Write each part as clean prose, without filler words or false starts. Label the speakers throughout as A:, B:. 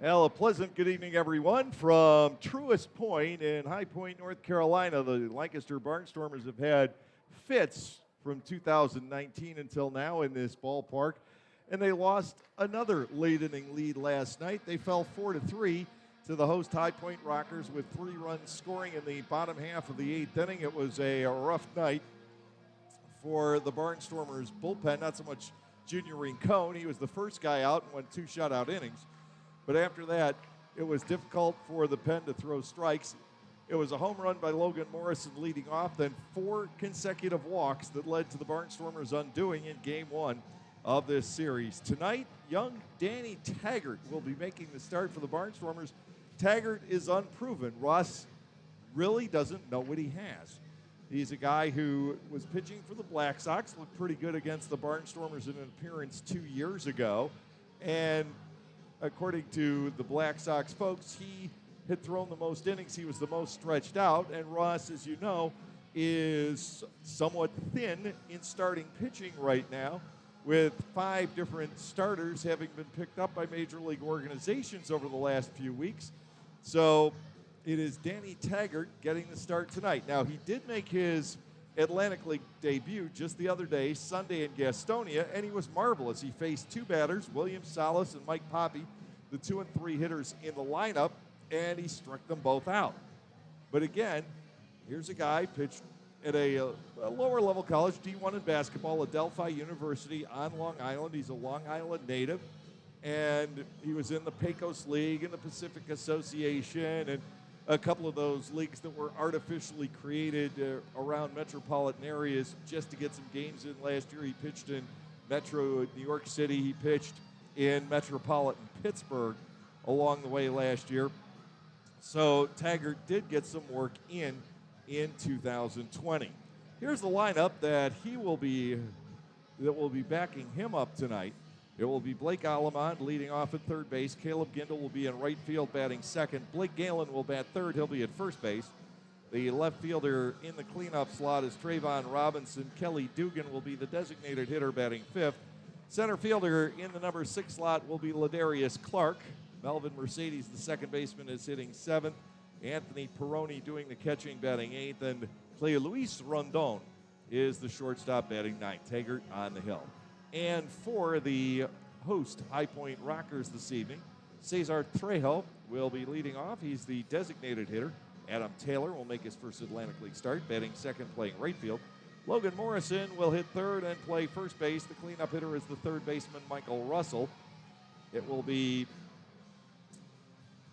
A: Well, a pleasant good evening, everyone, from Truist Point in High Point, North Carolina. The Lancaster Barnstormers have had fits from 2019 until now in this ballpark, and they lost another late-inning lead last night. They fell 4-3 to the host High Point Rockers with 3 runs scoring in the bottom half of the 8th inning. It was a rough night for the Barnstormers bullpen, not so much Junior Rincon. He was the first guy out and went 2 shutout innings. But after that, it was difficult for the pen to throw strikes. It was a home run by Logan Morrison leading off, then 4 consecutive walks that led to the Barnstormers undoing in Game 1 of this series. Tonight, young Danny Taggart will be making the start for the Barnstormers. Taggart is unproven. Ross really doesn't know what he has. He's a guy who was pitching for the Black Sox, looked pretty good against the Barnstormers in an appearance 2 years ago, and according to the Black Sox folks, he had thrown the most innings. He was the most stretched out. And Ross, as you know, is somewhat thin in starting pitching right now, with 5 different starters having been picked up by major league organizations over the last few weeks. So it is Danny Taggart getting the start tonight. Now, he did make his Atlantic League debut just the other day, Sunday in Gastonia, and he was marvelous. He faced 2 batters, William Salas and Mike Poppy, the 2 and 3 hitters in the lineup, and he struck them both out. But again, here's a guy pitched at a lower level college, D1 in basketball, at Delphi University on Long Island. He's a Long Island native, and he was in the Pecos League and the Pacific Association and a couple of those leagues that were artificially created around metropolitan areas just to get some games in last year. He pitched in Metro New York City. He pitched in metropolitan Pittsburgh along the way last year. So Taggart did get some work in 2020. Here's the lineup that will be backing him up tonight. It will be Blake Alamond leading off at third base. Caleb Gindel will be in right field batting second. Blake Galen will bat third. He'll be at first base. The left fielder in the cleanup slot is Trayvon Robinson. Kelly Dugan will be the designated hitter batting fifth. Center fielder in the number 6 slot will be Ladarius Clark. Melvin Mercedes, the second baseman, is hitting 7th. Anthony Peroni doing the catching, batting 8th. And Clay Luis Rondon is the shortstop, batting 9th. Taggart on the hill. And for the host High Point Rockers this evening, Cesar Trejo will be leading off. He's the designated hitter. Adam Taylor will make his first Atlantic League start, batting second, playing right field. Logan Morrison will hit third and play first base. The cleanup hitter is the third baseman, Michael Russell. It will be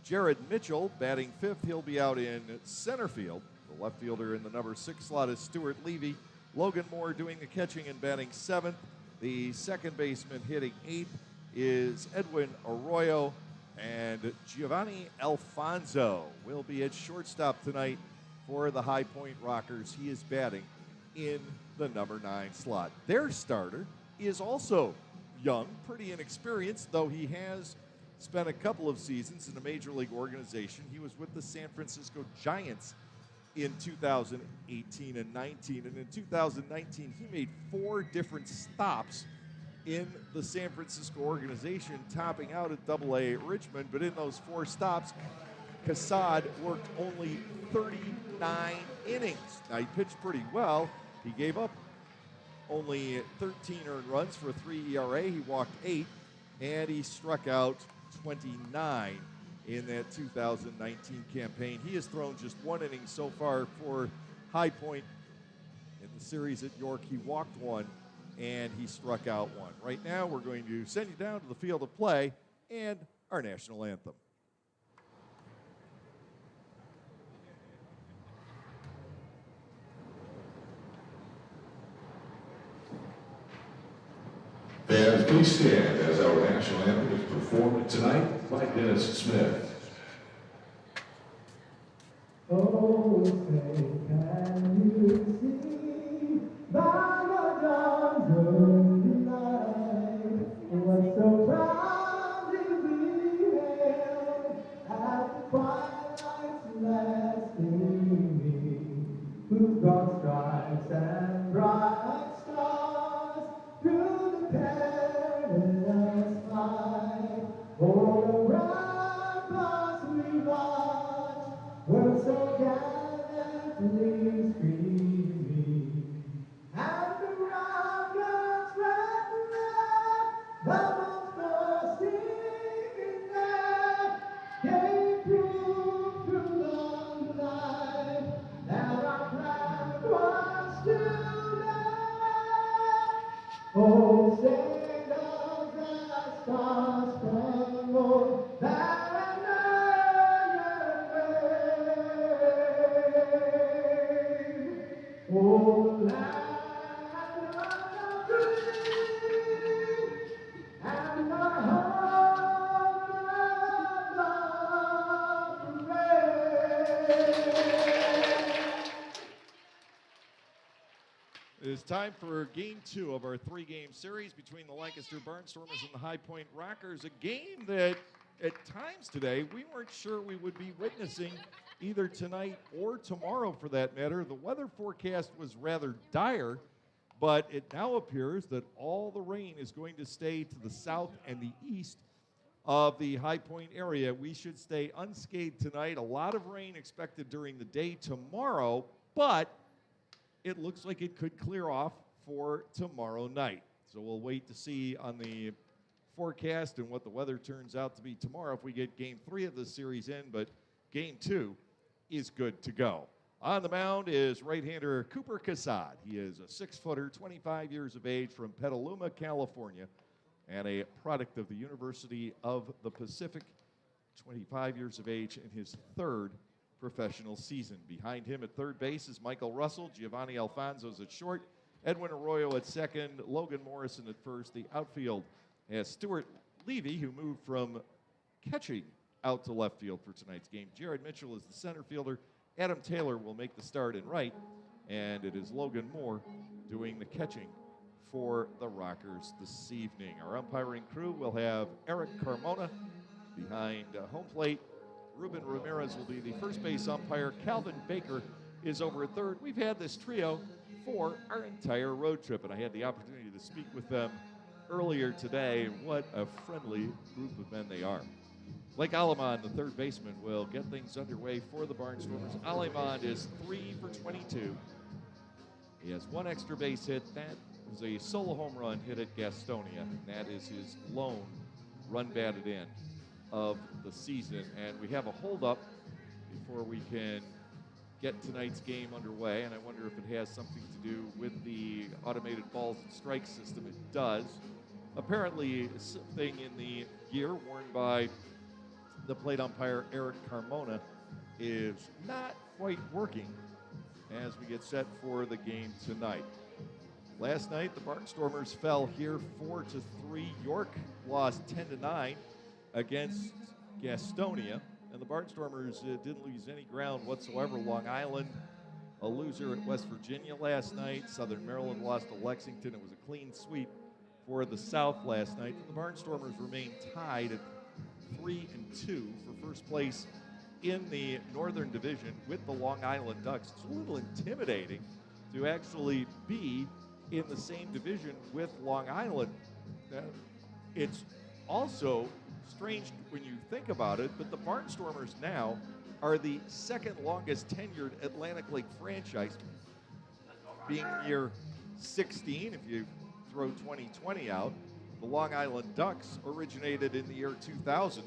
A: Jared Mitchell batting fifth. He'll be out in center field. The left fielder in the number 6 slot is Stuart Levy. Logan Moore doing the catching and batting 7th. The second baseman hitting 8th is Edwin Arroyo, and Giovanni Alfonso will be at shortstop tonight for the High Point Rockers. He is batting in the number 9 slot. Their starter is also young, pretty inexperienced, though he has spent a couple of seasons in a major league organization. He was with the San Francisco Giants in 2018 and 19, and in 2019 he made 4 different stops in the San Francisco organization, topping out at AA Richmond. But in those 4 stops, Cassad worked only 39 innings. Now, he pitched pretty well. He gave up only 13 earned runs for a 3 ERA. He walked 8, and he struck out 29 in that 2019 campaign. He has thrown just 1 inning so far for High Point in the series at York. He walked 1, and he struck out 1. Right now, we're going to send you down to the field of play and our national anthem.
B: Fans, please stand as our national anthem is performed tonight by Dennis Smith.
C: Oh, say, can you see by the dawn's early light what so proudly we hailed at twilight's last gleaming, whose broad stripes and bright stars through the perilous fight all around Oh, send those the stars spangled banner your way. Oh, land of the free and the home of the brave.
A: It is time for game 2 of our 3-game series between the Lancaster Barnstormers and the High Point Rockers. A game that at times today we weren't sure we would be witnessing either tonight or tomorrow for that matter. The weather forecast was rather dire, but it now appears that all the rain is going to stay to the south and the east of the High Point area. We should stay unscathed tonight. A lot of rain expected during the day tomorrow, but it looks like it could clear off for tomorrow night. So we'll wait to see on the forecast and what the weather turns out to be tomorrow if we get game 3 of this series in, but game 2 is good to go. On the mound is right-hander Cooper Cassad. He is a 6-footer, 25 years of age from Petaluma, California, and a product of the University of the Pacific, 25 years of age in his 3rd professional season. Behind him at third base is Michael Russell, Giovanni Alfonso's at short, Edwin Arroyo at second, Logan Morrison at first. The outfield has Stuart Levy, who moved from catching out to left field for tonight's game. Jared Mitchell is the center fielder. Adam Taylor will make the start in right, and it is Logan Moore doing the catching for the Rockers this evening. Our umpiring crew will have Eric Carmona behind home plate. Ruben Ramirez will be the first base umpire. Calvin Baker is over at third. We've had this trio for our entire road trip, and I had the opportunity to speak with them earlier today. What a friendly group of men they are. Blake Alemond, the third baseman, will get things underway for the Barnstormers. Alemond is 3 for 22. He has 1 extra base hit. That was a solo home run hit at Gastonia. That is his lone run batted in of the season. And we have a holdup before we can get tonight's game underway, and I wonder if it has something to do with the automated balls and strikes system. It does. Apparently something in the gear worn by the plate umpire Eric Carmona is not quite working as we get set for the game tonight. Last night the Barnstormers fell here 4-3. York lost 10-9 against Gastonia, and the Barnstormers didn't lose any ground whatsoever. Long Island, a loser at West Virginia last night. Southern Maryland lost to Lexington. It was a clean sweep for the South last night. And the Barnstormers remain tied at 3-2 for first place in the Northern Division with the Long Island Ducks. It's a little intimidating to actually be in the same division with Long Island. It's also strange when you think about it, but the Barnstormers now are the second longest tenured Atlantic Lake franchise, being year 16 if you throw 2020 out. The Long Island Ducks originated in the year 2000.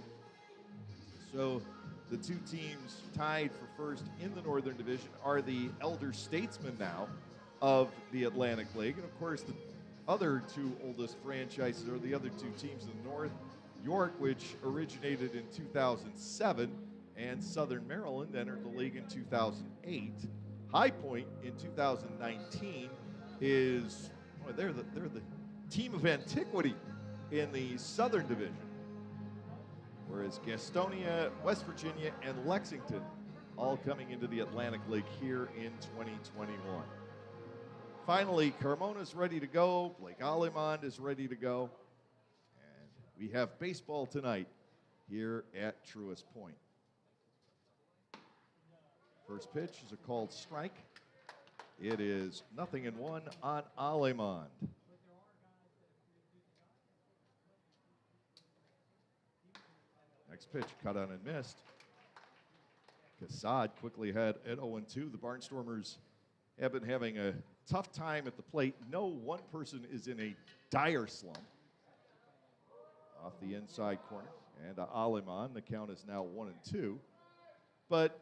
A: So the two teams tied for first in the Northern Division are the elder statesmen now of the Atlantic League. And of course, the other two oldest franchises are the other two teams in the North, York, which originated in 2007, and Southern Maryland entered the league in 2008. High Point in 2019 is, well, they're the team of antiquity in the Southern Division, whereas Gastonia, West Virginia, and Lexington all coming into the Atlantic League here in 2021. Finally, Carmona's ready to go. Blake Alemond is ready to go. And we have baseball tonight here at Truist Point. First pitch is a called strike. It is 0-1 on Alemond. Next pitch, cut on and missed. Cassad quickly ahead at 0-2. The Barnstormers have been having a tough time at the plate. No one person is in a dire slump. Off the inside corner. And Alemond, the count is now 1-2. But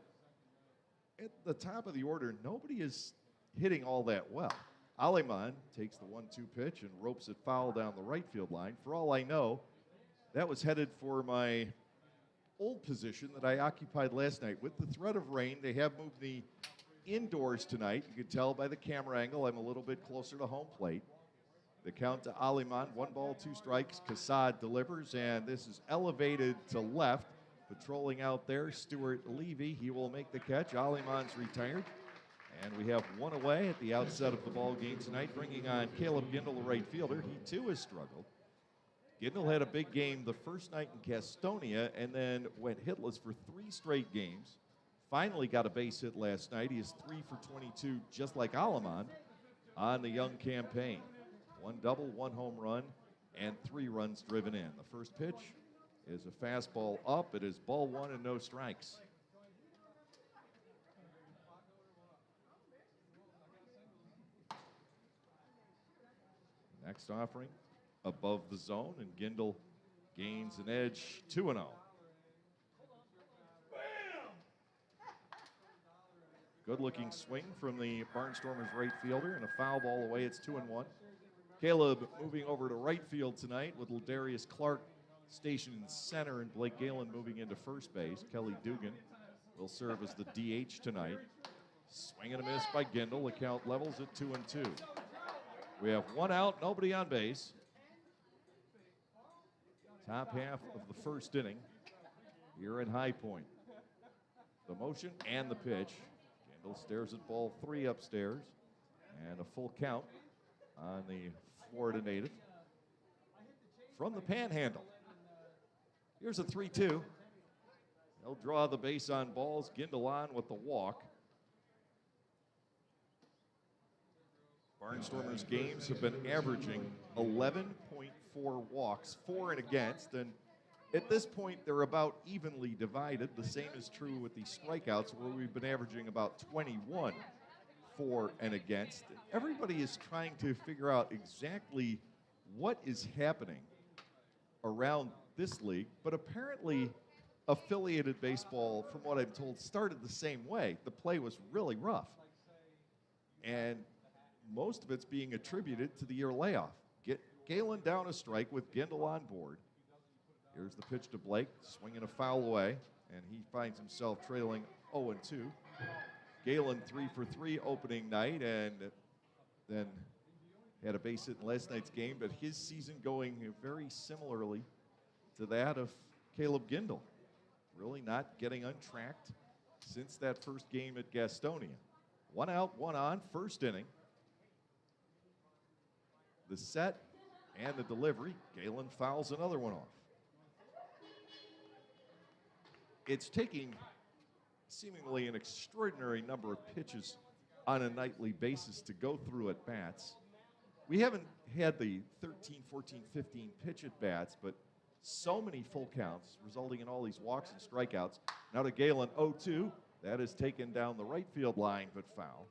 A: at the top of the order, nobody is hitting all that well. Aleman takes the 1-2 pitch and ropes it foul down the right field line. For all I know, that was headed for my old position that I occupied last night. With the threat of rain, they have moved me indoors tonight. You can tell by the camera angle I'm a little bit closer to home plate. The count to Aleman, 1 ball, 2 strikes. Cassad delivers, and this is elevated to left. Patrolling out there, Stuart Levy. He will make the catch. Aleman's retired. And we have 1 away at the outset of the ball game tonight, bringing on Caleb Gindel, the right fielder. He too has struggled. Gindel had a big game the first night in Gastonia and then went hitless for 3 straight games. Finally got a base hit last night. He is 3 for 22, just like Aleman, on the young campaign. 1 double, 1 home run, and 3 runs driven in. The first pitch is a fastball up. It is ball 1 and no strikes. Next offering, above the zone, and Gindel gains an edge, 2-0. Good-looking swing from the Barnstormers right fielder, and a foul ball away. It's 2-1. Caleb moving over to right field tonight with Ladarius Clark stationed in center and Blake Galen moving into first base. Kelly Dugan will serve as the DH tonight. Swing and a miss by Gindel. The count levels at 2-2. We have 1 out, nobody on base. Top half of the first inning here in High Point. The motion and the pitch. Gindel stares at ball 3 upstairs, and a full count on the Florida native. From the Panhandle, here's a 3-2. They'll draw the base on balls. Gindel on with the walk. Barnstormers games have been averaging 11.4 walks, 4 and against, and at this point they're about evenly divided. The same is true with the strikeouts, where we've been averaging about 21 for and against. Everybody is trying to figure out exactly what is happening around this league, but apparently affiliated baseball, from what I'm told, started the same way. The play was really rough, and most of it's being attributed to the year layoff. Get Galen down a strike with Gindel on board. Here's the pitch to Blake, swinging a foul away, and he finds himself trailing 0-2. Galen 3 for 3 opening night, and then had a base hit in last night's game, but his season going very similarly to that of Caleb Gindel. Really not getting untracked since that first game at Gastonia. 1 out, 1 on, first inning. The set and the delivery. Galen fouls another one off. It's taking seemingly an extraordinary number of pitches on a nightly basis to go through at bats. We haven't had the 13, 14, 15 pitch at bats, but so many full counts, resulting in all these walks and strikeouts. Now to Galen, 0-2. That is taken down the right field line, but foul.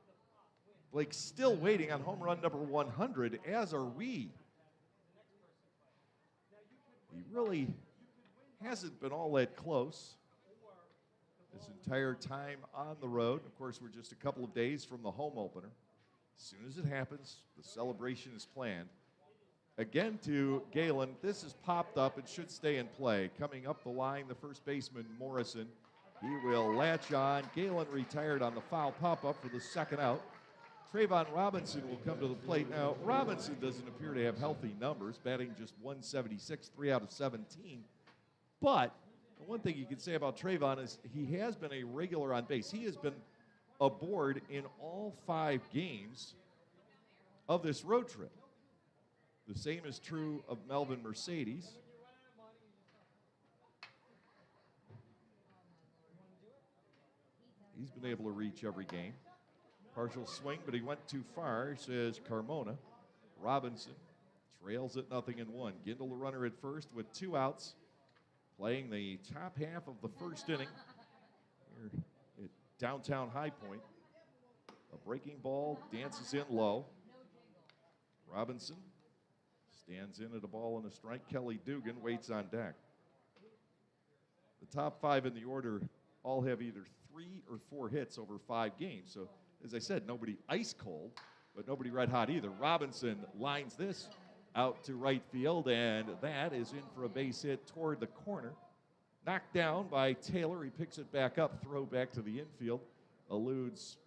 A: Blake's still waiting on home run number 100, as are we. He really hasn't been all that close this entire time on the road. Of course, we're just a couple of days from the home opener. As soon as it happens, the celebration is planned. Again to Galen, this has popped up. It should stay in play. Coming up the line, the first baseman, Morrison. He will latch on. Galen retired on the foul pop-up for the second out. Trayvon Robinson will come to the plate. Now, Robinson doesn't appear to have healthy numbers, batting just 176, 3 out of 17. But the one thing you can say about Trayvon is he has been a regular on base. He has been aboard in all 5 games of this road trip. The same is true of Melvin Mercedes. He's been able to reach every game. Partial swing, but he went too far, says Carmona. Robinson trails at 0-1. Gindel the runner at first with 2 outs, playing the top half of the first inning here at downtown High Point. A breaking ball dances in low. Robinson stands in at a ball and a strike. Kelly Dugan waits on deck. The top 5 in the order all have either 3 or 4 hits over 5 games. So, as I said, nobody ice cold, but nobody red hot either. Robinson lines this out to right field, and that is in for a base hit toward the corner. Knocked down by Taylor. He picks it back up, throw back to the infield. Eludes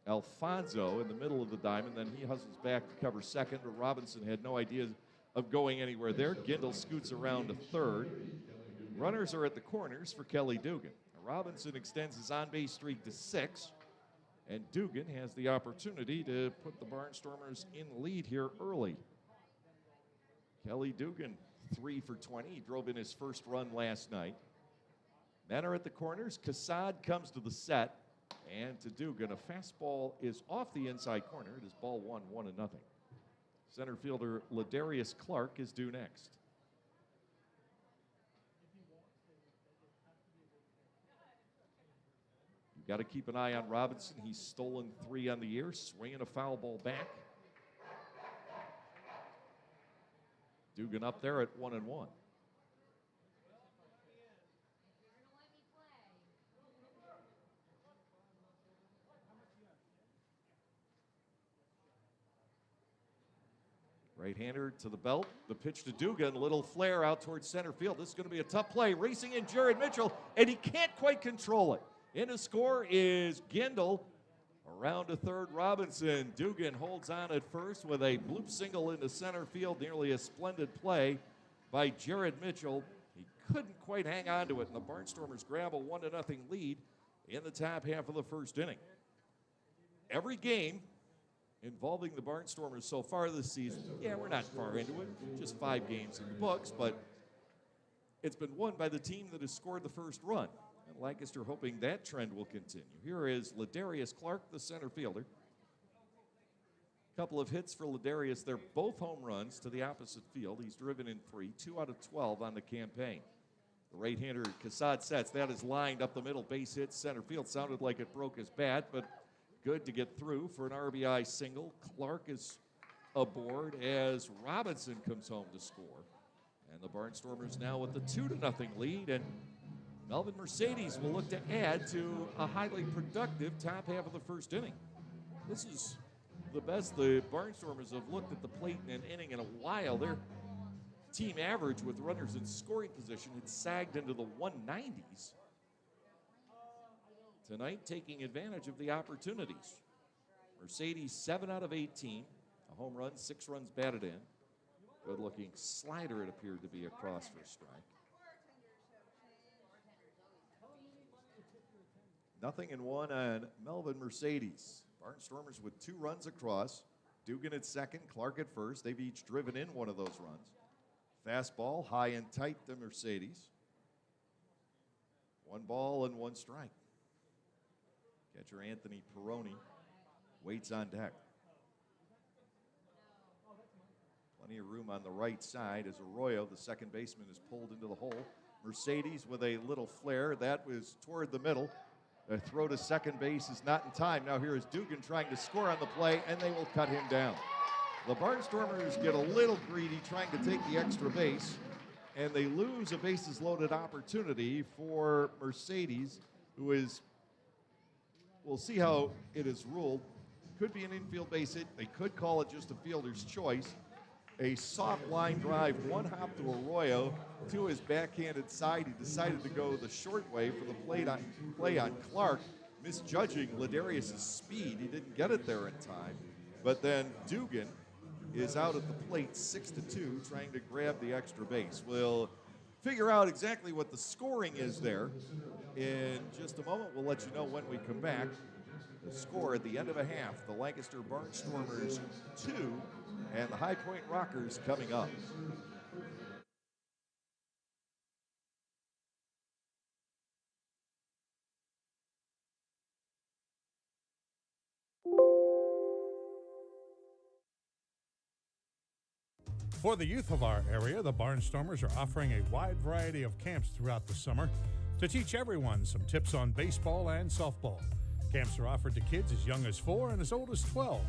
A: Alfonso in the middle of the diamond. Then he hustles back to cover second, but Robinson had no idea of going anywhere there. Gindel scoots around to third. Runners are at the corners for Kelly Dugan. Robinson extends his on-base streak to 6, and Dugan has the opportunity to put the Barnstormers in the lead here early. Kelly Dugan, 3 for 20. He drove in his first run last night. Men are at the corners. Cassad comes to the set, and to Dugan, a fastball is off the inside corner. It is ball 1, 1-0. Center fielder Ladarius Clark is due next. You've got to keep an eye on Robinson. He's stolen 3 on the year, swinging a foul ball back. Dugan up there at 1-1. Right-hander to the belt. The pitch to Dugan. Little flare out towards center field. This is going to be a tough play. Racing in Jared Mitchell, and he can't quite control it. In to score is Gindel. Around to third, Robinson. Dugan holds on at first with a bloop single into center field. Nearly a splendid play by Jared Mitchell. He couldn't quite hang on to it, and the Barnstormers grab a 1-0 lead in the top half of the first inning. Every game involving the Barnstormers so far this season, yeah, we're not far into it, just 5 games in the books, but it's been won by the team that has scored the first run. And Lancaster hoping that trend will continue. Here is Ladarius Clark, the center fielder. Couple of hits for Ladarius. They're both home runs to the opposite field. He's driven in 3, 2 out of 12 on the campaign. The right-hander Cassad sets. That is lined up the middle, base hit center field. Sounded like it broke his bat, but good to get through for an RBI single. Clark is aboard as Robinson comes home to score. And the Barnstormers now with the 2-0 lead, and Melvin Mercedes will look to add to a highly productive top half of the first inning. This is the best the Barnstormers have looked at the plate in an inning in a while. Their team average with runners in scoring position had sagged into the 190s. Tonight, taking advantage of the opportunities. Mercedes, 7 out of 18. A home run, 6 runs batted in. Good-looking slider, it appeared to be, across for a strike. 0-1 on Melvin Mercedes. Barnstormers with 2 runs across. Dugan at second, Clark at first. They've each driven in one of those runs. Fastball, high and tight to Mercedes. 1 ball and 1 strike. Catcher Anthony Peroni waits on deck. Plenty of room on the right side as Arroyo, the second baseman, is pulled into the hole. Mercedes with a little flare. That was toward the middle. A throw to second base is not in time. Now here is Dugan trying to score on the play, and they will cut him down. The Barnstormers get a little greedy trying to take the extra base, and they lose a bases loaded opportunity for Mercedes, who is, we'll see how it is ruled. Could be an infield base hit. They could call it just a fielder's choice. A soft line drive, 1 hop to Arroyo, to his backhanded side. He decided to go the short way for the play on Clark, misjudging Ladarius' speed. He didn't get it there in time. But then Dugan is out at the plate 6-2, trying to grab the extra base. We'll figure out exactly what the scoring is there in just a moment. We'll let you know when we come back. The score at the end of a half, the Lancaster Barnstormers 2 and the High Point Rockers coming up.
D: For the youth of our area, the Barnstormers are offering a wide variety of camps throughout the summer to teach everyone some tips on baseball and softball. Camps are offered to kids as young as 4 and as old as 12.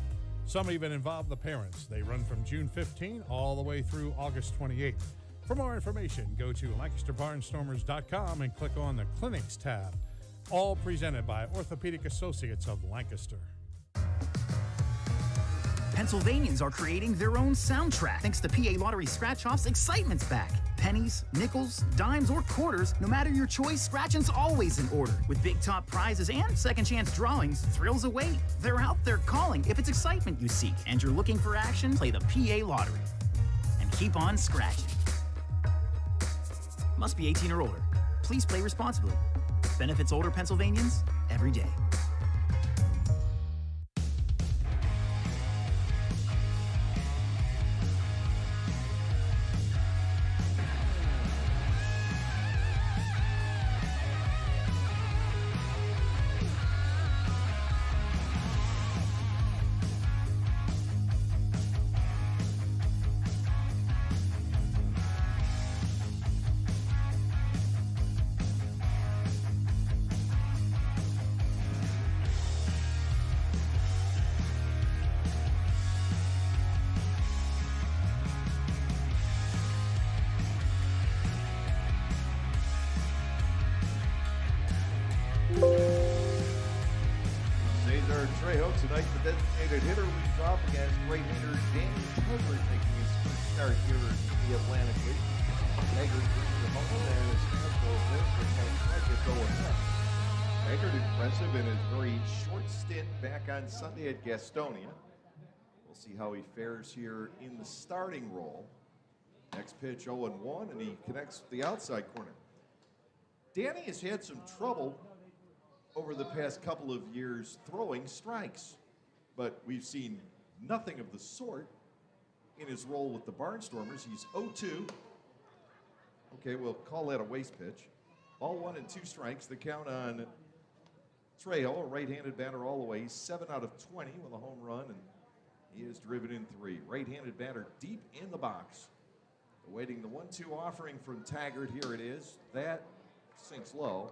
D: Some even involve the parents. They run from June 15 all the way through August 28. For more information, go to LancasterBarnstormers.com and click on the Clinics tab. All presented by Orthopedic Associates of Lancaster.
E: Pennsylvanians are creating their own soundtrack thanks to PA Lottery Scratch-Off's Excitement's back. Pennies, nickels, dimes, or quarters, no matter your choice, scratching's always in order. With big top prizes and second chance drawings, thrills await. They're out there calling if it's excitement you seek and you're looking for action, play the PA Lottery. And keep on scratching. Must be 18 or older. Please play responsibly. Benefits older Pennsylvanians every day.
A: Tonight, the designated hitter leads off against right-hander Danny Taggart making his first start here in the Atlantic League. Taggart brings the home and his fastball there for Mike to go ahead. Taggart impressive in his very short stint back on Sunday at Gastonia. We'll see how he fares here in the starting role. Next pitch 0-1, and he connects the outside corner. Danny has had some trouble over the past couple of years throwing strikes, but we've seen nothing of the sort in his role with the Barnstormers. He's 0-2. Okay, we'll call that a waste pitch. Ball 1 and 2 strikes. The count on Trejo, a right-handed batter all the way. He's 7 out of 20 with a home run, and he has driven in 3. Right-handed batter deep in the box. Awaiting the 1-2 offering from Taggart. Here it is. That sinks low.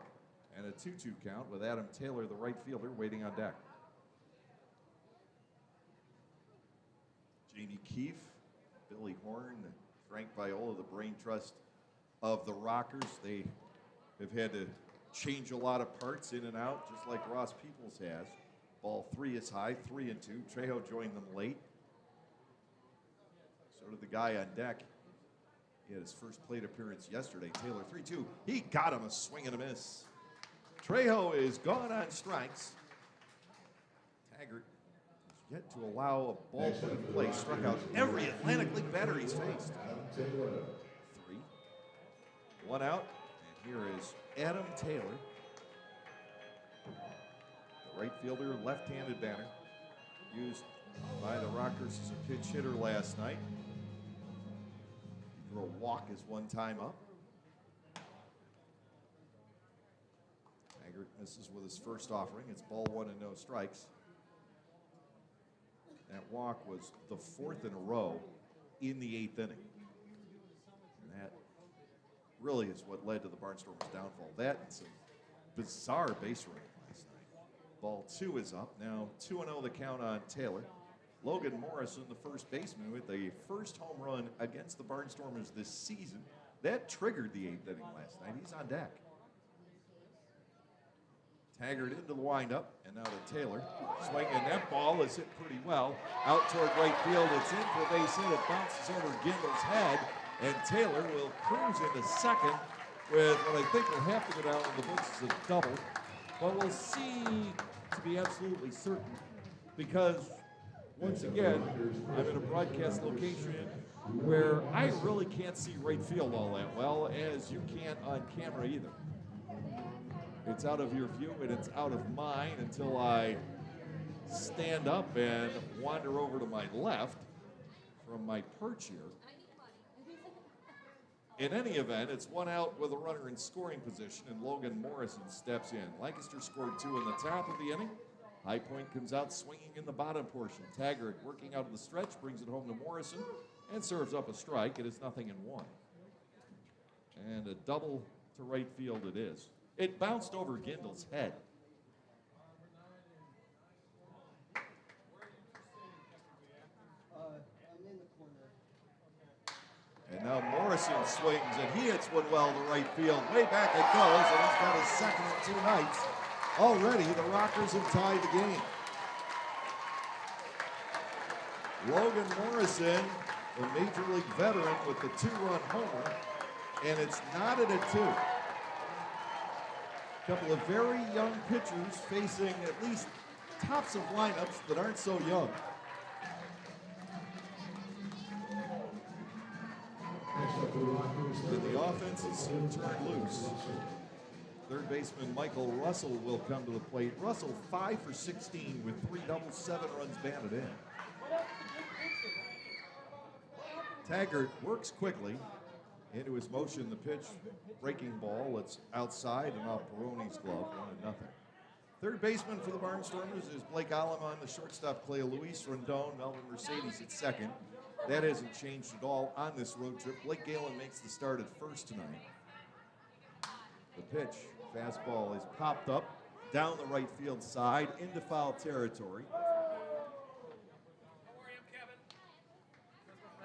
A: And a 2-2 count with Adam Taylor, the right fielder, waiting on deck. Janie Keefe, Billy Horn, Frank Viola, the brain trust of the Rockers. They have had to change a lot of parts in and out, just like Ross Peoples has. Ball 3 is high, 3-2. Trejo joined them late. So did the guy on deck. He had his first plate appearance yesterday. Taylor, 3-2. He got him a swing and a miss. Trejo is gone on strikes. Taggart has yet to allow a ball put in play. Struck out every Atlantic League batter he's faced. 3. 1 out. And here is Adam Taylor. The right fielder, left-handed batter. Used by the Rockers as a pinch hitter last night. He drew a walk as one time up. Misses with his first offering. It's ball 1 and no strikes. That walk was the 4th in a row in the 8th inning. And that really is what led to the Barnstormers' downfall. That and some bizarre base running last night. Ball 2 is up. Now 2-0 the count on Taylor. Logan Morrison, the first baseman, with the first home run against the Barnstormers this season. That triggered the 8th inning last night. He's on deck. Taggart into the windup, and now to Taylor. Swinging, that ball is hit pretty well. Out toward right field, it's in for a base hit. It bounces over Gindle's head, and Taylor will cruise into second with what I think will have to go down in the books as a double. But we'll see to be absolutely certain, because once again, I'm in a broadcast location where I really can't see right field all that well, as you can't on camera either. It's out of your view and it's out of mine until I stand up and wander over to my left from my perch here. In any event, it's 1 out with a runner in scoring position, and Logan Morrison steps in. Lancaster scored 2 in the top of the inning. High Point comes out swinging in the bottom portion. Taggart working out of the stretch, brings it home to Morrison and serves up a strike. It is 0-1. And a double to right field it is. It bounced over Gindle's head. And now Morrison swings, and he hits one well to right field. Way back it goes, and he's got his second in 2 nights. Already, the Rockers have tied the game. Logan Morrison, the Major League veteran with the 2-run homer, and it's knotted at 2. A couple of very young pitchers facing at least tops of lineups that aren't so young. And the offense is turned loose. Third baseman Michael Russell will come to the plate. Russell 5 for 16 with 3 doubles, 7 runs batted in. Taggart works quickly into his motion. The pitch, breaking ball. It's outside and off Peroni's glove, 1-0. Third baseman for the Barnstormers is Blake Alleman. The shortstop, Clay Luis Rondon. Melvin Mercedes at second. That hasn't changed at all on this road trip. Blake Galen makes the start at first tonight. The pitch, fastball, is popped up down the right field side into foul territory.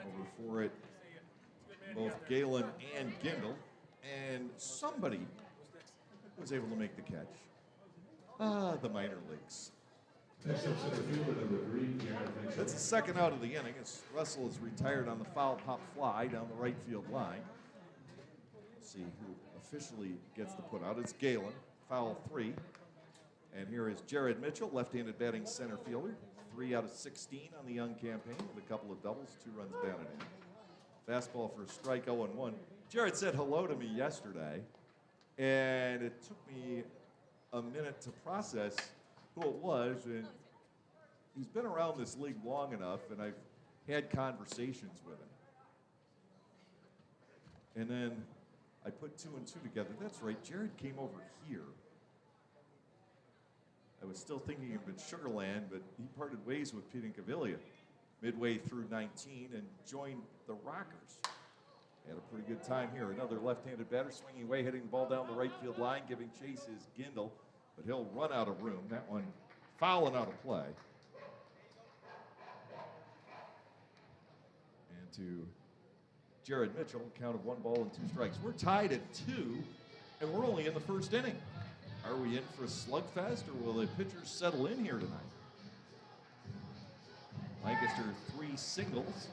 A: Over for it, both Galen and Gindel, and somebody was able to make the catch. The minor leagues.
B: Next up, center fielder number 3, Garrett Mitchell.
A: That's the second out of the inning as Russell is retired on the foul pop fly down the right field line. Let's see who officially gets the put out. It's Galen, foul 3. And here is Jared Mitchell, left-handed batting center fielder. 3 out of 16 on the young campaign with a couple of doubles, 2 runs batted in. Fastball for a strike, 0-1. Jared said hello to me yesterday, and it took me a minute to process who it was, and he's been around this league long enough, and I've had conversations with him. And then I put 2 and 2 together. That's right, Jared came over here. I was still thinking of in Sugarland, but he parted ways with Pete Incaviglia midway through 19 and joined the Rockers. Had a pretty good time here. Another left-handed batter swinging away, hitting the ball down the right field line, giving chase is Gindel, but he'll run out of room. That one fouling out of play. And to Jared Mitchell, count of 1 ball and 2 strikes. We're tied at 2, and we're only in the first inning. Are we in for a slugfest, or will the pitchers settle in here tonight? Lancaster 3 singles,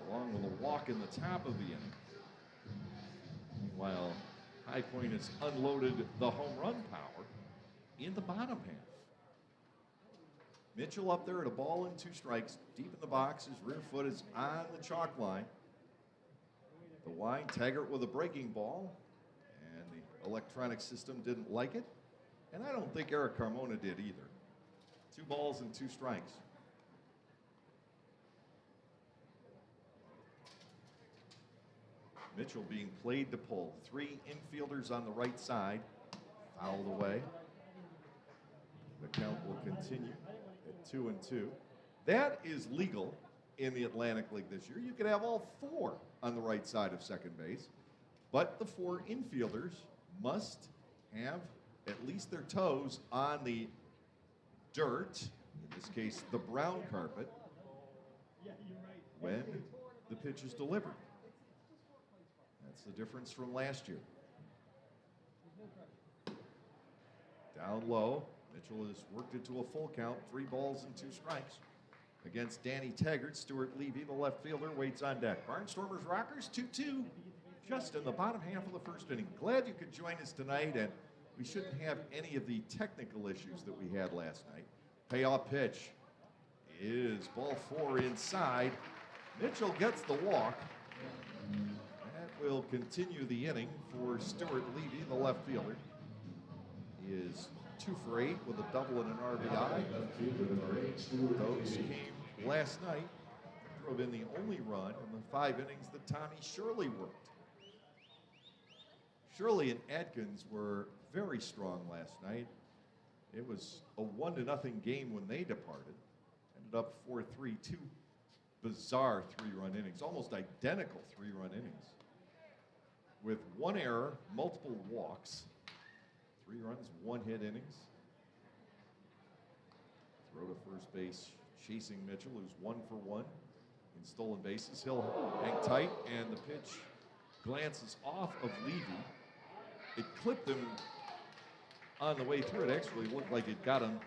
A: along with a walk in the top of the inning. Meanwhile, High Point has unloaded the home run power in the bottom half. Mitchell up there at a ball and 2 strikes, deep in the box. His rear foot is on the chalk line. The wind, Taggart with a breaking ball, and the electronic system didn't like it. And I don't think Eric Carmona did either. 2 balls and 2 strikes. Mitchell being played to pull. 3 infielders on the right side, fouled away. The count will continue at 2 and 2. That is legal in the Atlantic League this year. You could have all 4 on the right side of second base, but the 4 infielders must have at least their toes on the dirt, in this case the brown carpet, when the pitch is delivered. That's the difference from last year. Down low, Mitchell has worked it to a full count, 3 balls and 2 strikes. Against Danny Taggart, Stuart Levy, the left fielder, waits on deck. Barnstormers Rockers 2-2, just in the bottom half of the first inning. Glad you could join us tonight, and we shouldn't have any of the technical issues that we had last night. Payoff pitch is ball 4 inside. Mitchell gets the walk. That will continue the inning for Stuart Levy, the left fielder. He is 2 for 8 with a double and an RBI. Those came last night. Drove in the only run in the 5 innings that Tommy Shirley worked. Shirley and Atkins were very strong last night. It was a 1-0 game when they departed. Ended up 4-3, 2 bizarre 3-run innings, almost identical 3-run innings. With 1 error, multiple walks, 3 runs, 1 hit innings. Throw to first base, chasing Mitchell, who's 1 for 1 in stolen bases. He'll hang tight, and the pitch glances off of Levy. It clipped him on the way through. It actually looked like it got him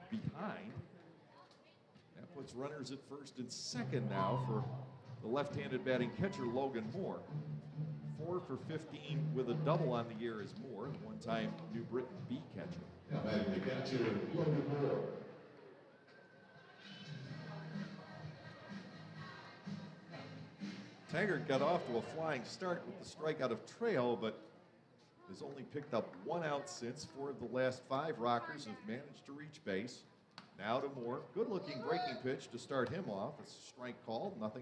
A: behind. That puts runners at first and second now for the left-handed batting catcher, Logan Moore. 4 for 15 with a double on the year is Moore, the one-time New Britain B catcher.
B: Now batting the catcher, Logan Moore.
A: Taggart got off to a flying start with the strikeout of Trejo, but has only picked up 1 out since. 4 of the last 5 Rockers have managed to reach base. Now to Moore. Good-looking breaking pitch to start him off. It's a strike called, 0-1.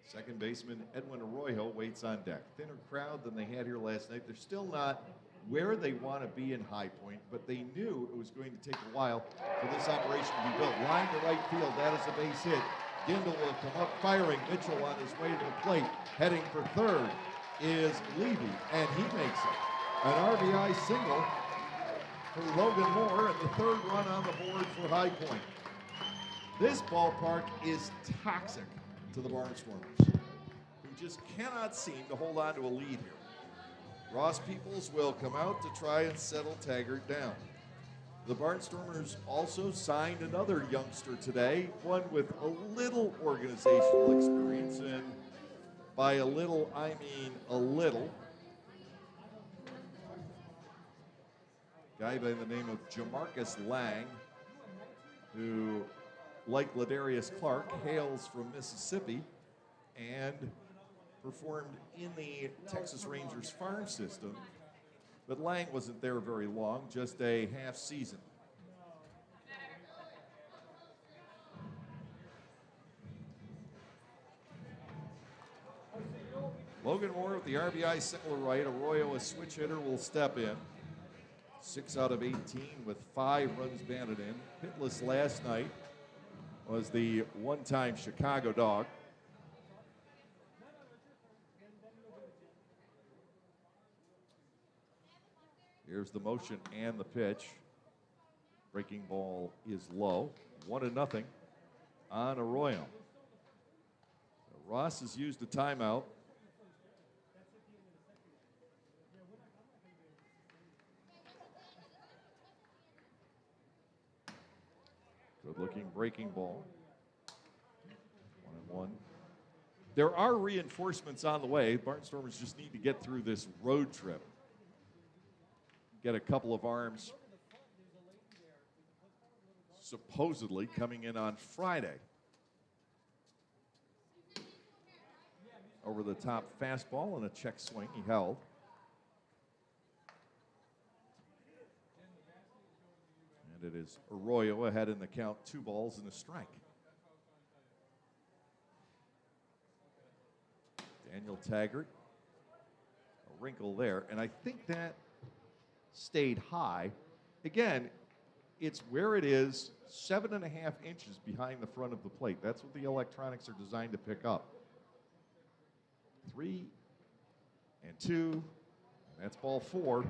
A: Second baseman Edwin Arroyo waits on deck. Thinner crowd than they had here last night. They're still not where they want to be in High Point, but they knew it was going to take a while for this operation to be built. Line to right field. That is a base hit. Gindel will come up firing. Mitchell on his way to the plate. Heading for third is Levy, and he makes it. An RBI single for Logan Moore, and the 3rd run on the board for High Point. This ballpark is toxic to the Barnstormers, who just cannot seem to hold on to a lead here. Ross Peoples will come out to try and settle Taggart down. The Barnstormers also signed another youngster today, one with a little organizational experience, and by a little, I mean a little. Guy by the name of Jamarcus Lang, who, like Ladarius Clark, hails from Mississippi and performed in the Texas Rangers farm system. But Lang wasn't there very long, just a half season. Logan Moore with the RBI single to right. Arroyo, a switch hitter, will step in. 6 out of 18 with 5 runs batted in. Hitless last night was the one-time Chicago Dog. Here's the motion and the pitch. Breaking ball is low. 1-0 on Arroyo. Ross has used a timeout. Good-looking breaking ball. 1-1. There are reinforcements on the way. Barnstormers just need to get through this road trip. Get a couple of arms supposedly coming in on Friday. Over the top fastball and a check swing he held. And it is Arroyo ahead in the count, 2 balls and a strike. Daniel Taggart, a wrinkle there, and I think that stayed high. Again, it's where it is 7.5 inches behind the front of the plate. That's what the electronics are designed to pick up. 3 and 2, and that's ball 4.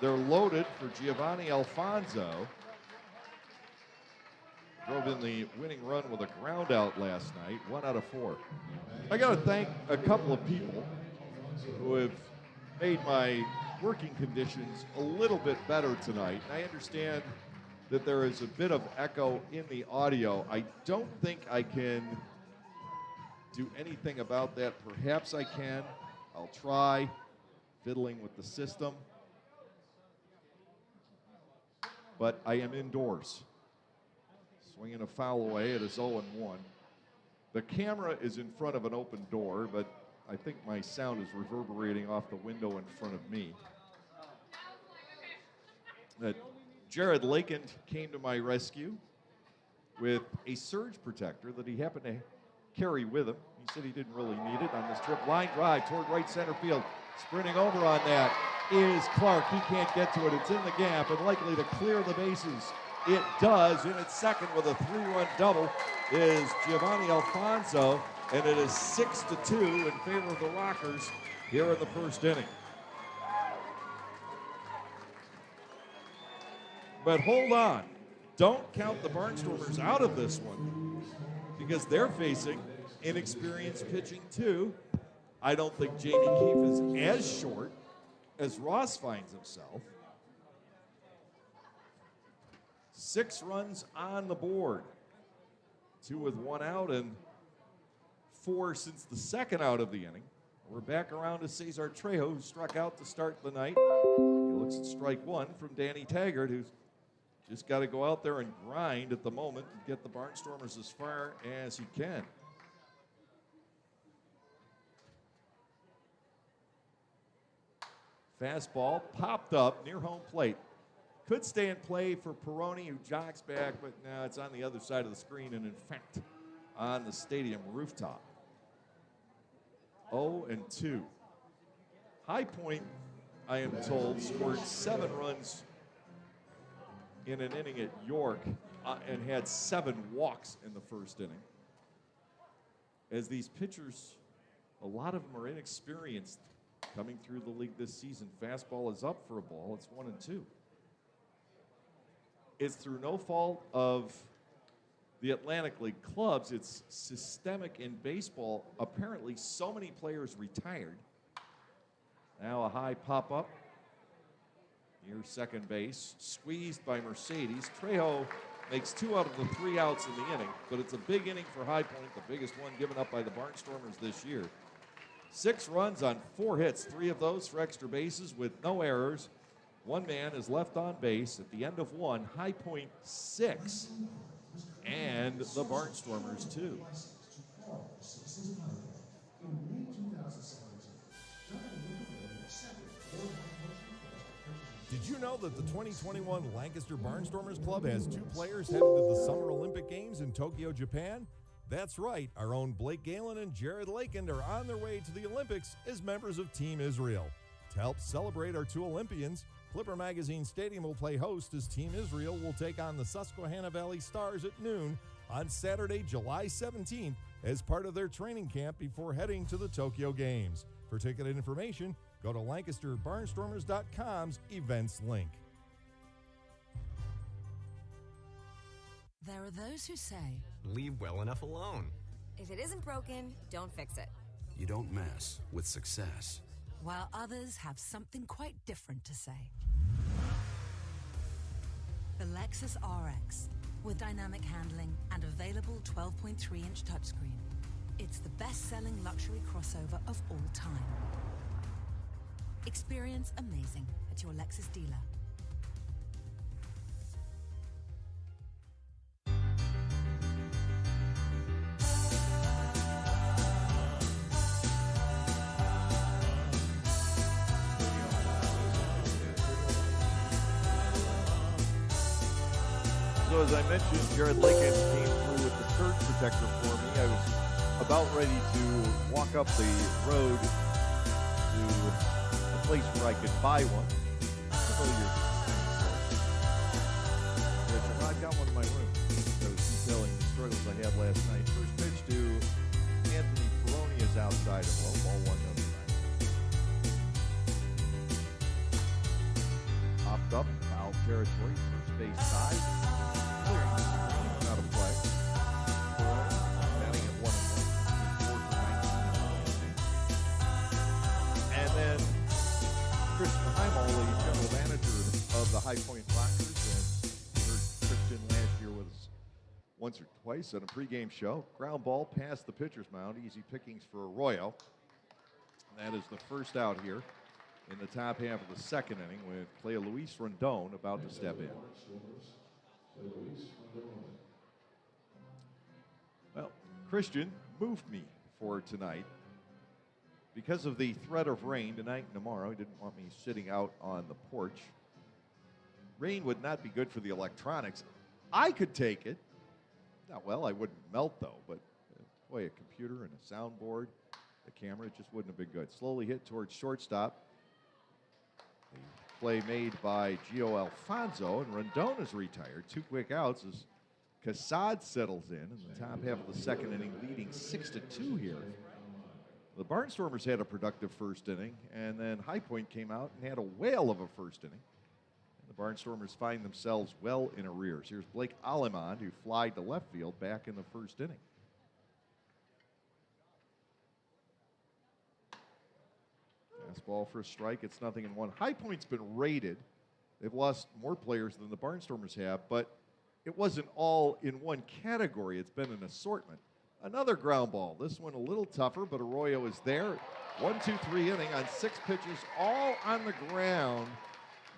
A: They're loaded for Giovanni Alfonso. Drove in the winning run with a ground out last night, 1 out of 4. I got to thank a couple of people who have made my working conditions a little bit better tonight. I understand that there is a bit of echo in the audio. I don't think I can do anything about that. Perhaps I can. I'll try fiddling with the system. But I am indoors. Swinging a foul away, it is 0-1. The camera is in front of an open door, but I think my sound is reverberating off the window in front of me. Jared Lakin came to my rescue with a surge protector that he happened to carry with him. He said he didn't really need it on this trip. Line drive toward right center field. Sprinting over on that is Clark. He can't get to it. It's in the gap and likely to clear the bases. It does. In its second with a 3-run double is Giovanni Alfonso, and it is 6-2 in favor of the Rockers here in the first inning. But hold on. Don't count the Barnstormers out of this one because they're facing inexperienced pitching too. I don't think Jamie Keefe is as short as Ross finds himself. 6 runs on the board. 2 with 1 out and 4 since the second out of the inning. We're back around to Cesar Trejo, who struck out to start the night. He looks at strike 1 from Danny Taggart, who's just got to go out there and grind at the moment and get the Barnstormers as far as he can. Fastball popped up near home plate. Could stay in play for Peroni, who jogs back, but now it's on the other side of the screen and, in fact, on the stadium rooftop. 0-2. High Point, I am told, scored 7 runs in an inning at York and had 7 walks in the first inning. As these pitchers, a lot of them are inexperienced coming through the league this season. Fastball is up for a ball. It's 1-2. It's through no fault of the Atlantic League clubs. It's systemic in baseball. Apparently, so many players retired. Now a high pop-up near second base, squeezed by Mercedes. Trejo makes 2 out of the 3 outs in the inning, but it's a big inning for High Point, the biggest one given up by the Barnstormers this year. 6 runs on 4 hits, 3 of those for extra bases with no errors. 1 man is left on base at the end of 1. High Point 6, and the Barnstormers 2.
F: Did you know that the 2021 Lancaster Barnstormers Club has 2 players headed to the Summer Olympic Games in Tokyo, Japan? That's right, our own Blake Galen and Jared Lakend are on their way to the Olympics as members of Team Israel. To help celebrate our 2 Olympians, Clipper Magazine Stadium will play host as Team Israel will take on the Susquehanna Valley Stars at noon on Saturday, July 17th as part of their training camp before heading to the Tokyo Games. For ticket information, go to LancasterBarnstormers.com's events link.
G: There are those who say,
H: leave well enough alone.
I: If it isn't broken, don't fix it.
J: You don't mess with success.
G: while others have something quite different to say. The Lexus RX, with dynamic handling and available 12.3-inch touchscreen. It's the best-selling luxury crossover of all time. Experience amazing at your Lexus dealer.
A: So as I mentioned, Jared Lakend came through with the surge protector for me. I was about ready to walk up the road to a place where I could buy one. Familiar. I've got one in my room. I was detailing the struggles I had last night. First pitch to Anthony Peroni is outside of low. Ball 1 Popped up, foul territory, first base side. Out of play. Batting at 1-1. 4 for 19. And then Christian Heimel, the general manager of the High Point Rockers, and heard Christian last year was once or twice on a pregame show. Ground ball past the pitcher's mound. Easy pickings for Arroyo. And that is the first out here in the top half of the second inning with Clay Luis Rondon about to step in. Well, Christian moved me for tonight. Because of the threat of rain tonight and tomorrow, he didn't want me sitting out on the porch. Rain would not be good for the electronics. I could take it. Not well, I wouldn't melt though, but boy, a computer and a soundboard, the camera, it just wouldn't have been good. Slowly hit towards shortstop. The play made by Gio Alfonso, and Rondon is retired. 2 quick outs as Casad settles in the top half of the second inning, leading 6-2 here. The Barnstormers had a productive first inning, and then High Point came out and had a whale of a first inning. And the Barnstormers find themselves well in arrears. Here's Blake Alemond, who flied to left field back in the first inning. Fastball for a strike. It's 0-1. High Point's been rated. They've lost more players than the Barnstormers have, but it wasn't all in one category. It's been an assortment. Another ground ball. This one a little tougher, but Arroyo is there. 1-2-3 inning on 6 pitches, all on the ground.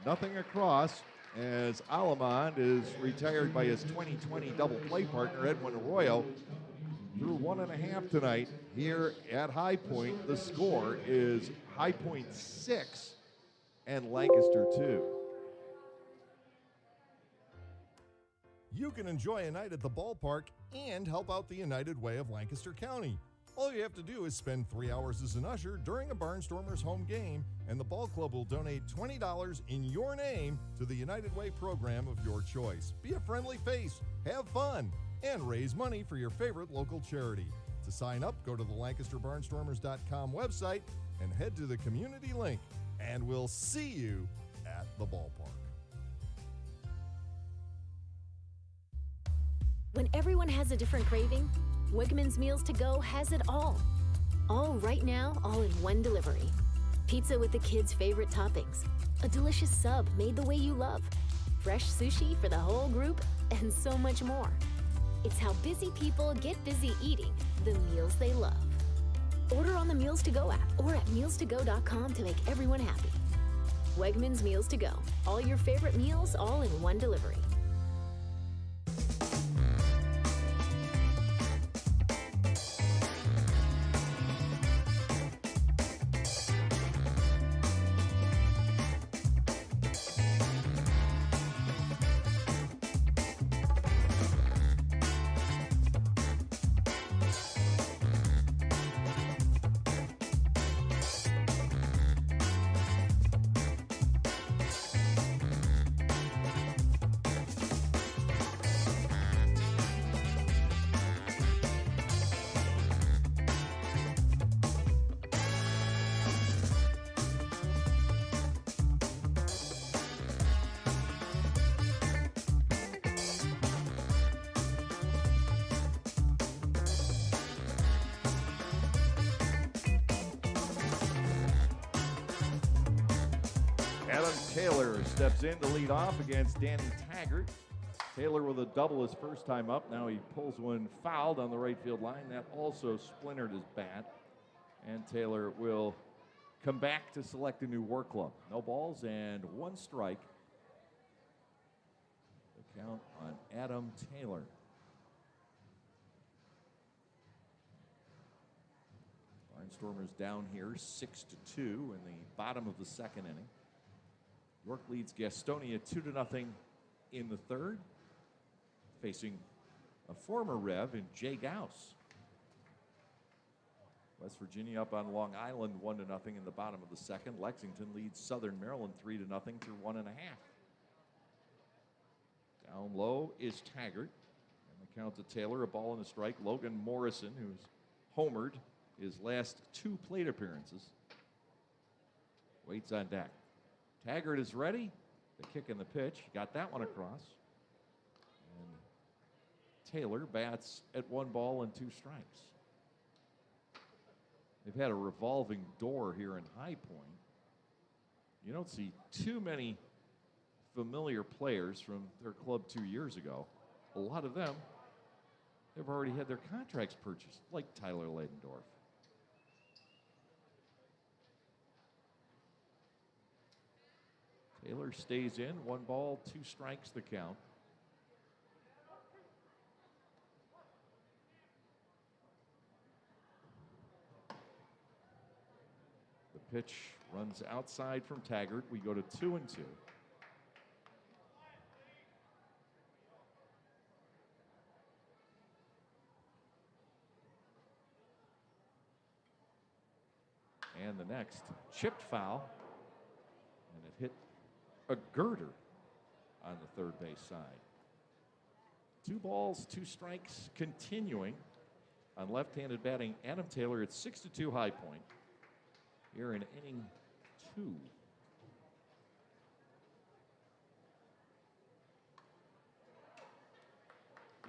A: Nothing across, as Alamond is retired by his 2020 double play partner, Edwin Arroyo. Through 1.5 tonight here at High Point. The score is High Point 6 and Lancaster 2.
F: You can enjoy a night at the ballpark and help out the United Way of Lancaster County. All you have to do is spend 3 hours as an usher during a Barnstormers home game, and the ball club will donate $20 in your name to the United Way program of your choice. Be a friendly face, have fun, and raise money for your favorite local charity. To sign up, go to the LancasterBarnstormers.com website and head to the community link, and we'll see you at the ballpark.
K: When everyone has a different craving, Wegmans Meals to Go has it all. All right now, all in one delivery. Pizza with the kids' favorite toppings, a delicious sub made the way you love, fresh sushi for the whole group, and so much more. It's how busy people get busy eating the meals they love. Order on the Meals to Go app or at mealstogo.com to make everyone happy. Wegmans Meals to Go. All your favorite meals, all in one delivery.
A: Adam Taylor steps in to lead off against Danny Taggart. Taylor with a double his first time up. Now he pulls one fouled on the right field line. That also splintered his bat. And Taylor will come back to select a new work club. No balls and 1 strike. The count on Adam Taylor. Barnstormers down here 6-2 in the bottom of the 2nd inning. York leads Gastonia 2-0 in the 3rd, facing a former Rev in Jay Gauss. West Virginia up on Long Island 1-0 in the bottom of the 2nd. Lexington leads Southern Maryland 3-0 through 1.5. Down low is Taggart. And the count to Taylor, a ball and a strike. Logan Morrison, who's homered his last 2 plate appearances, waits on deck. Taggart is ready. The kick and the pitch. Got that one across. And Taylor bats at 1 ball and 2 strikes. They've had a revolving door here in High Point. You don't see too many familiar players from their club 2 years ago. A lot of them have already had their contracts purchased, like Tyler Ladendorf. Taylor stays in, 1 ball, 2 strikes the count. The pitch runs outside from Taggart. We go to 2-2. And the next chipped foul, and it hit a girder on the 3rd base side. 2 balls, 2 strikes, continuing on left-handed batting. Adam Taylor at 6-2 High Point here in inning 2.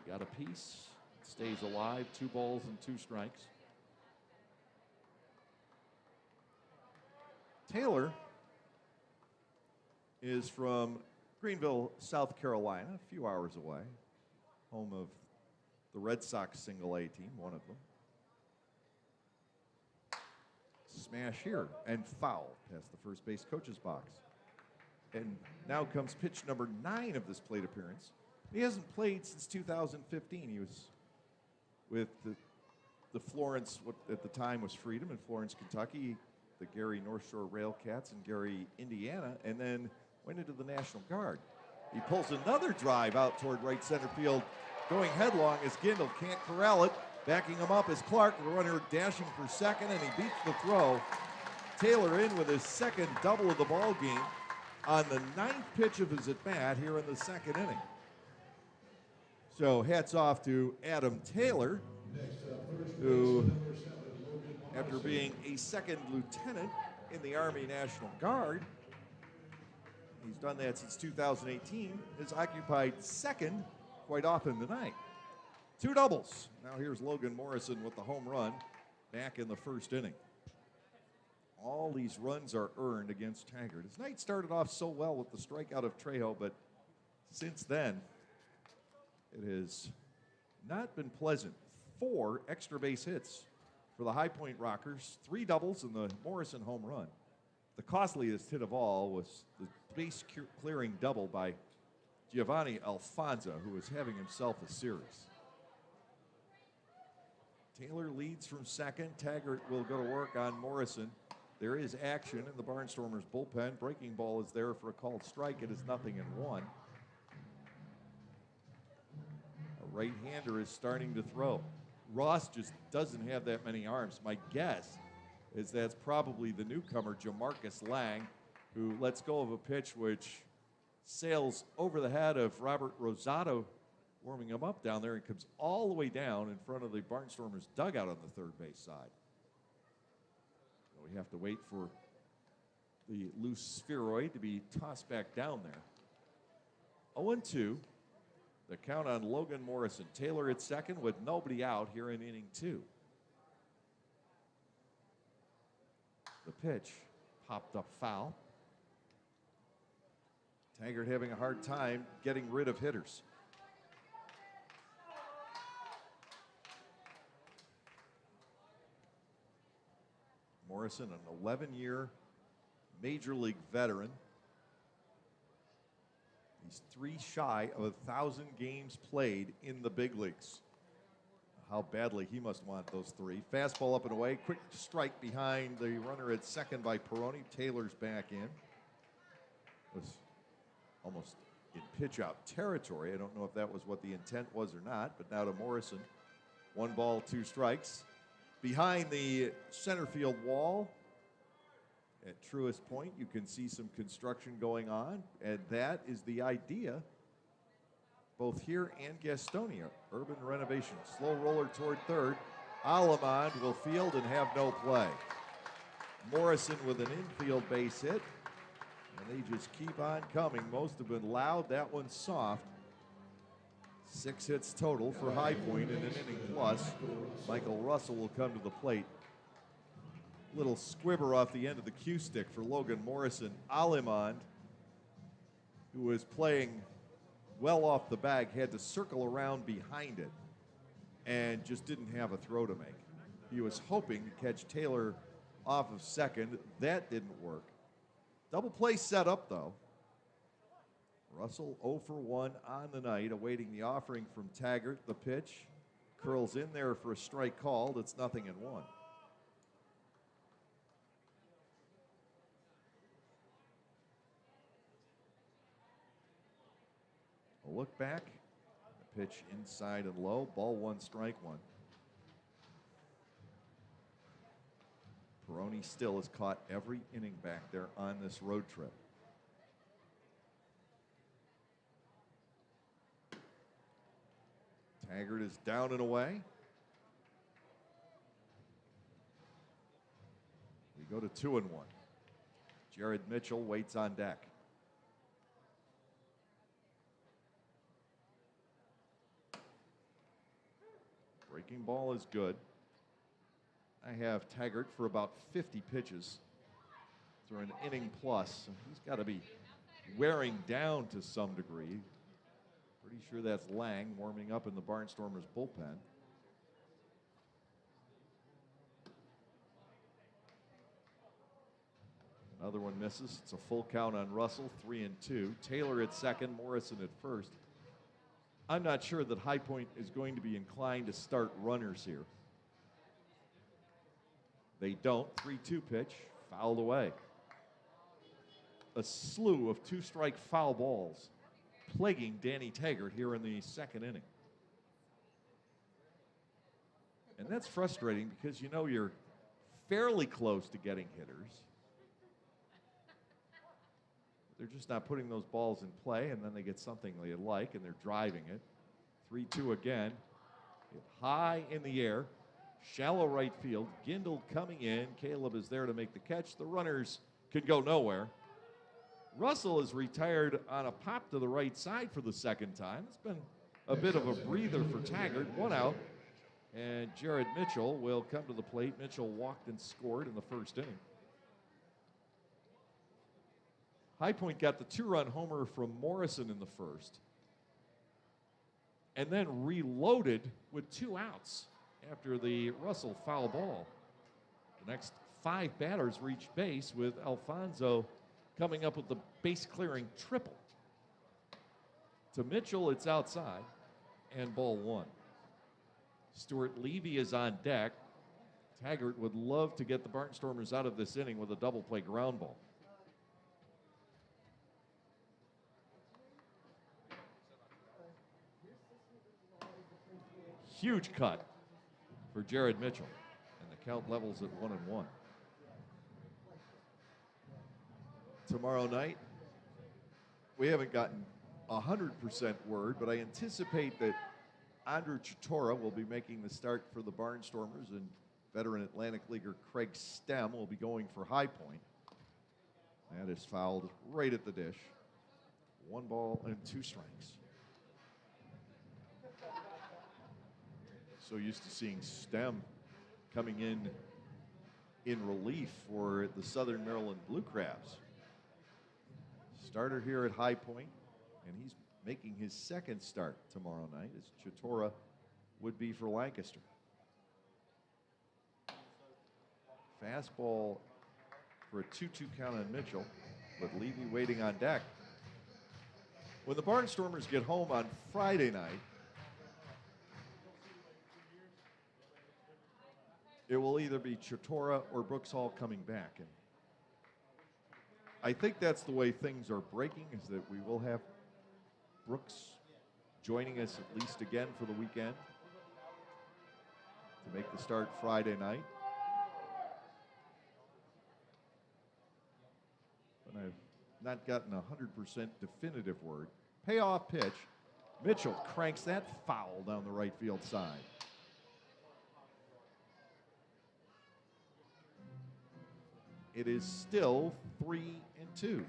A: He got a piece, stays alive, 2 balls and 2 strikes. Taylor is from Greenville, South Carolina, a few hours away. home of the Red Sox single A team, one of them. Smash here and foul past the first base coach's box. And now comes pitch number 9 of this plate appearance. He hasn't played since 2015. He was with the Florence, what at the time was Freedom in Florence, Kentucky, the Gary North Shore Railcats in Gary, Indiana, and then went into the National Guard. He pulls another drive out toward right center field, going headlong as Gindel can't corral it. Backing him up is Clark, the runner dashing for second, and he beats the throw. Taylor in with his second double of the ball game on the 9th pitch of his at-bat here in the second inning. So hats off to Adam Taylor, who, after being a second lieutenant in the Army National Guard, he's done that since 2018, has occupied second quite often tonight. 2 doubles. Now here's Logan Morrison with the home run back in the first inning. All these runs are earned against Taggart. His night started off so well with the strikeout of Trejo, but since then, it has not been pleasant. 4 extra base hits for the High Point Rockers, 3 doubles and the Morrison home run. The costliest hit of all was the base clearing double by Giovanni Alfonso, who was having himself a series. Taylor leads from second. Taggart will go to work on Morrison. There is action in the Barnstormers bullpen. Breaking ball is there for a called strike. It is 0-1. A right-hander is starting to throw. Ross just doesn't have that many arms. My guess is that's probably the newcomer, Jamarcus Lang, who lets go of a pitch which sails over the head of Robert Rosado, warming him up down there, and comes all the way down in front of the Barnstormers dugout on the third base side. So we have to wait for the loose spheroid to be tossed back down there. 0-2. The count on Logan Morrison. Taylor at second with nobody out here in inning 2. The pitch popped up foul. Taggart having a hard time getting rid of hitters. Morrison, an 11-year Major League veteran. He's 3 shy of 1,000 games played in the big leagues. How badly he must want those 3. Fastball up and away. Quick strike behind the runner at second by Peroni. Taylor's back in. Was almost in pitch-out territory. I don't know if that was what the intent was or not, but now to Morrison. 1 ball, 2 strikes. Behind the center field wall at Truist Point, you can see some construction going on, and that is the idea both here and Gastonia. Urban renovation. Slow roller toward third. Alamond will field and have no play. Morrison with an infield base hit, and they just keep on coming. Most have been loud. That one's soft. 6 hits total for High Point in an inning plus. Michael Russell will come to the plate. Little squibber off the end of the cue stick for Logan Morrison. Alimond, who was playing well off the bag, had to circle around behind it and just didn't have a throw to make. He was hoping to catch Taylor off of second. That didn't work. Double play set up, though. Russell 0 for 1 on the night, awaiting the offering from Taggart. The pitch curls in there for a strike called. It's 0-1. A look back. The pitch inside and low. Ball 1, strike 1. Peroni still has caught every inning back there on this road trip. Taggart is down and away. We go to 2-1. Jared Mitchell waits on deck. Breaking ball is good. I have Taggart for about 50 pitches through an inning plus. He's got to be wearing down to some degree. Pretty sure that's Lang warming up in the Barnstormers bullpen. Another one misses. It's a full count on Russell, 3-2. Taylor at second, Morrison at first. I'm not sure that High Point is going to be inclined to start runners here. They don't. 3-2 pitch, fouled away. A slew of two-strike foul balls plaguing Danny Taggart here in the second inning. And that's frustrating because you know you're fairly close to getting hitters. They're just not putting those balls in play, and then they get something they like, and they're driving it. 3-2 again. Hit high in the air. Shallow right field. Gindel coming in. Caleb is there to make the catch. The runners can go nowhere. Russell is retired on a pop to the right side for the second time. It's been a bit of a breather for Taggart. One out, and Jared Mitchell will come to the plate. Mitchell walked and scored in the first inning. High Point got the two-run homer from Morrison in the first, and then reloaded with 2 outs after the Russell foul ball. The next 5 batters reached base, with Alfonso coming up with the base-clearing triple. To Mitchell, it's outside, and ball 1. Stuart Levy is on deck. Taggart would love to get the Barnstormers out of this inning with a double-play ground ball. Huge cut for Jared Mitchell, and the count levels at 1-1. Tomorrow night, we haven't gotten 100% word, but I anticipate that Andrew Chatora will be making the start for the Barnstormers, and veteran Atlantic Leaguer Craig Stem will be going for High Point. That is fouled right at the dish. 1 ball and 2 strikes. So used to seeing Stem coming in relief for the Southern Maryland Blue Crabs. Starter here at High Point, and he's making his second start tomorrow night, as Chatora would be for Lancaster. Fastball for a 2-2 count on Mitchell, with Levy waiting on deck. When the Barnstormers get home on Friday night, it will either be Chatora or Brooks Hall coming back. And I think that's the way things are breaking, is that we will have Brooks joining us at least again for the weekend to make the start Friday night. But I've not gotten 100% definitive word. Payoff pitch. Mitchell cranks that foul down the right field side. It is still 3-2.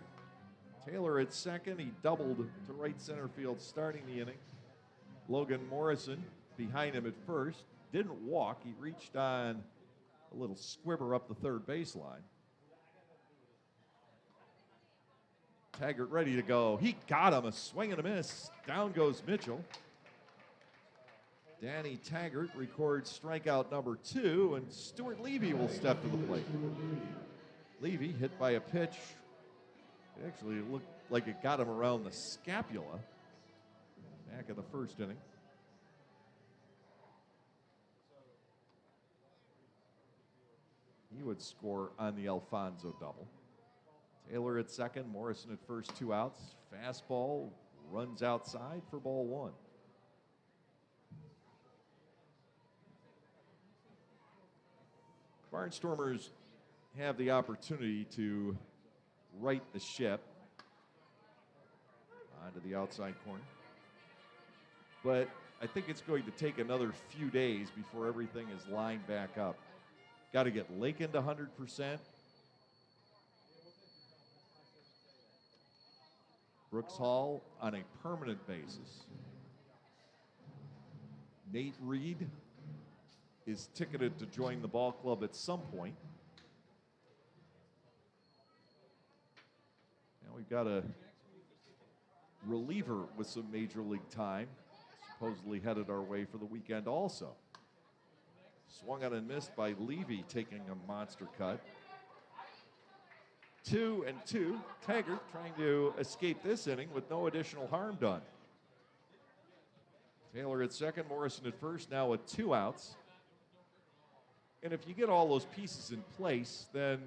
A: Taylor at second. He doubled to right center field starting the inning. Logan Morrison behind him at first. Didn't walk. He reached on a little squibber up the third baseline. Taggart ready to go. He got him. A swing and a miss. Down goes Mitchell. Danny Taggart records strikeout number 2, and Stuart Levy will step to the plate. Levy hit by a pitch. It actually looked like it got him around the scapula back in the first inning. He would score on the Alfonso double. Taylor at second, Morrison at first, 2 outs. Fastball runs outside for ball 1. Barnstormers have the opportunity to right the ship onto the outside corner. But I think it's going to take another few days before everything is lined back up. Got to get Lakin to 100%. Brooks Hall on a permanent basis. Nate Reed is ticketed to join the ball club at some point. Now we've got a reliever with some major league time, supposedly headed our way for the weekend also. Swung on and missed by Levy, taking a monster cut. 2-2. Taggart trying to escape this inning with no additional harm done. Taylor at second, Morrison at first, now with 2 outs. And if you get all those pieces in place, then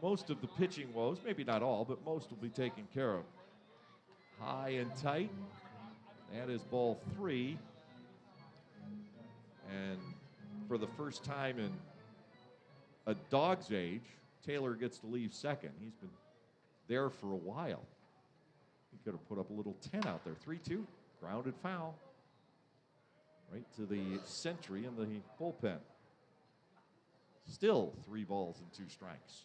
A: most of the pitching woes, maybe not all, but most will be taken care of. High and tight. That is ball 3. And for the first time in a dog's age, Taylor gets to leave second. He's been there for a while. He could have put up a little 10 out there. 3-2, grounded foul. Right to the sentry in the bullpen. Still 3 balls and 2 strikes.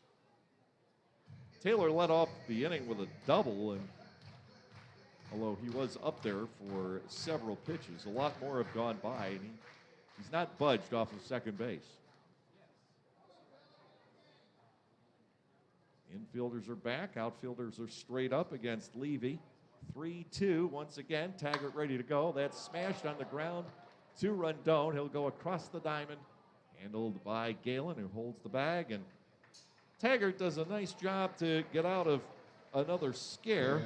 A: Taylor led off the inning with a double, and although he was up there for several pitches, a lot more have gone by, and he's not budged off of second base. Infielders are back. Outfielders are straight up against Levy. 3-2. Once again, Taggart ready to go. That's smashed on the ground. 2-run don't. He'll go across the diamond. Handled by Galen, who holds the bag. And Taggart does a nice job to get out of another scare.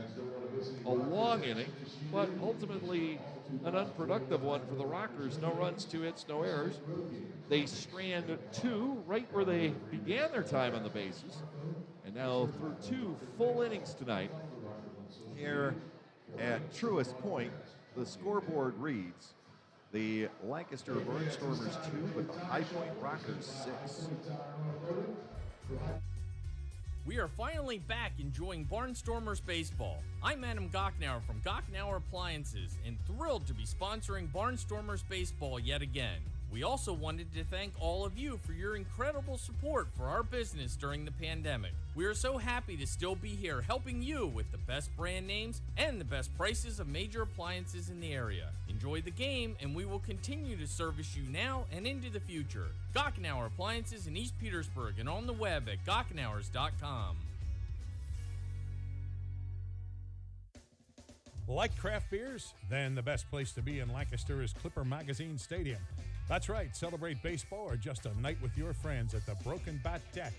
A: A long inning, but ultimately an unproductive one for the Rockers. No runs, 2 hits, no errors. They strand 2 right where they began their time on the bases. And now through 2 full innings tonight here at Truist Point, the scoreboard reads the Lancaster Barnstormers 2 with the High Point Rockers 6.
L: We are finally back enjoying Barnstormers baseball. I'm Adam Gocknauer from Gocknauer Appliances and thrilled to be sponsoring Barnstormers baseball yet again. We also wanted to thank all of you for your incredible support for our business during the pandemic. We are so happy to still be here helping you with the best brand names and the best prices of major appliances in the area. Enjoy the game, and we will continue to service you now and into the future. Gocknauer Appliances in East Petersburg and on the web at gocknauers.com.
D: Like craft beers? Then the best place to be in Lancaster is Clipper Magazine Stadium. That's right, celebrate baseball or just a night with your friends at the Broken Bat Deck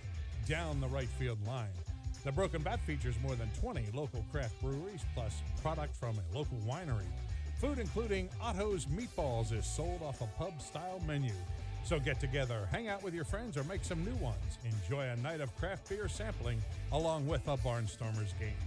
D: down the right field line. The Broken Bat features more than 20 local craft breweries plus product from a local winery. Food including Otto's Meatballs is sold off a pub-style menu. So get together, hang out with your friends, or make some new ones. Enjoy a night of craft beer sampling along with a Barnstormers game.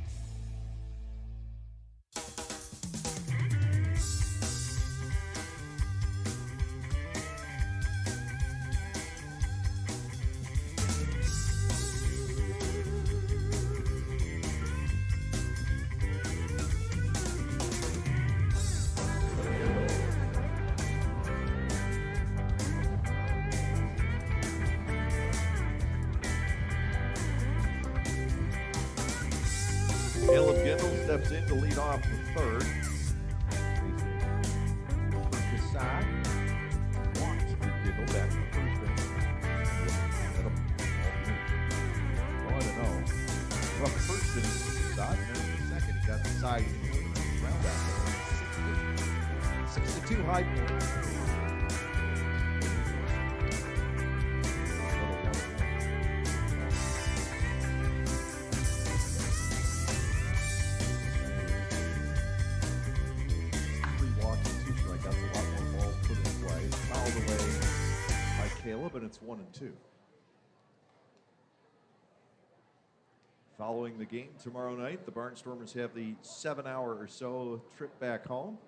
A: Steps in to lead off the third. Side. Walks to Giggle back to the first base. 1-0. Well, the first inning was the side, and then the second he got the side round out. 6-2 High Point. But it's 1-2. Following the game tomorrow night, the Barnstormers have the 7-hour or so trip back home.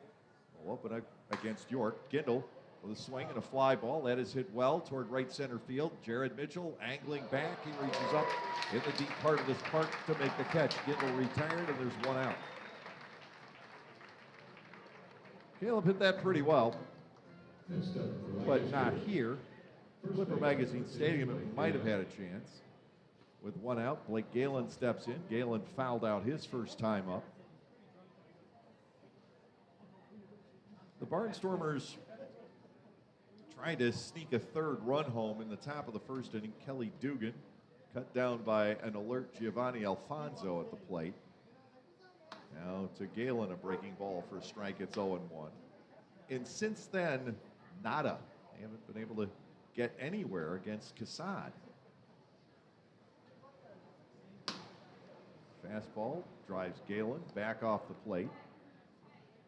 A: We'll open up against York. Gindle with a swing and a fly ball. That is hit well toward right center field. Jared Mitchell angling back. He reaches up in the deep part of this park to make the catch. Gindle retired, and there's 1 out. Caleb hit that pretty well, but not here. Clipper Magazine Stadium, it might have had a chance. With 1 out, Blake Galen steps in. Galen fouled out his first time up. The Barnstormers trying to sneak a 3rd run home in the top of the first inning. Kelly Dugan cut down by an alert Giovanni Alfonso at the plate. Now to Galen, a breaking ball for a strike. It's 0-1. And since then, nada. They haven't been able to get anywhere against Casad. Fastball drives Galen back off the plate.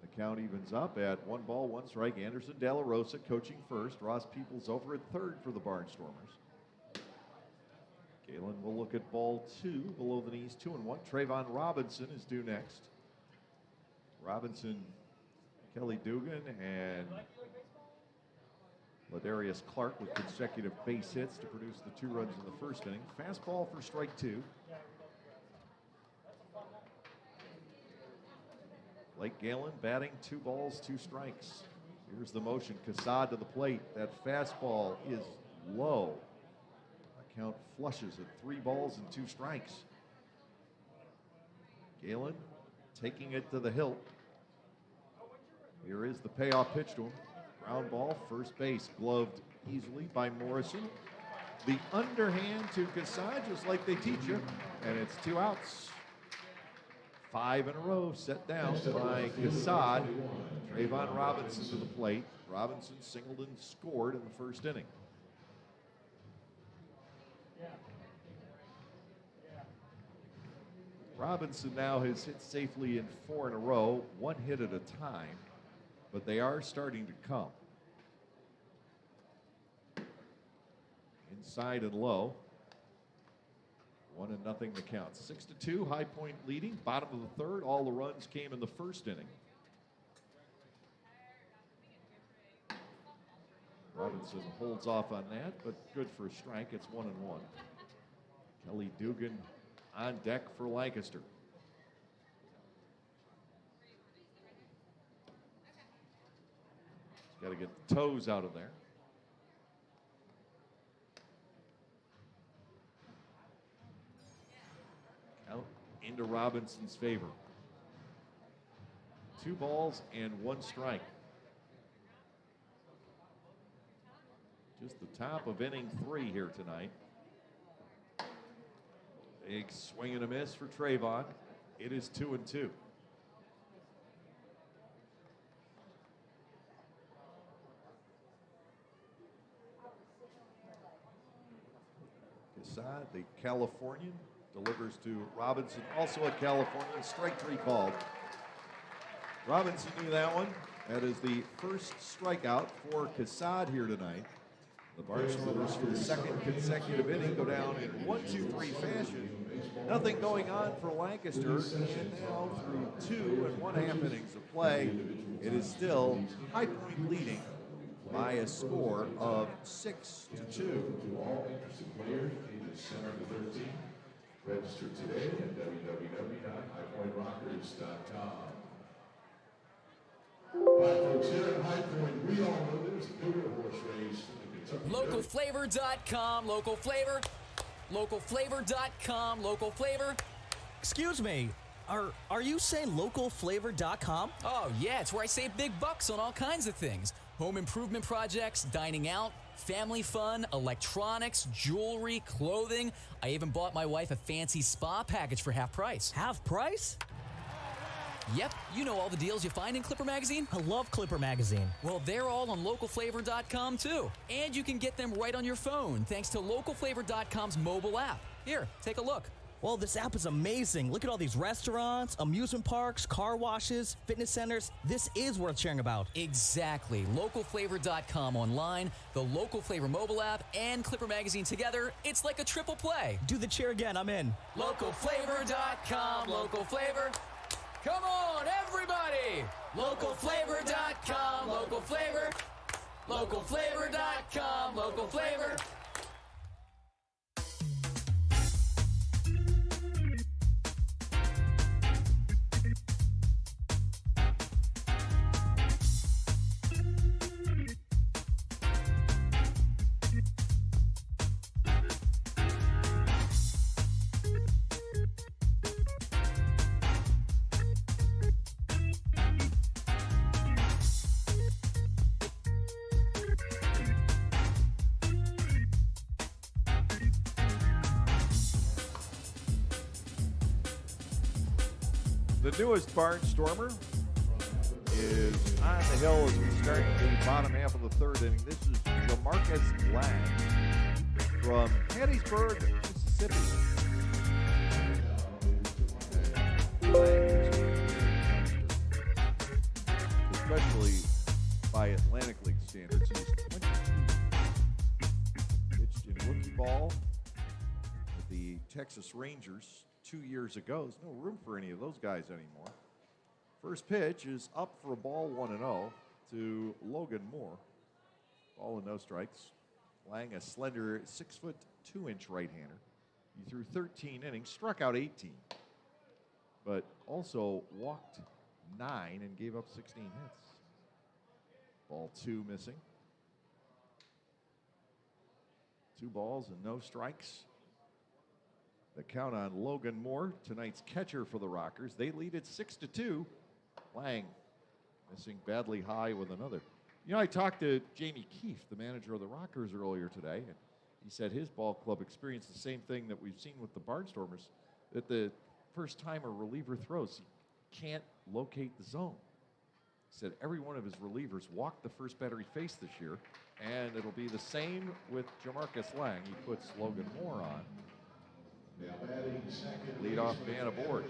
A: The count evens up at 1 ball, 1 strike. Anderson De La Rosa coaching first. Ross Peoples over at third for the Barnstormers. Galen will look at ball 2, below the knees, 2-1. Trayvon Robinson is due next. Robinson, Kelly Dugan, and Ladarius Clark with consecutive base hits to produce the 2 runs in the first inning. Fastball for strike 2. Blake Galen batting 2 balls, 2 strikes. Here's the motion. Casad to the plate. That fastball is low. The count flushes at 3 balls and 2 strikes. Galen taking it to the hilt. Here is the payoff pitch to him. Ground ball, first base, gloved easily by Morrison. The underhand to Casad, just like they teach you, and it's 2 outs. 5 in a row set down by Casad. Trayvon Robinson to the plate. Robinson singled and scored in the first inning. Robinson now has hit safely in 4 in a row, 1 hit at a time, but they are starting to come. Inside and low. 1-0 the count. 6-2, High Point leading. Bottom of the third. All the runs came in the first inning. Robinson holds off on that, but good for a strike. It's 1-1. Kelly Dugan on deck for Lancaster. He's got to get the toes out of there. Count into Robinson's favor. 2 balls and 1 strike. Just the top of inning 3 here tonight. Big swing and a miss for Trayvon. It is 2-2. Casad, the Californian, delivers to Robinson, also a Californian. Strike 3 called. Robinson knew that one. That is the first strikeout for Casad here tonight. The Barnstormers for the 2nd consecutive inning go down in 1-2-3 fashion. Nothing going on for Lancaster, and now through 2 1/2 innings of play, it is still High Point leading by a score of 6-2.
B: To all interested players, ages 7 to 13, register today at www.highpointrockers.com. All right, folks, here at High Point, we all know there's a bigger horse race in the Kentucky
M: Localflavor.com, local flavor. Localflavor.com, local flavor.
N: Excuse me, are you saying localflavor.com?
M: Oh, yeah, it's where I save big bucks on all kinds of things. Home improvement projects, dining out, family fun, electronics, jewelry, clothing. I even bought my wife a fancy spa package for half price.
N: Half price?
M: Yep, you know all the deals you find in Clipper Magazine.
N: I love Clipper Magazine.
M: Well, they're all on localflavor.com too. And you can get them right on your phone thanks to localflavor.com's mobile app. Here, take a look.
N: Well, this app is amazing. Look at all these restaurants, amusement parks, car washes, fitness centers. This is worth sharing about.
M: Exactly. Localflavor.com online, the Local Flavor mobile app, and Clipper Magazine together. It's like a triple play.
N: Do the cheer again. I'm in.
M: Localflavor.com, local flavor. Come on, everybody! Localflavor.com, local flavor. Localflavor.com, local flavor.
A: The newest Barnstormer is on the hill as we start the bottom half of the third inning. This is Jamarcus Lang from Hattiesburg, Mississippi. Especially by Atlantic League standards, he's 22. Pitched in rookie ball with the Texas Rangers 2 years ago. There's no room for any of those guys anymore. First pitch is up for a ball 1-0 to Logan Moore. Ball and no strikes. Lang, a slender 6'2" right-hander. He threw 13 innings, struck out 18, but also walked 9 and gave up 16 hits. Ball 2 missing. 2 balls and no strikes. The count on Logan Moore, tonight's catcher for the Rockers. They lead it 6-2. Lang missing badly high with another. You know, I talked to Jamie Keefe, the manager of the Rockers, earlier today, and he said his ball club experienced the same thing that we've seen with the Barnstormers, that the first time a reliever throws, he can't locate the zone. He said every one of his relievers walked the first batter he faced this year, and it'll be the same with Jamarcus Lang. He puts Logan Moore on. Leadoff man aboard.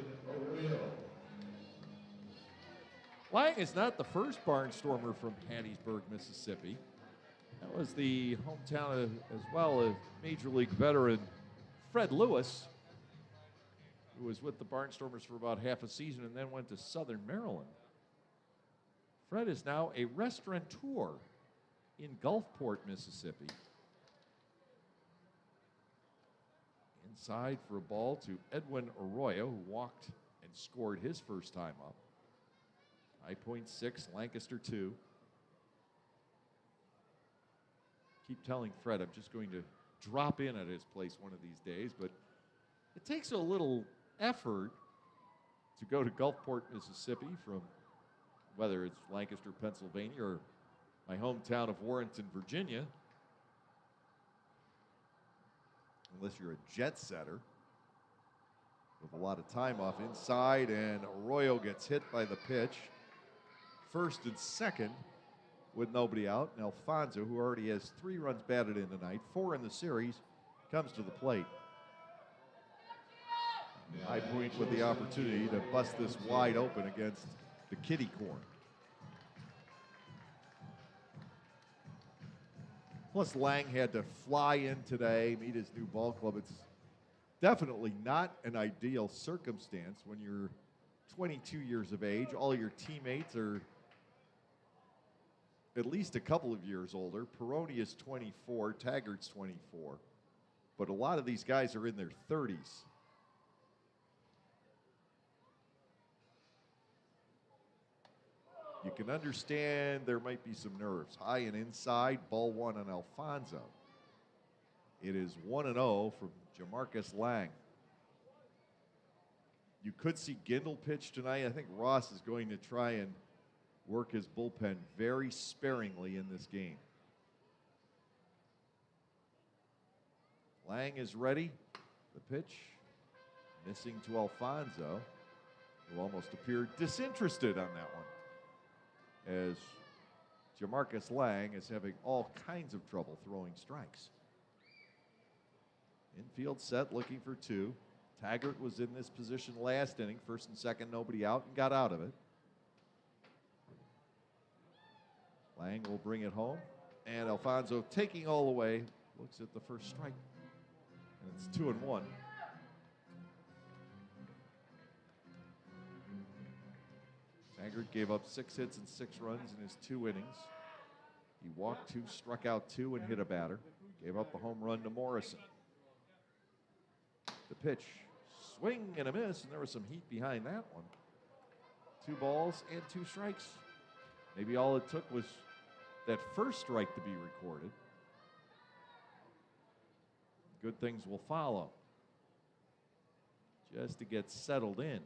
A: Lang is not the first Barnstormer from Hattiesburg, Mississippi. That was the hometown as well of Major League veteran Fred Lewis, who was with the Barnstormers for about half a season and then went to Southern Maryland. Fred is now a restaurateur in Gulfport, Mississippi. Inside for a ball to Edwin Arroyo, who walked and scored his first time up. High Point 6, Lancaster 2. Keep telling Fred I'm just going to drop in at his place one of these days, but it takes a little effort to go to Gulfport, Mississippi from whether it's Lancaster, Pennsylvania, or my hometown of Warrenton, Virginia. Unless you're a jet setter with a lot of time off inside, and Arroyo gets hit by the pitch. First and second with nobody out. And Alfonso, who already has 3 runs batted in tonight, 4 in the series, comes to the plate. High Point with the opportunity to bust this wide open against the kitty corn. Plus, Lang had to fly in today, meet his new ball club. It's definitely not an ideal circumstance when you're 22 years of age. All your teammates are at least a couple of years older. Peroni is 24, Taggart's 24. But a lot of these guys are in their 30s. You can understand there might be some nerves. High and inside, ball 1 on Alfonso. It is 1-0 from Jamarcus Lang. You could see Gindel pitch tonight. I think Ross is going to try and work his bullpen very sparingly in this game. Lang is ready. The pitch missing to Alfonso, who almost appeared disinterested on that one, as Jamarcus Lang is having all kinds of trouble throwing strikes. Infield set, looking for 2. Taggart was in this position last inning, first and second, nobody out, and got out of it. Lang will bring it home, and Alfonso taking all the way, looks at the first strike, and it's 2-1. Taggart gave up 6 hits and 6 runs in his 2 innings. He walked 2, struck out 2, and hit a batter. Gave up the home run to Morrison. The pitch, swing and a miss, and there was some heat behind that one. 2 balls and 2 strikes. Maybe all it took was that first strike to be recorded. Good things will follow. Just to get settled in.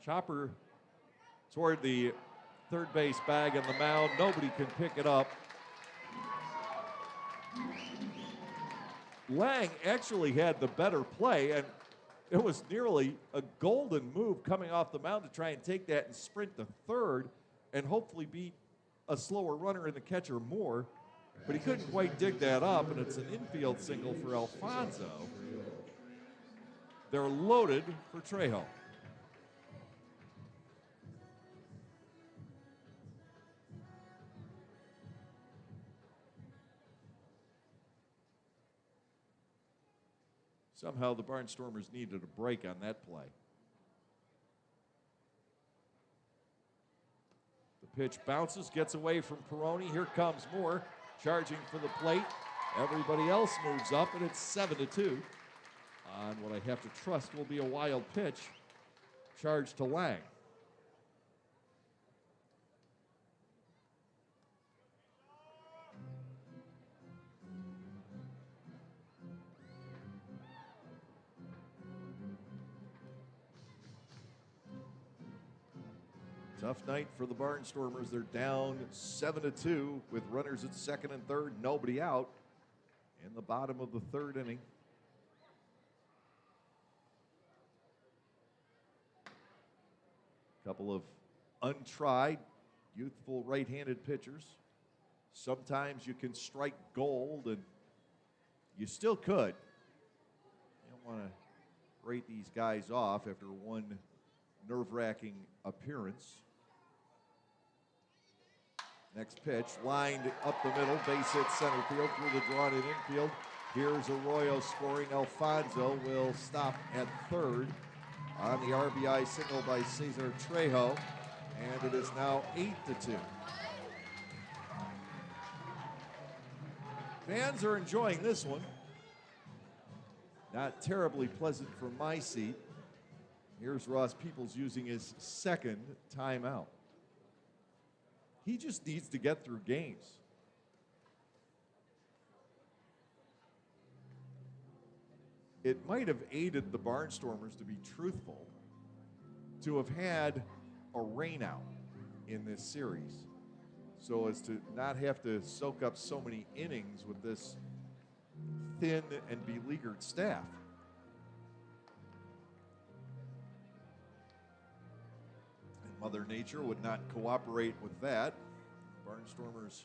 A: Chopper toward the third base bag on the mound. Nobody can pick it up. Lang actually had the better play, and it was nearly a golden move coming off the mound to try and take that and sprint to third and hopefully beat a slower runner in the catcher more. But he couldn't quite dig that up, and it's an infield single for Alfonso. They're loaded for Trejo. Somehow the Barnstormers needed a break on that play. The pitch bounces, gets away from Peroni. Here comes Moore, charging for the plate. Everybody else moves up, and it's 7-2 on what I have to trust will be a wild pitch. Charge to Lang. Tough night for the Barnstormers. They're down 7-2 with runners at second and third, nobody out in the bottom of the third inning. Couple of untried, youthful right-handed pitchers. Sometimes you can strike gold, and you still could. You don't want to rate these guys off after one nerve-wracking appearance. Next pitch, lined up the middle, base hit center field through the drawn-in infield. Here's Arroyo scoring. Alfonso will stop at third on the RBI single by Cesar Trejo, and it is now 8-2. Fans are enjoying this one. Not terribly pleasant from my seat. Here's Ross Peoples using his second timeout. He just needs to get through games. It might have aided the Barnstormers, to be truthful, to have had a rainout in this series so as to not have to soak up so many innings with this thin and beleaguered staff. And Mother Nature would not cooperate with that. Barnstormers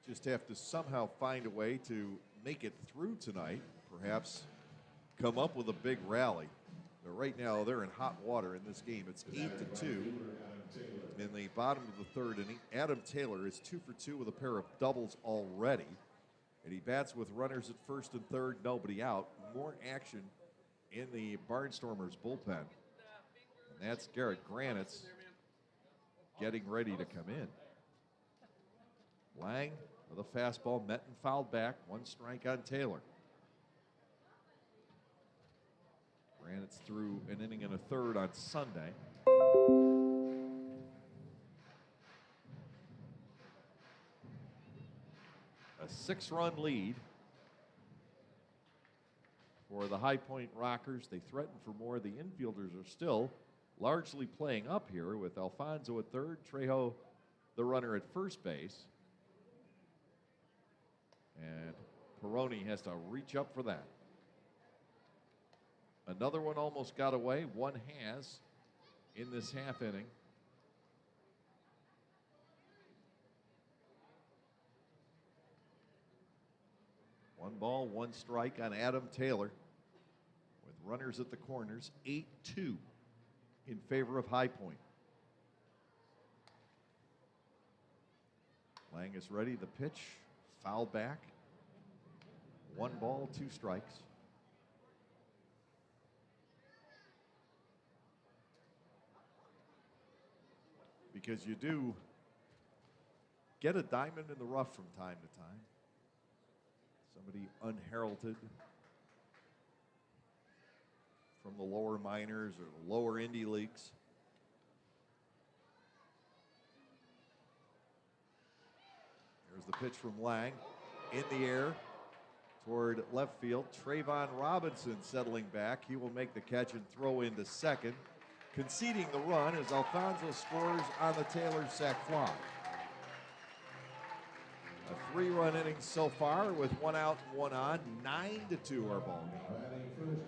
A: just have to somehow find a way to make it through tonight, perhaps come up with a big rally. But right now, they're in hot water in this game. It's 8-2 in the bottom of the third inning. Adam Taylor is 2 for 2 with a pair of doubles already, and he bats with runners at first and third, nobody out. More action in the Barnstormers bullpen, and that's Garrett Granitz getting ready to come in. Lang with a fastball, met and fouled back. One strike on Taylor. Granitz threw an inning and a third on Sunday. A 6-run lead for the High Point Rockers. They threaten for more. The infielders are still largely playing up here with Alfonso at third, Trejo the runner at first base. And Peroni has to reach up for that. Another one almost got away. One has in this half inning. One ball, one strike on Adam Taylor with runners at the corners. 8-2 in favor of High Point. Lang is ready. The pitch, foul back. One ball, two strikes. Because you do get a diamond in the rough from time to time. Somebody unheralded from the lower minors or the lower indie leagues. Here's the pitch from Lang in the air. toward left field. Trayvon Robinson settling back. He will make the catch and throw into second. Conceding the run as Alfonso scores on the Taylor sac fly. A 3-run inning so far with 1 out and 1 on. 9-2 our ball game.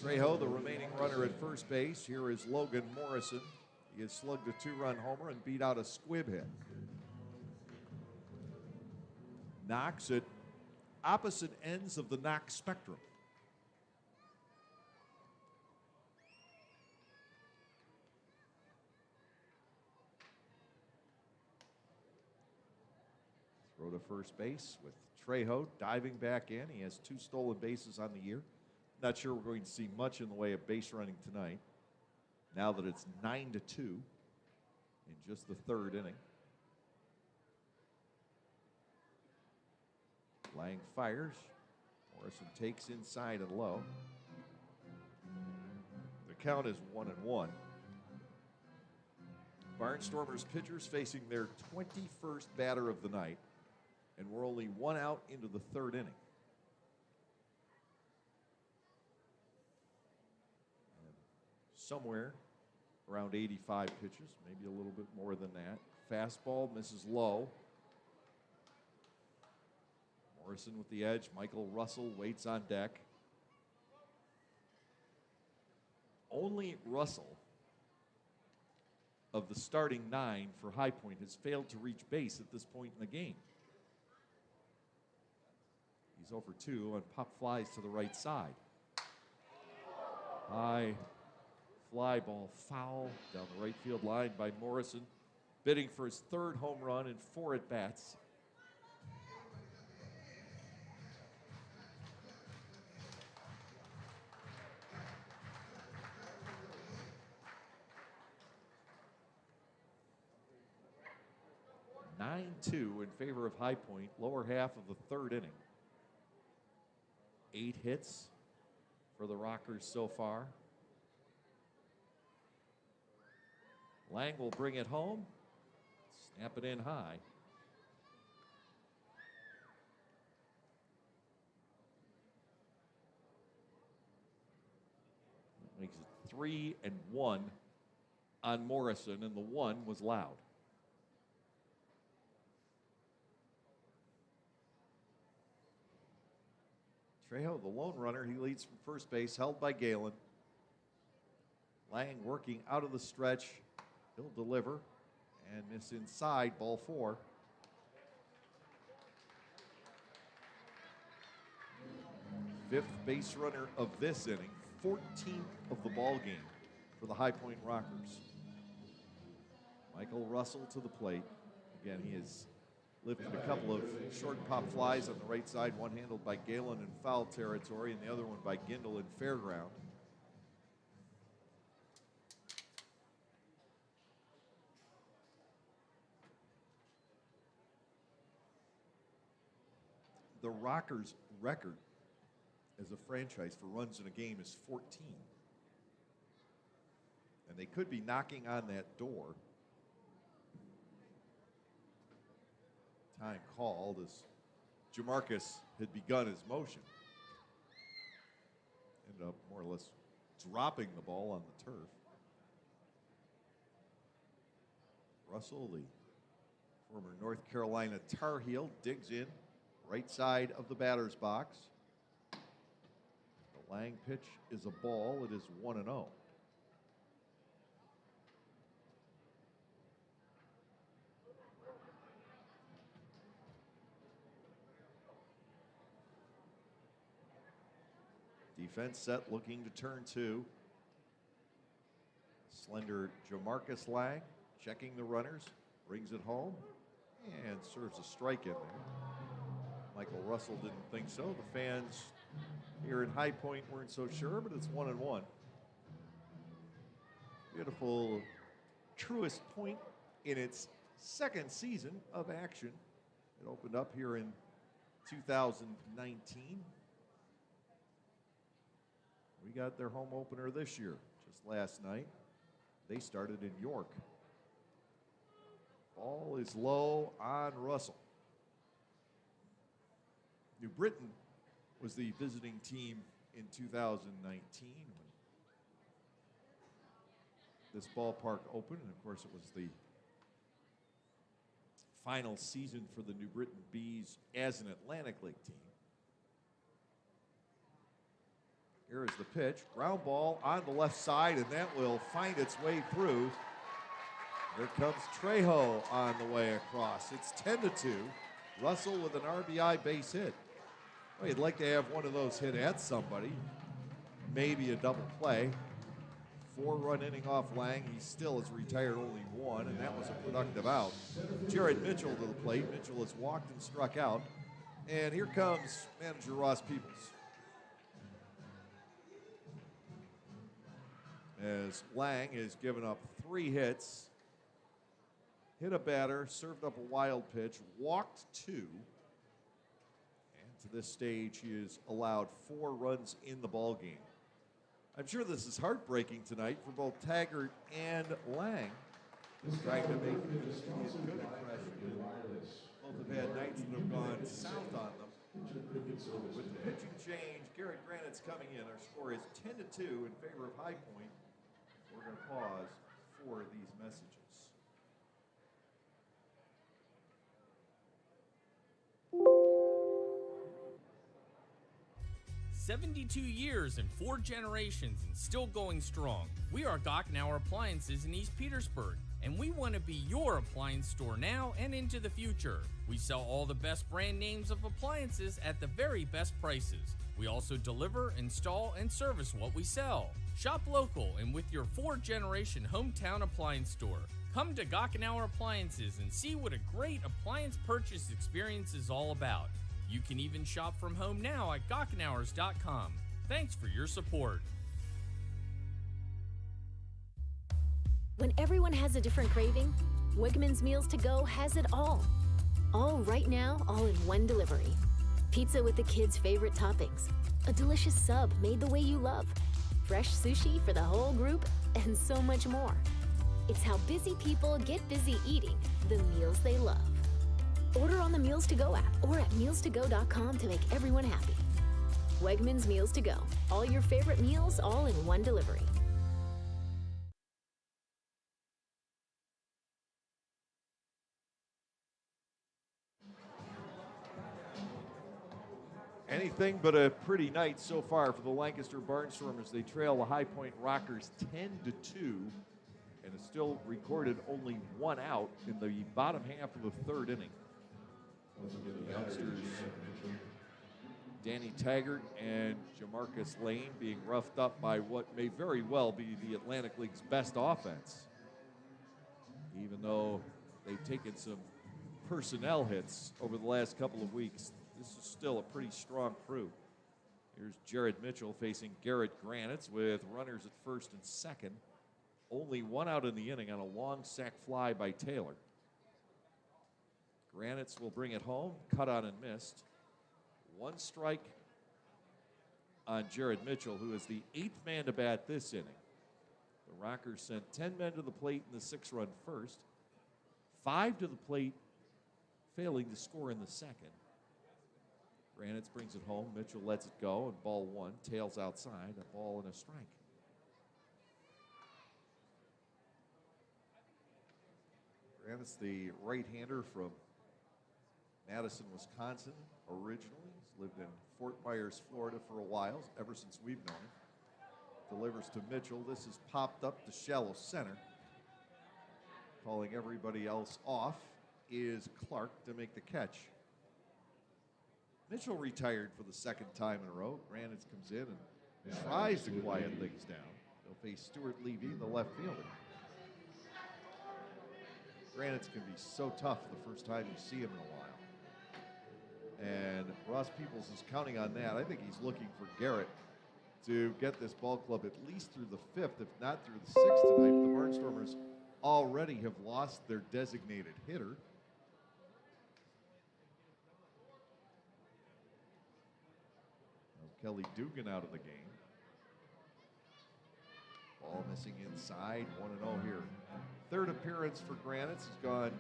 A: Trejo, the remaining runner at first base. Here is Logan Morrison. He has slugged a 2-run homer and beat out a squib hit. Knox at opposite ends of the Knox spectrum. Throw to first base with Trejo diving back in. He has 2 stolen bases on the year. Not sure we're going to see much in the way of base running tonight, now that it's 9-2 in just the 3rd inning. Lang fires. Morrison takes inside and low. The count is 1-1. Barnstormers pitchers facing their 21st batter of the night, and we're only 1 out into the 3rd inning. And somewhere around 85 pitches, maybe a little bit more than that. Fastball misses low. Morrison with the edge. Michael Russell waits on deck. Only Russell of the starting 9 for High Point has failed to reach base at this point in the game. He's over 2 on pop flies to the right side. High fly ball foul down the right field line by Morrison, bidding for his 3rd home run in 4 at-bats. (9-2) in favor of High Point, lower half of the 3rd inning. 8 hits for the Rockers so far. Lang will bring it home. Snap it in high. Makes it 3-1 on Morrison, and the 1 was loud. Trejo, the lone runner, he leads from first base, held by Galen. Lang working out of the stretch. He'll deliver and miss inside, ball 4. Fifth base runner of this inning, 14th of the ball game for the High Point Rockers. Michael Russell to the plate. Again, he has lifted a couple of short pop flies on the right side, one handled by Galen in foul territory and the other one by Gindel in fair ground. The Rockers' record as a franchise for runs in a game is 14. And they could be knocking on that door. Time called as Jamarcus had begun his motion. Ended up more or less dropping the ball on the turf. Russell, the former North Carolina Tar Heel, digs in, right side of the batter's box. The Lang pitch is a ball. It is 1-0. Defense set, looking to turn 2. Slender Jamarcus Lang checking the runners, brings it home, and serves a strike in there. Michael Russell didn't think so. The fans here in High Point weren't so sure, but it's 1-1. Beautiful Truist Point in its 2nd season of action. It opened up here in 2019. We got their home opener this year, just last night. They started in York. Ball is low on Russell. New Britain was the visiting team in 2019 when this ballpark opened. And of course, it was the final season for the New Britain Bees as an Atlantic League team. Here is the pitch. Ground ball on the left side, and that will find its way through. Here comes Trejo on the way across. It's 10-2. Russell with an RBI base hit. Well, you'd like to have one of those hit at somebody. Maybe a double play. 4-run inning off Lang. He still has retired only one, and that was a productive out. Jared Mitchell to the plate. Mitchell has walked and struck out. And here comes manager Ross Peebles. As Lang has given up 3 hits, hit a batter, served up a wild pitch, walked 2. And to this stage, he has allowed 4 runs in the ballgame. I'm sure this is heartbreaking tonight for both Taggart and Lang. Trying to make a good impression. Both have had nights that have gone south on them. With the pitching change, Garrett Granite's coming in. Our score is 10-2 in favor of High Point. We're going to pause for these messages.
L: 72 years and 4 generations and still going strong. We are Gochenauer Appliances in East Petersburg, and we want to be your appliance store now and into the future. We sell all the best brand names of appliances at the very best prices. We also deliver, install, and service what we sell. Shop local and with your 4th-generation hometown appliance store. Come to Gochenauer Appliances and see what a great appliance purchase experience is all about. You can even shop from home now at Gochenauers.com. Thanks for your support.
K: When everyone has a different craving, Wegmans Meals to Go has it all. All right now, all in one delivery. Pizza with the kids' favorite toppings. A delicious sub made the way you love. Fresh sushi for the whole group, and so much more. It's how busy people get busy eating the meals they love. Order on the Meals to Go app or at mealstogo.com to make everyone happy. Wegmans Meals to Go. All your favorite meals, all in one delivery.
A: Anything but a pretty night so far for the Lancaster Barnstormers. They trail the High Point Rockers 10-2 and have still recorded only 1 out in the bottom half of the 3rd inning. The youngsters, Danny Taggart and Jamarcus Lane, being roughed up by what may very well be the Atlantic League's best offense. Even though they've taken some personnel hits over the last couple of weeks, this is still a pretty strong crew. Here's Jared Mitchell facing Garrett Granitz with runners at 1st and 2nd. Only 1 out in the inning on a long sac fly by Taylor. Granitz will bring it home, cut on and missed. 1 strike on Jared Mitchell, who is the 8th man to bat this inning. The Rockers sent 10 men to the plate in the 6-run first, 5 to the plate, failing to score in the 2nd. Granitz brings it home. Mitchell lets it go, and ball 1, tails outside, a ball and a strike. Granitz, the right-hander from Madison, Wisconsin, originally. He's lived in Fort Myers, Florida for a while, ever since we've known him. Delivers to Mitchell. This is popped up to shallow center. Calling everybody else off is Clark to make the catch. Mitchell retired for the 2nd time in a row. Granitz comes in and tries to quiet things down. They'll face Stuart Levy, the left fielder. Granitz can be so tough the first time you see him in a while. And Ross Peebles is counting on that. I think he's looking for Garrett to get this ball club at least through the 5th, if not through the 6th tonight. The Barnstormers already have lost their designated hitter. Kelly Dugan out of the game. Ball missing inside, 1-0 here. 3rd appearance for Granitz. He's gone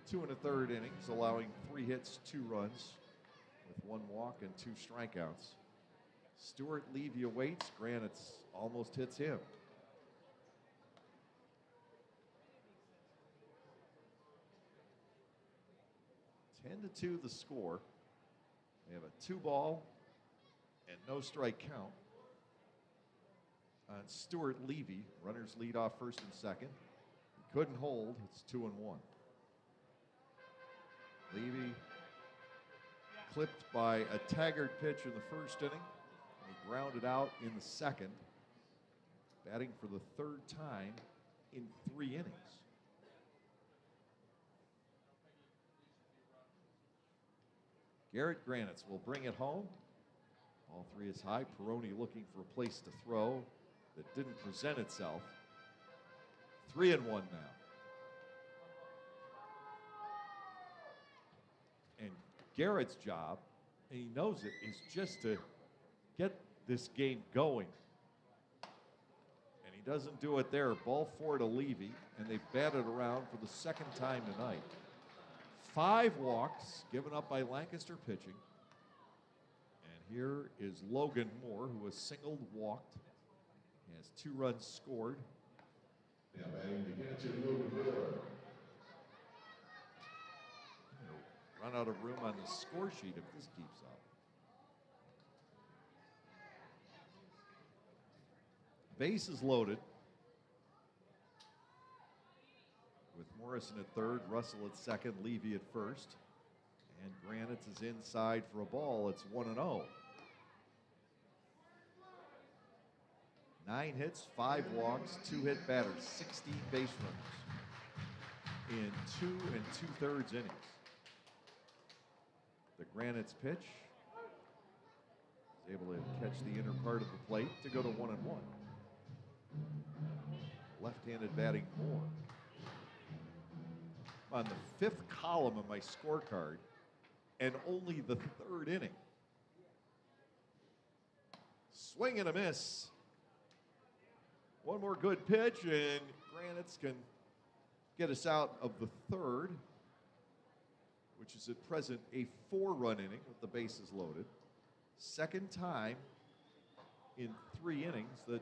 A: 2 1/3 innings, allowing 3 hits, 2 runs, with with 1 walk and 2 strikeouts. Stuart Levy awaits. Granite's almost hits him. 10-2 the score. We have a 2-ball and no strike count on Stuart Levy. Runners lead off first and second. He couldn't hold. It's 2-1. Levy clipped by a Taggart pitch in the first inning. And he grounded out in the second, batting for the 3rd time in 3 innings. Garrett Granitz will bring it home. Ball 3 is high. Peroni looking for a place to throw that didn't present itself. 3-1 now. And Garrett's job, and he knows it, is just to get this game going. And he doesn't do it there. Ball 4 to Levy, and they bat it around for the 2nd time tonight. 5 walks given up by Lancaster pitching. And here is Logan Moore, who has singled, walked. He has 2 runs scored.
B: Now batting to catch it, Logan Moore.
A: Run out of room on the score sheet if this keeps up. Bases loaded. With Morrison at 3rd, Russell at 2nd, Levy at 1st. And Granitz is inside for a ball. It's 1-0. 9 hits, 5 walks, 2 hit batters, 16 base runners in 2 2/3 innings. The Granitz pitch is able to catch the inner part of the plate to go to 1-1. Left-handed batting Moore. On the 5th column of my scorecard, and only the 3rd inning. Swing and a miss. One more good pitch, and Granitz can get us out of the 3rd, which is at present a 4-run inning with the bases loaded. 2nd time in 3 innings that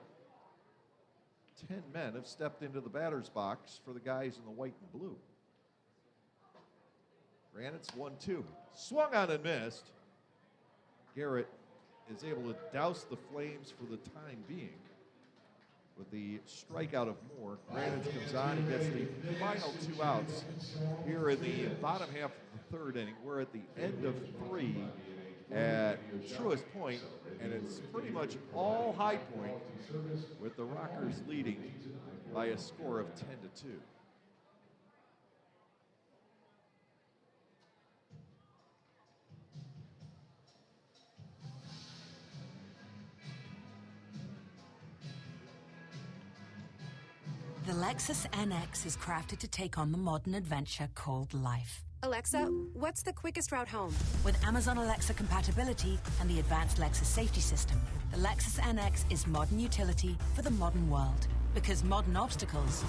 A: 10 men have stepped into the batter's box for the guys in the white and blue. Granitz 1-2. Swung on and missed. Garrett is able to douse the Flames for the time being with the strikeout of Moore. Granitz comes on and gets the final 2 outs here in the bottom half of the 3rd inning. We're at the end of 3 at Truist Point, and it's pretty much all High Point with the Rockers leading by a score of 10-2.
G: The Lexus NX is crafted to take on the modern adventure called life.
I: Alexa, what's the quickest route home?
G: With Amazon Alexa compatibility and the advanced Lexus safety system, the Lexus NX is modern utility for the modern world. Because modern obstacles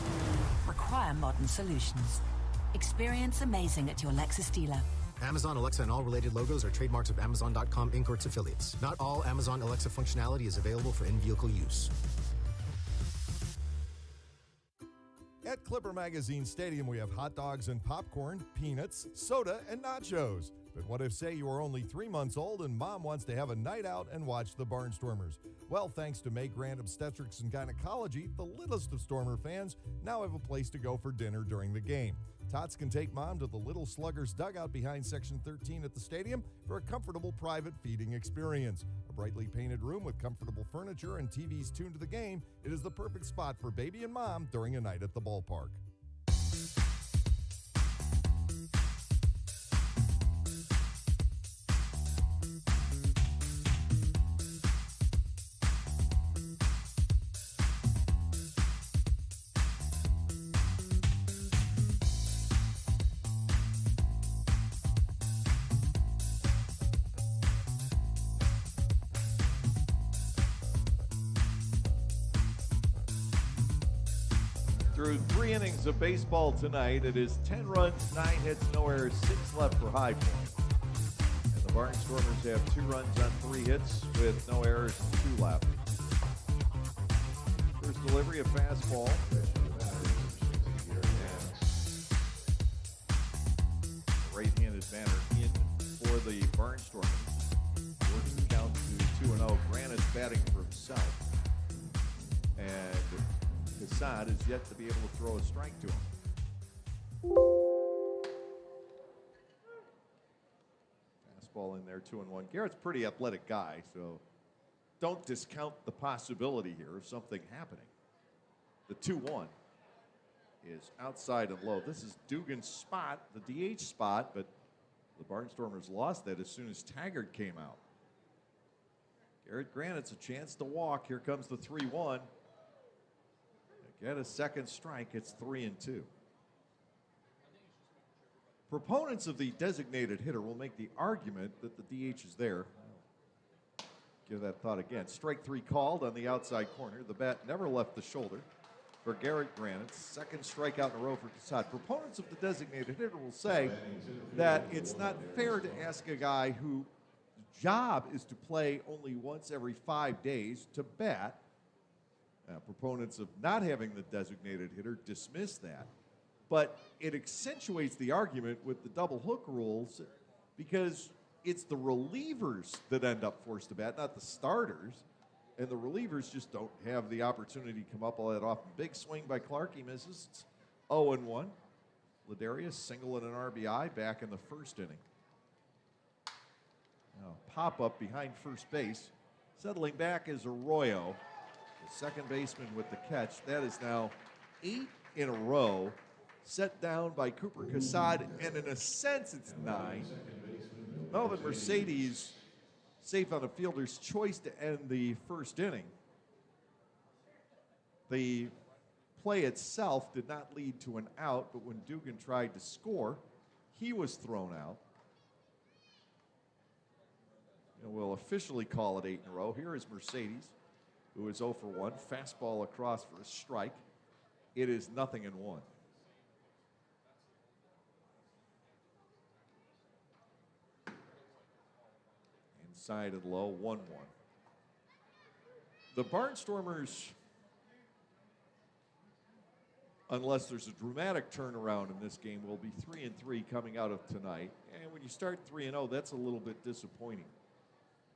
G: require modern solutions. Experience amazing at your Lexus dealer.
O: Amazon Alexa and all related logos are trademarks of Amazon.com Inc. or its affiliates. Not all Amazon Alexa functionality is available for in-vehicle use.
F: At Clipper Magazine Stadium, we have hot dogs and popcorn, peanuts, soda, and nachos. But what if, say, you are only 3 months old and mom wants to have a night out and watch the Barnstormers? Well, thanks to May Grant Obstetrics and Gynecology, the littlest of Stormer fans now have a place to go for dinner during the game. Tots can take mom to the Little Sluggers dugout behind Section 13 at the stadium for a comfortable private feeding experience. A brightly painted room with comfortable furniture and TVs tuned to the game, it is the perfect spot for baby and mom during a night at the ballpark.
A: Through 3 innings of baseball tonight, it is 10 runs, 9 hits, no errors, 6 left for High Point. And the The Barnstormers have 2 runs on 3 hits with no errors and 2 left. First delivery, a fastball. Right-handed batter in for the Barnstormers. Works the count to 2-0. Granite's batting for himself. And Cassad is yet to be able to throw a strike to him. Fastball in there, 2-1. Garrett's a pretty athletic guy, so don't discount the possibility here of something happening. The 2-1 is outside and low. This is Dugan's spot, the DH spot, but the Barnstormers lost that as soon as Taggart came out. Garrett Granite's a chance to walk. Here comes the 3-1. Get a second strike. It's 3-2. Proponents of the designated hitter will make the argument that the DH is there. Give that thought again. Strike 3 called on the outside corner. The bat never left the shoulder for Garrett Granite. Second strikeout in a row for Cassad. Proponents of the designated hitter will say that it's not fair to ask a guy whose job is to play only once every 5 days to bat. Proponents of not having the designated hitter dismiss that. But it accentuates the argument with the double hook rules because it's the relievers that end up forced to bat, not the starters. And the relievers just don't have the opportunity to come up all that often. Big swing by Clark. He misses. It's 0-1. Ladarius single and an RBI back in the first inning. Now, pop up behind first base. Settling back is Arroyo, the second baseman with the catch. That is now 8 in a row. Set down by Cooper Cassad, and in a sense, it's 9. Melvin Mercedes safe on a fielder's choice to end the first inning. The play itself did not lead to an out, but when Dugan tried to score, he was thrown out. And we'll officially call it 8 in a row. Here is Mercedes, who is 0 for 1. Fastball across for a strike. It is 0-1. Inside and low, 1-1. The Barnstormers, unless there's a dramatic turnaround in this game, will be 3-3 coming out of tonight. And when you start 3-0, that's a little bit disappointing.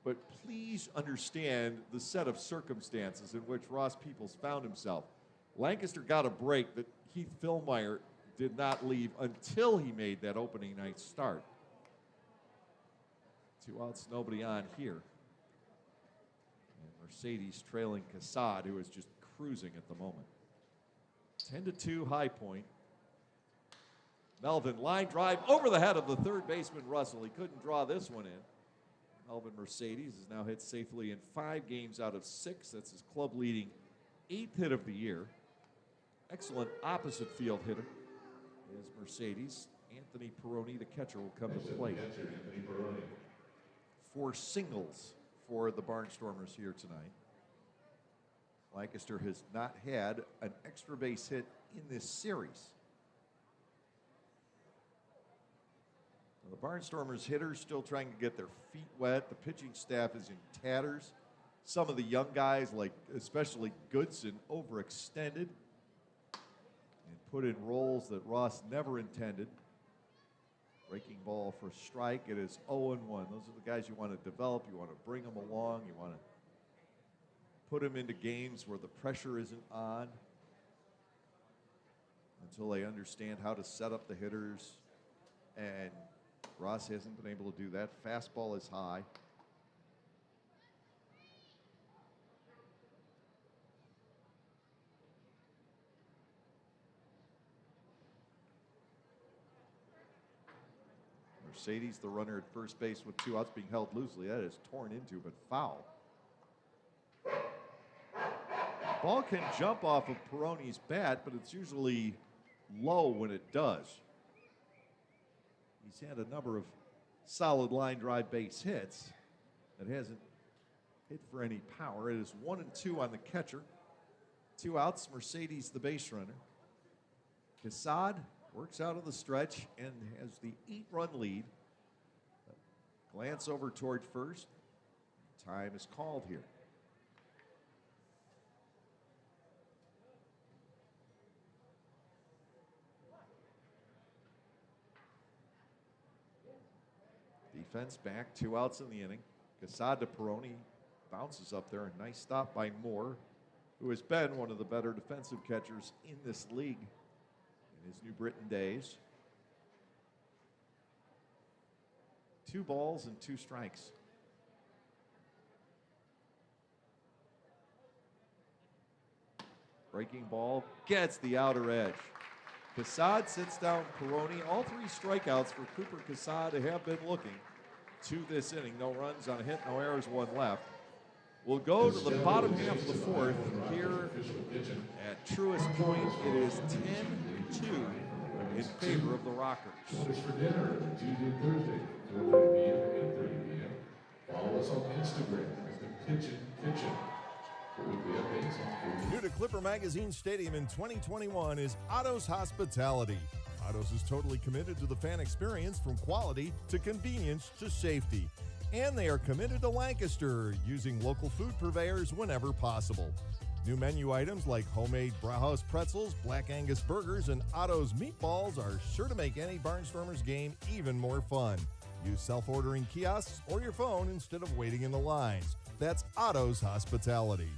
A: But please understand the set of circumstances in which Ross Peoples found himself. Lancaster got a break that Heath Philmeyer did not leave until he made that opening night start. 2 outs, nobody on here. And Mercedes trailing Cassad, who is just cruising at the moment. 10-2 High Point. Melvin line drive over the head of the third baseman Russell. He couldn't draw this one in. Melvin Mercedes has now hit safely in 5 games out of 6. That's his club leading 8th hit of the year. Excellent opposite field hitter is Mercedes. Anthony Peroni, the catcher, will come to the plate. 4 singles for the Barnstormers here tonight. Lancaster has not had an extra base hit in this series. The Barnstormers hitters still trying to get their feet wet. The pitching staff is in tatters. Some of the young guys, like especially Goodson, overextended and put in roles that Ross never intended. Breaking ball for a strike. It is 0-1. Those are the guys you want to develop. You want to bring them along. You want to put them into games where the pressure isn't on until they understand how to set up the hitters. And Ross hasn't been able to do that. Fastball is high. Mercedes, the runner at first base with 2 outs, being held loosely. That is torn into, but foul. Ball can jump off of Peroni's bat, but it's usually low when it does. He's had a number of solid line drive base hits that hasn't hit for any power. It is 1-2 on the catcher. 2 outs, Mercedes the base runner. Cassad works out of the stretch and has the 8-run lead. Glance over toward first. Time is called here. Defense back, 2 outs in the inning. Quesada Peroni bounces up there. A nice stop by Moore, who has been one of the better defensive catchers in this league in his New Britain days. 2 balls and 2 strikes. Breaking ball gets the outer edge. Quesada sits down Peroni. All 3 strikeouts for Cooper Quesada have been looking to this inning. No runs on a hit, no errors, 1 left. We'll go to the bottom half of the 4th here at Truist Point. It is 10-2 in favor of the Rockers.
B: For dinner, Tuesday, Thursday, 4:30 p.m. and 3 p.m. Follow us on Instagram at the Kitchen Kitchen.
F: New to Clipper Magazine Stadium in 2021 is Otto's Hospitality. Otto's is totally committed to the fan experience, from quality to convenience to safety. And they are committed to Lancaster, using local food purveyors whenever possible. New menu items like homemade Brauhaus pretzels, Black Angus burgers, and Otto's meatballs are sure to make any Barnstormers game even more fun. Use self-ordering kiosks or your phone instead of waiting in the lines. That's Otto's Hospitality.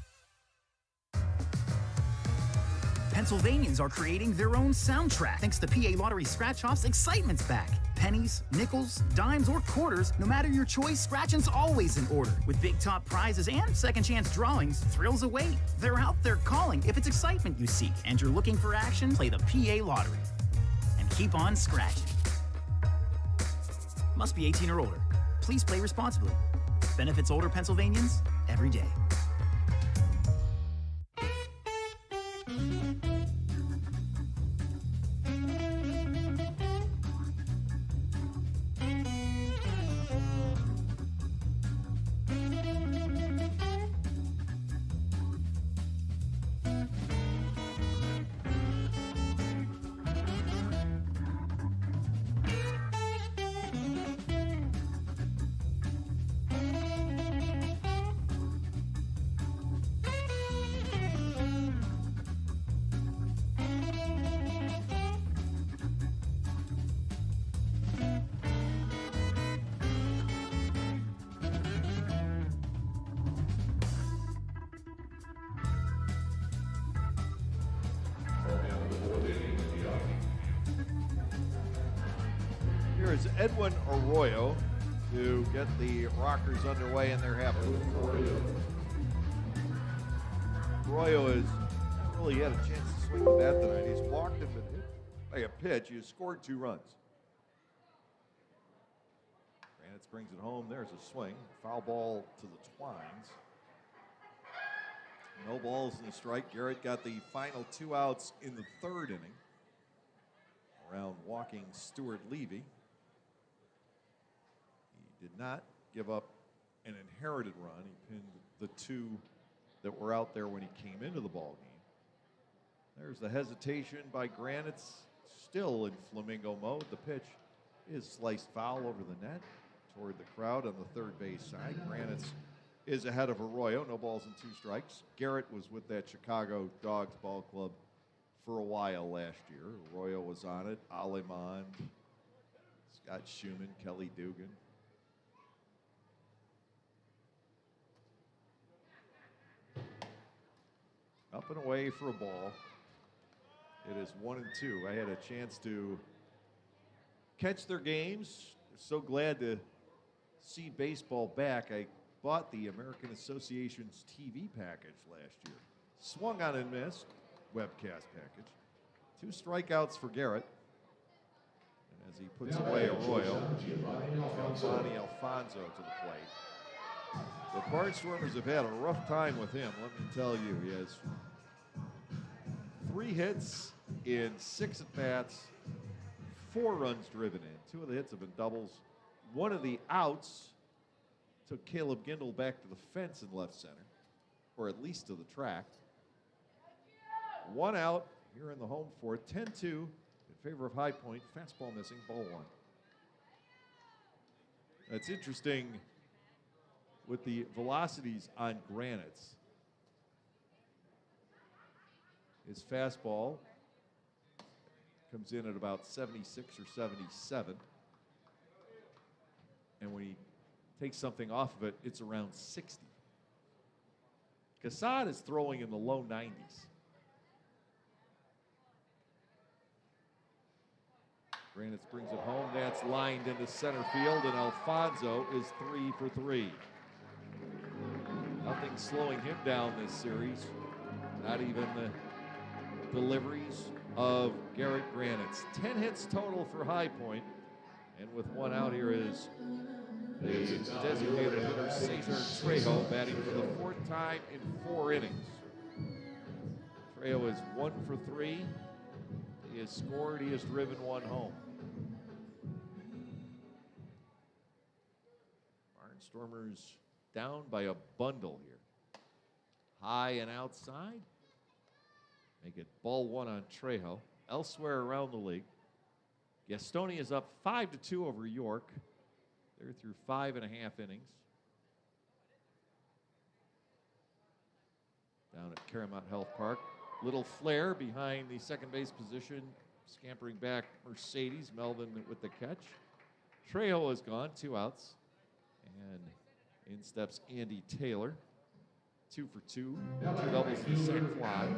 E: Pennsylvanians are creating their own soundtrack thanks to PA Lottery Scratch-Off's Excitement's back. Pennies, nickels, dimes, or quarters, no matter your choice, scratching's always in order. With big top prizes and second chance drawings, thrills await. They're out there calling. If it's excitement you seek and you're looking for action, play the PA Lottery. And keep on scratching. Must be 18 or older. Please play responsibly. Benefits older Pennsylvanians every day.
A: Here is Edwin Arroyo to get the Rockers underway in their half of the 4th. Arroyo has not really had a chance to swing the bat tonight. He's walked and been hit by a pitch. He has scored 2 runs. Granitz brings it home. There's a swing. Foul ball to the Twines. No balls in the strike. Garrett got the final 2 outs in the 3rd inning around walking Stuart Levy. He did not give up an inherited run. He pinned the 2 that were out there when he came into the ball game. There's the hesitation by Granitz, still in flamingo mode. The pitch is sliced foul over the net toward the crowd on the 3rd base side. Granitz is ahead of Arroyo. No balls and 2 strikes. Garrett was with that Chicago Dogs ball club for a while last year. Arroyo was on it. Alemond, Scott Schumann, Kelly Dugan. Up and away for a ball. It is 1-2. I had a chance to catch their games. So glad to see baseball back. I bought the American Association's TV package last year. Swung on and missed. Webcast package. 2 strikeouts for Garrett. And as he puts away Arroyo, Giovanni Alfonso to the plate. The Barnstormers have had a rough time with him, let me tell you. He has 3 hits in 6 at-bats, 4 runs driven in. 2 of the hits have been doubles. 1 of the outs took Caleb Gindel back to the fence in left center, or at least to the track. 1 out here in the home 4th, 10-2 in favor of High Point. Fastball missing, ball 1. That's interesting with the velocities on Granites. His fastball comes in at about 76 or 77. And when he takes something off of it, it's around 60. Casad is throwing in the low 90s. Granites brings it home. That's lined into center field, and Alfonso is 3 for 3. Nothing slowing him down this series. Not even the deliveries of Garrett Granites. 10 hits total for High Point. And with one out here is the designated hitter Cesar Trejo, batting for the 4th time in 4 innings. Trejo is 1 for 3. He has scored. He has driven 1 home. Barnstormers down by a bundle here. High and outside. Make it ball 1 on Trejo. Elsewhere around the league, Gastonia is up 5-2 over York. They're through 5.5 innings. Down at Caramount Health Park. Little flare behind the second base position. Scampering back Mercedes. Melvin with the catch. Trejo is gone. 2 outs. And in steps Andy Taylor. 2 for 2. 2 doubles and a sac fly.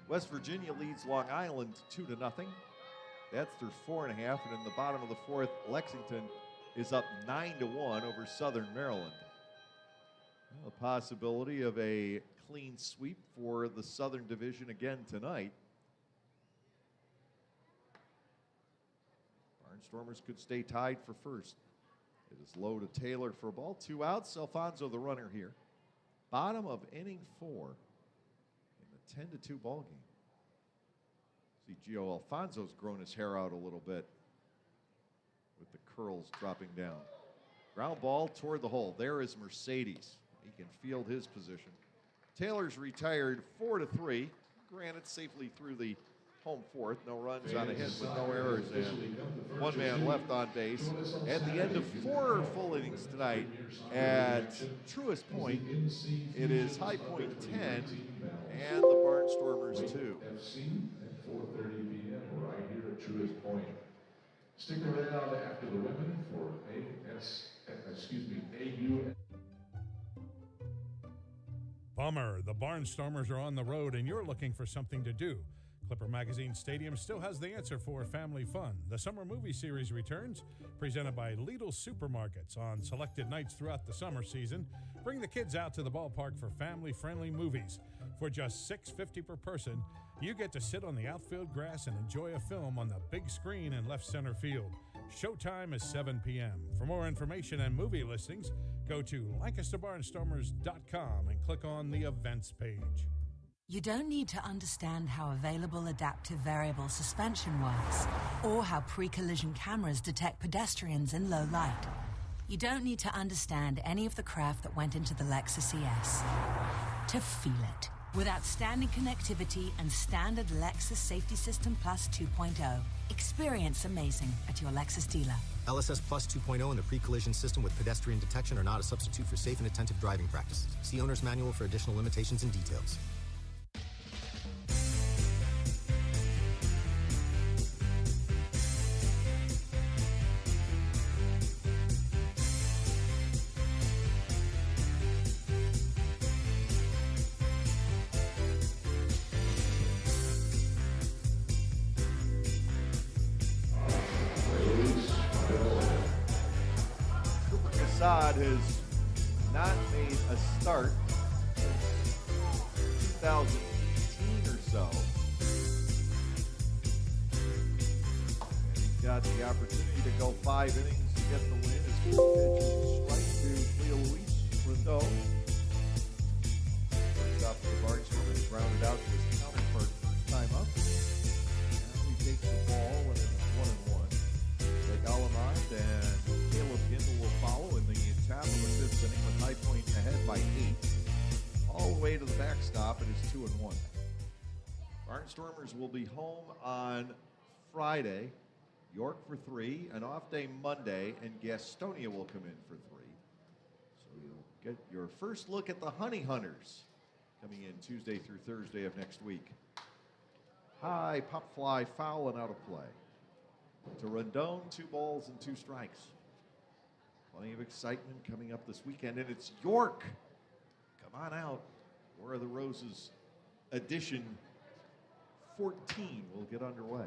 A: West Virginia leads Long Island 2-0. That's through 4.5, and in the bottom of the 4th, Lexington is up 9-1 over Southern Maryland. Well, a possibility of a clean sweep for the Southern Division again tonight. Barnstormers could stay tied for first. It is low to Taylor for a ball. 2 outs. Alfonso the runner here. Bottom of inning 4. 10-2 ball game. See, Gio Alfonso's grown his hair out a little bit with the curls dropping down. Ground ball toward the hole. There is Mercedes. He can field his position. Taylor's retired 4-3. Granted, safely through the home 4th. No runs on a hit with no errors and 1 man left on base. At the end of 4 full innings tonight at Truist Point, it is High Point 10 and the Barnstormers 2.
B: FC at 4:30 p.m. right here at Truist Point. Stick around after the women for AU.
D: Bummer, the Barnstormers are on the road and you're looking for something to do. Clipper Magazine Stadium still has the answer for family fun. The summer movie series returns, presented by Lidl Supermarkets on selected nights throughout the summer season. Bring the kids out to the ballpark for family-friendly movies. For just $6.50 per person, you get to sit on the outfield grass and enjoy a film on the big screen in left center field. Showtime is 7 p.m. For more information and movie listings, go to LancasterBarnstormers.com and click on the events page.
G: You don't need to understand how available adaptive variable suspension works or how pre-collision cameras detect pedestrians in low light. You don't need to understand any of the craft that went into the Lexus ES to feel it. With outstanding connectivity and standard Lexus Safety System Plus 2.0. Experience amazing at your Lexus dealer.
O: LSS Plus 2.0 and the pre-collision system with pedestrian detection are not a substitute for safe and attentive driving practices. See owner's manual for additional limitations and details.
A: Has not made a start since 2018 or so. And he's got the opportunity to go 5 innings to get the win. His first pitch is a strike to Leo Luis Rendon. Starts off with the Barnstormers, grounded out to his counterpart first time up. Now he takes the ball and it's 1-1. Greg Alamond and Caleb Gindel will follow in the top of the 5th inning with High Point ahead by 8. All the way to the backstop, it is 2-1. Barnstormers will be home on Friday. York for 3, an off day Monday, and Gastonia will come in for 3. So you'll get your first look at the Honey Hunters coming in Tuesday through Thursday of next week. High, pop fly, foul, and out of play. To Rondon, 2 balls and 2 strikes. Plenty of excitement coming up this weekend, and it's York. Come on out. War of the Roses edition 14 will get underway.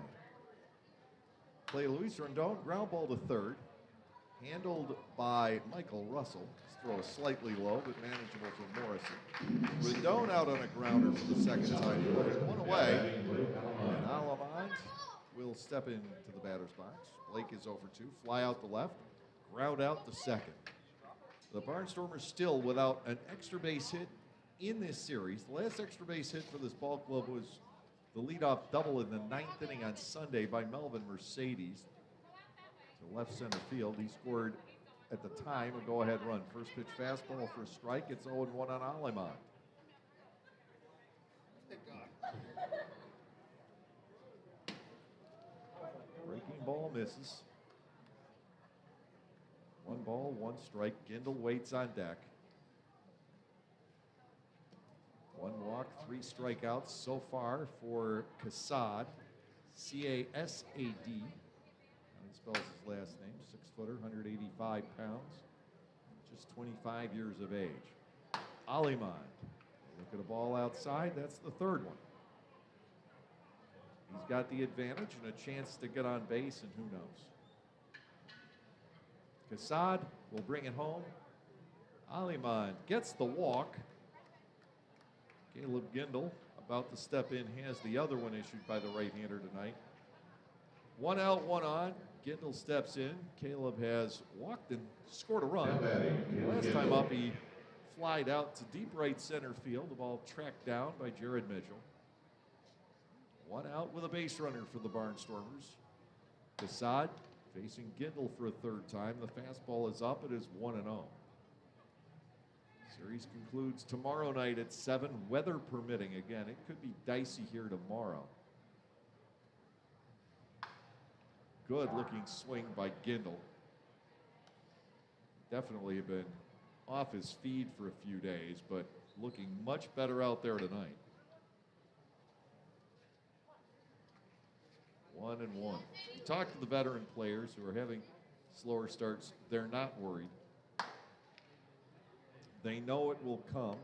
A: Play Luis Rondon, ground ball to third. Handled by Michael Russell. His throw is slightly low, but manageable for Morrison. Rondon out on a grounder for the second time today. 1 away. And Alamond will step into the batter's box. Blake is over 2. Fly out the left. Ground out the second. The Barnstormers still without an extra base hit in this series. The last extra base hit for this ball club was the leadoff double in the 9th inning on Sunday by Melvin Mercedes to left center field. He scored at the time a go-ahead run. First pitch fastball for a strike. It's 0-1 on Alemont. Breaking ball misses. 1 ball, 1 strike. Gindel waits on deck. 1 walk, 3 strikeouts so far for Casad. C-A-S-A-D. He spells his last name. 6-footer, 185 pounds. Just 25 years of age. Alemond. Look at a ball outside. That's the 3rd one. He's got the advantage and a chance to get on base, and who knows. Casad will bring it home. Alemond gets the walk. Caleb Gindel about to step in, has the other one issued by the right-hander tonight. 1 out, 1 on. Gindel steps in. Caleb has walked and scored a run. Last time up, he flied out to deep right center field. The ball tracked down by Jared Mitchell. 1 out with a base runner for the Barnstormers. Casad facing Gindel for a 3rd time. The fastball is up. It is 1-0. Series concludes tomorrow night at 7, weather permitting. Again, it could be dicey here tomorrow. Good looking swing by Gindel. Definitely been off his feed for a few days, but looking much better out there tonight. 1-1. You talk to the veteran players who are having slower starts, they're not worried. They know it will come.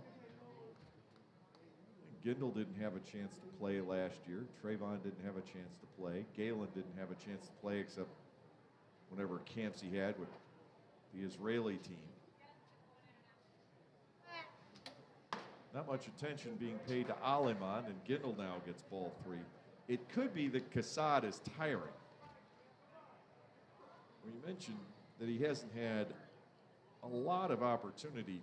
A: Gindel didn't have a chance to play last year. Trayvon didn't have a chance to play. Galen didn't have a chance to play except whenever camps he had with the Israeli team. Not much attention being paid to Alemond, and Gindel now gets ball 3. It could be that Casad is tiring. We mentioned that he hasn't had a lot of opportunity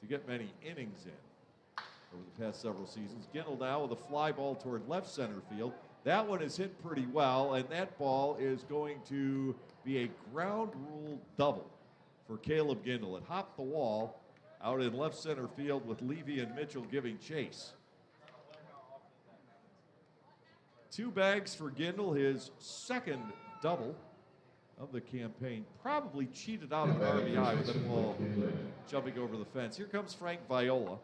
A: to get many innings in over the past several seasons. Gindel now with a fly ball toward left center field. That one is hit pretty well, and that ball is going to be a ground rule double for Caleb Gindel. It hopped the wall out in left center field with Levy and Mitchell giving chase. 2 bags for Gindel, his 2nd double of the campaign. Probably cheated out of an RBI with that ball jumping over the fence. Here comes Frank Viola.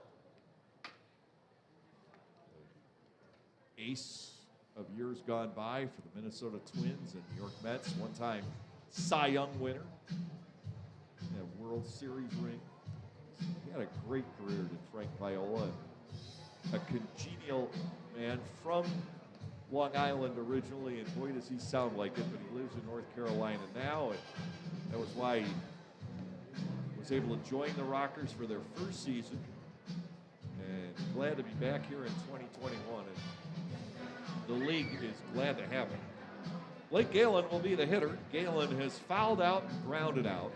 A: Ace of years gone by for the Minnesota Twins and New York Mets. 1-time Cy Young winner. That World Series ring. He had a great career, did Frank Viola. A congenial man from Long Island originally, and boy does he sound like it, but he lives in North Carolina now, and that was why he was able to join the Rockers for their 1st season, and glad to be back here in 2021, and the league is glad to have him. Blake Galen will be the hitter. Galen has fouled out and grounded out.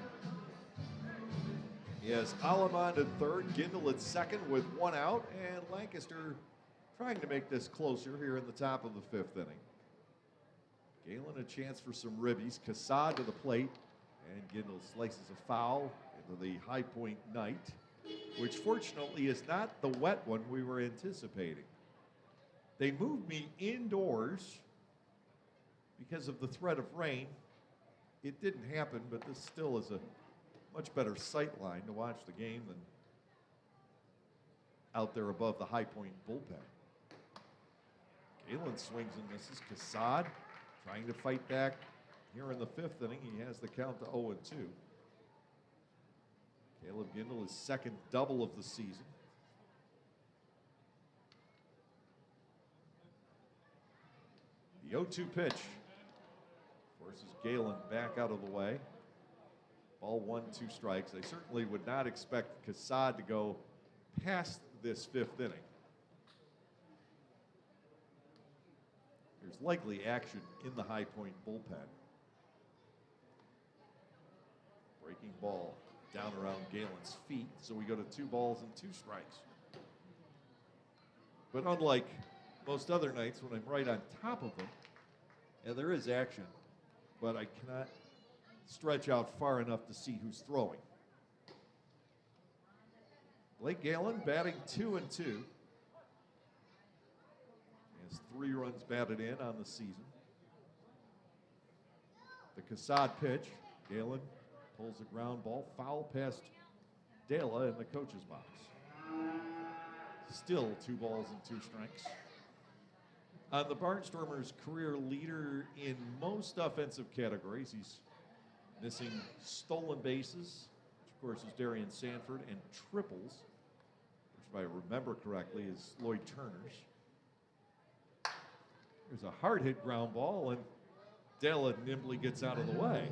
A: He has Alemond at 3rd, Gindel at 2nd with 1 out, and Lancaster trying to make this closer here in the top of the 5th inning. Galen a chance for some ribbies. Casad to the plate, and Gindel slices a foul into the High Point night, which fortunately is not the wet one we were anticipating. They moved me indoors because of the threat of rain, it didn't happen, but this still is a much better sight line to watch the game than out there above the High Point bullpen. Galen swings and misses. Cassad trying to fight back here in the 5th inning. He has the count to 0-2. Caleb Gindel, his second double of the season. The 0-2 pitch forces Galen back out of the way. Ball 1, 2 strikes. They certainly would not expect Cassad to go past this 5th inning. There's likely action in the High Point bullpen. Breaking ball down around Galen's feet, so we go to 2 balls and 2 strikes. But unlike most other nights when I'm right on top of them, yeah, there is action, but I cannot stretch out far enough to see who's throwing. Blake Galen batting 2-2. He has 3 runs batted in on the season. The Cassad pitch, Galen pulls a ground ball, foul past Dela in the coach's box. Still 2 balls and 2 strikes. The Barnstormers' career leader in most offensive categories. He's missing stolen bases, which of course is Darian Sanford, and triples, which if I remember correctly is Lloyd Turner's. There's a hard hit ground ball, and Dela nimbly gets out of the way.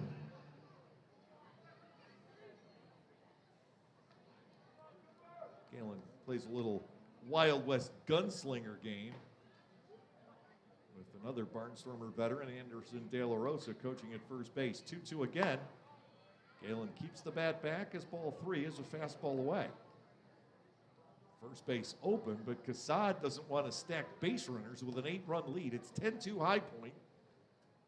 A: Galen plays a little Wild West gunslinger game with another Barnstormer veteran, Anderson De La Rosa, coaching at first base. 2-2 again. Galen keeps the bat back as ball 3 is a fastball away. First base open, but Cassad doesn't want to stack base runners with an 8-run lead. It's 10-2 High Point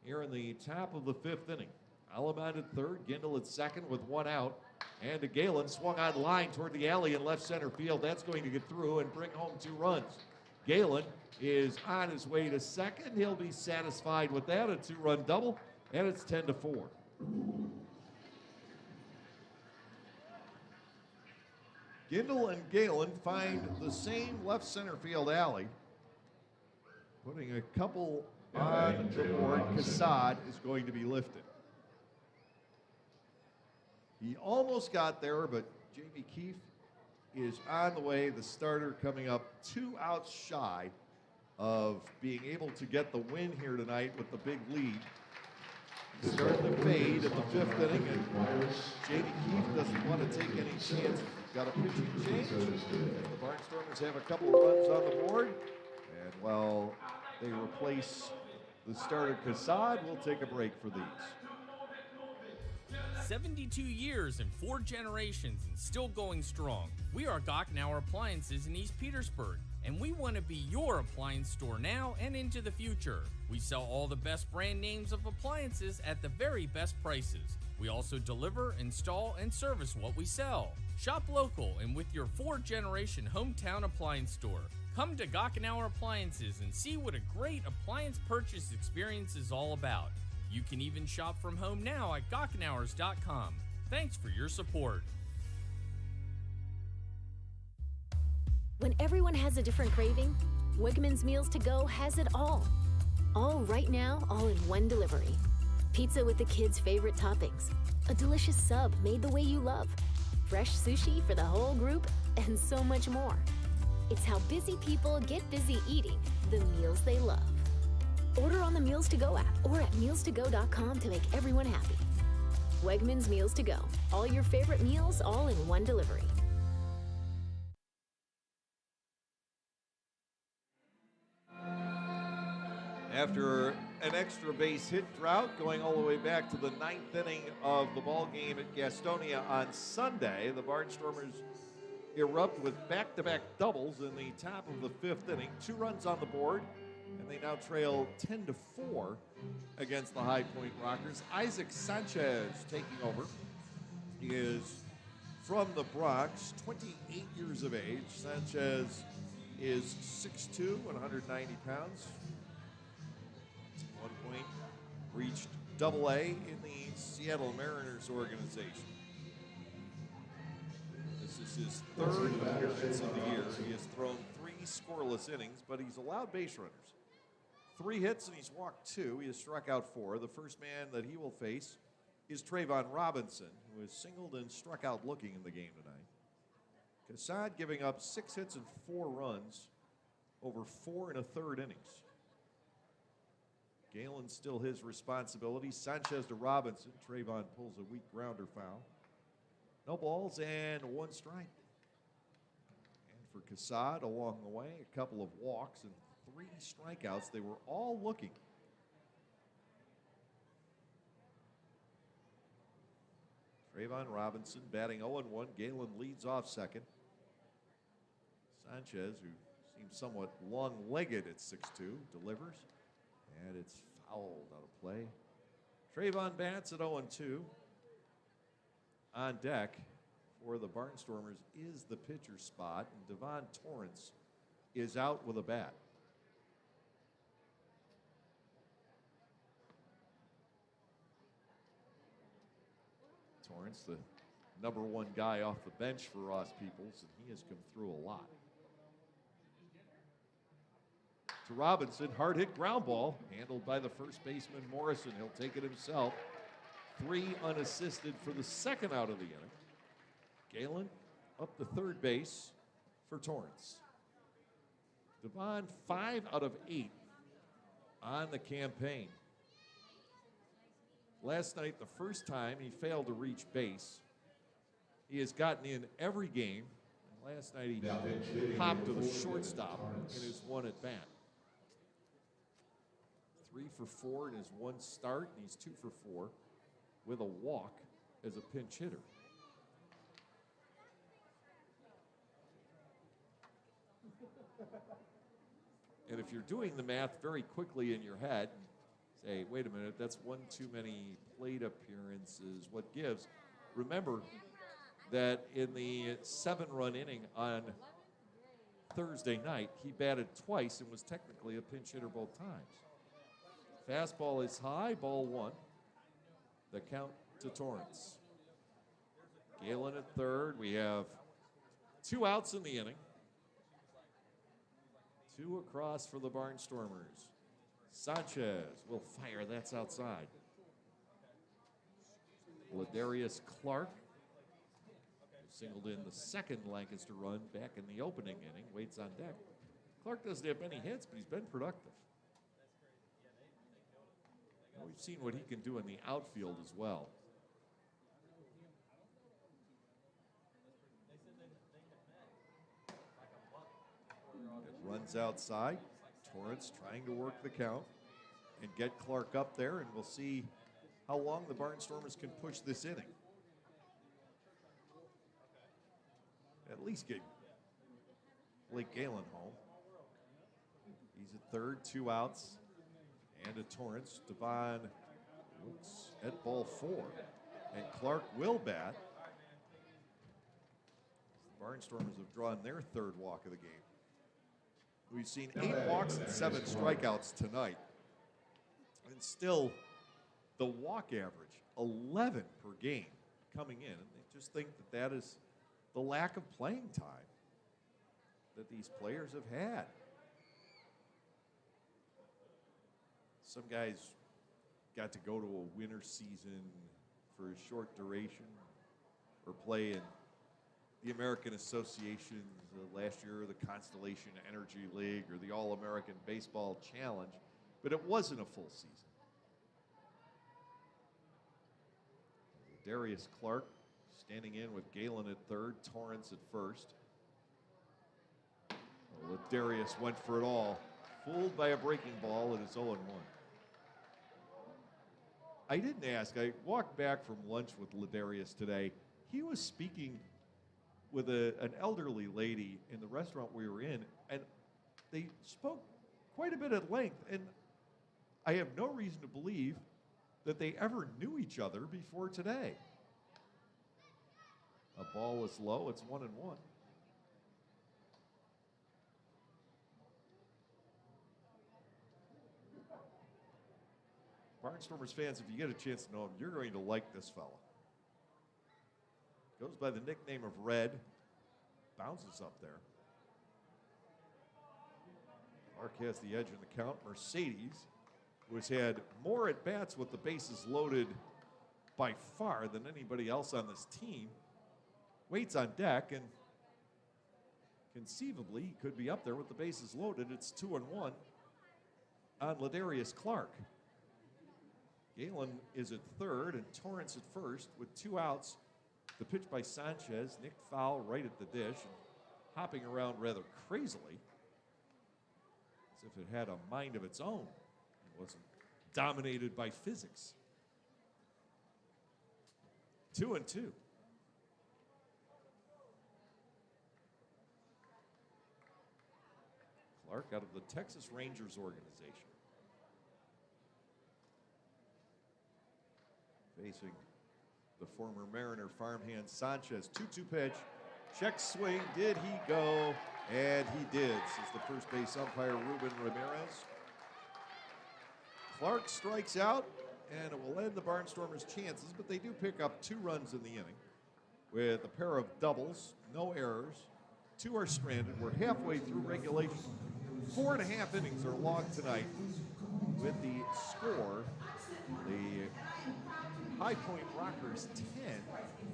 A: here in the top of the 5th inning. Alamad at third, Gindel at second with 1 out. And Galen swung on line toward the alley in left center field. That's going to get through and bring home 2 runs. Galen is on his way to second. He'll be satisfied with that, a 2-run double, and it's 10-4. Gindel and Galen find the same left center field alley, putting a couple on the board. Cassad is going to be lifted. He almost got there, but Jamie Keefe is on the way. The starter coming up 2 outs shy of being able to get the win here tonight with the big lead. Starting to fade in the 5th inning, and Jamie Keefe doesn't want to take any chances. Got a pitching change. The Barnstormers have a couple of runs on the board, and while they replace the starter Cassad, we'll take a break for these.
L: 72 years and 4 generations and still going strong. We are Gochnauer Appliances in East Petersburg, and we want to be your appliance store now and into the future. We sell all the best brand names of appliances at the very best prices. We also deliver, install, and service what we sell. Shop local and with your 4th-generation hometown appliance store. Come to Gochnauer Appliances and see what a great appliance purchase experience is all about. You can even shop from home now at Gochnauers.com. Thanks for your support.
K: When everyone has a different craving, Wegmans Meals to Go has it all. All right now, all in one delivery. Pizza with the kids' favorite toppings. A delicious sub made the way you love. Fresh sushi for the whole group, and so much more. It's how busy people get busy eating the meals they love. Order on the Meals to Go app or at mealstogo.com to make everyone happy. Wegmans Meals to Go. All your favorite meals, all in one delivery.
A: After an extra base hit drought going all the way back to the 9th inning of the ball game at Gastonia on Sunday, the Barnstormers erupt with back-to-back doubles in the top of the 5th inning. 2 runs on the board, and they now trail 10-4 against the High Point Rockers. Isaac Sanchez taking over. He is from the Bronx, 28 years of age. Sanchez is 6'2", 190 pounds. reached Double-A in the Seattle Mariners organization. This is his third appearance of the year. He has thrown 3 scoreless innings, but he's allowed base runners. 3 hits and he's walked 2. He has struck out 4. The first man that he will face is Trayvon Robinson, who has singled and struck out looking in the game tonight. Cassad giving up 6 hits and 4 runs over 4 1/3 innings. Galen still his responsibility. Sanchez to Robinson. Trayvon pulls a weak grounder foul. No balls and 1 strike. And for Cassad along the way, a couple of walks and 3 strikeouts. They were all looking. Trayvon Robinson batting 0-1. Galen leads off second. Sanchez, who seems somewhat long-legged at 6'2", delivers. And it's fouled out of play. Trayvon bats at 0-2. On deck for the Barnstormers is the pitcher spot, and Devon Torrance is out with a bat. Torrance, the #1 guy off the bench for Ross Peoples, and he has come through a lot. To Robinson, hard hit ground ball, handled by the first baseman Morrison. He'll take it himself. 3 unassisted for the second out of the inning. Galen up to third base for Torrance. Devon 5 out of 8 on the campaign. Last night, the first time he failed to reach base. He has gotten in every game. And last night he popped to the shortstop in his 1 at bat. 3 for 4 in his 1 start, and he's 2 for 4 with a walk as a pinch hitter. And if you're doing the math very quickly in your head, say, wait a minute, that's 1 too many plate appearances. What gives? Remember that in the 7-run inning on Thursday night, he batted twice and was technically a pinch hitter both times. Fastball is high, ball 1. The count to Torrance. Galen at third. We have 2 outs in the inning. 2 across for the Barnstormers. Sanchez will fire. That's outside. Ladarius Clark singled in the second Lancaster run back in the opening inning. Waits on deck. Clark doesn't have many hits, but he's been productive. And we've seen what he can do in the outfield as well. It runs outside. Torrance trying to work the count and get Clark up there, and we'll see how long the Barnstormers can push this inning. At least get Blake Galen home. He's at third, 2 outs, and a Torrance. Devon looks at ball 4, and Clark will bat. The Barnstormers have drawn their 3rd walk of the game. We've seen 8 walks and 7 strikeouts tonight. And still, the walk average, 11 per game coming in. And they just think that that is the lack of playing time that these players have had. Some guys got to go to a winter season for a short duration or play in the American Association last year, the Constellation Energy League, or the All-American Baseball Challenge, but it wasn't a full season. Darius Clark standing in with Galen at third, Torrance at first. Darius went for it all, fooled by a breaking ball, and it's 0-1. I didn't ask. I walked back from lunch with Ladarius today. He was speaking with an elderly lady in the restaurant we were in, and they spoke quite a bit at length, and I have no reason to believe that they ever knew each other before today. A ball is low. It's 1-1. Barnstormers fans, if you get a chance to know him, you're going to like this fella. Goes by the nickname of Red. Bounces up there. Clark has the edge in the count. Mercedes, who has had more at-bats with the bases loaded by far than anybody else on this team, waits on deck, and conceivably he could be up there with the bases loaded. It's 2-1 on Ladarius Clark. Galen is at third and Torrance at first with 2 outs. The pitch by Sanchez, nicked foul right at the dish, and hopping around rather crazily, as if it had a mind of its own. It wasn't dominated by physics. 2-2. Clark out of the Texas Rangers organization. Facing the former Mariner farmhand Sanchez. 2-2 pitch. Check swing. Did he go? And he did, says the first base umpire, Ruben Ramirez. Clark strikes out, and it will end the Barnstormers' chances, but they do pick up 2 runs in the inning with a pair of doubles, no errors. 2 are stranded. We're halfway through regulation. 4.5 innings are logged tonight with the score, the High Point Rockers 10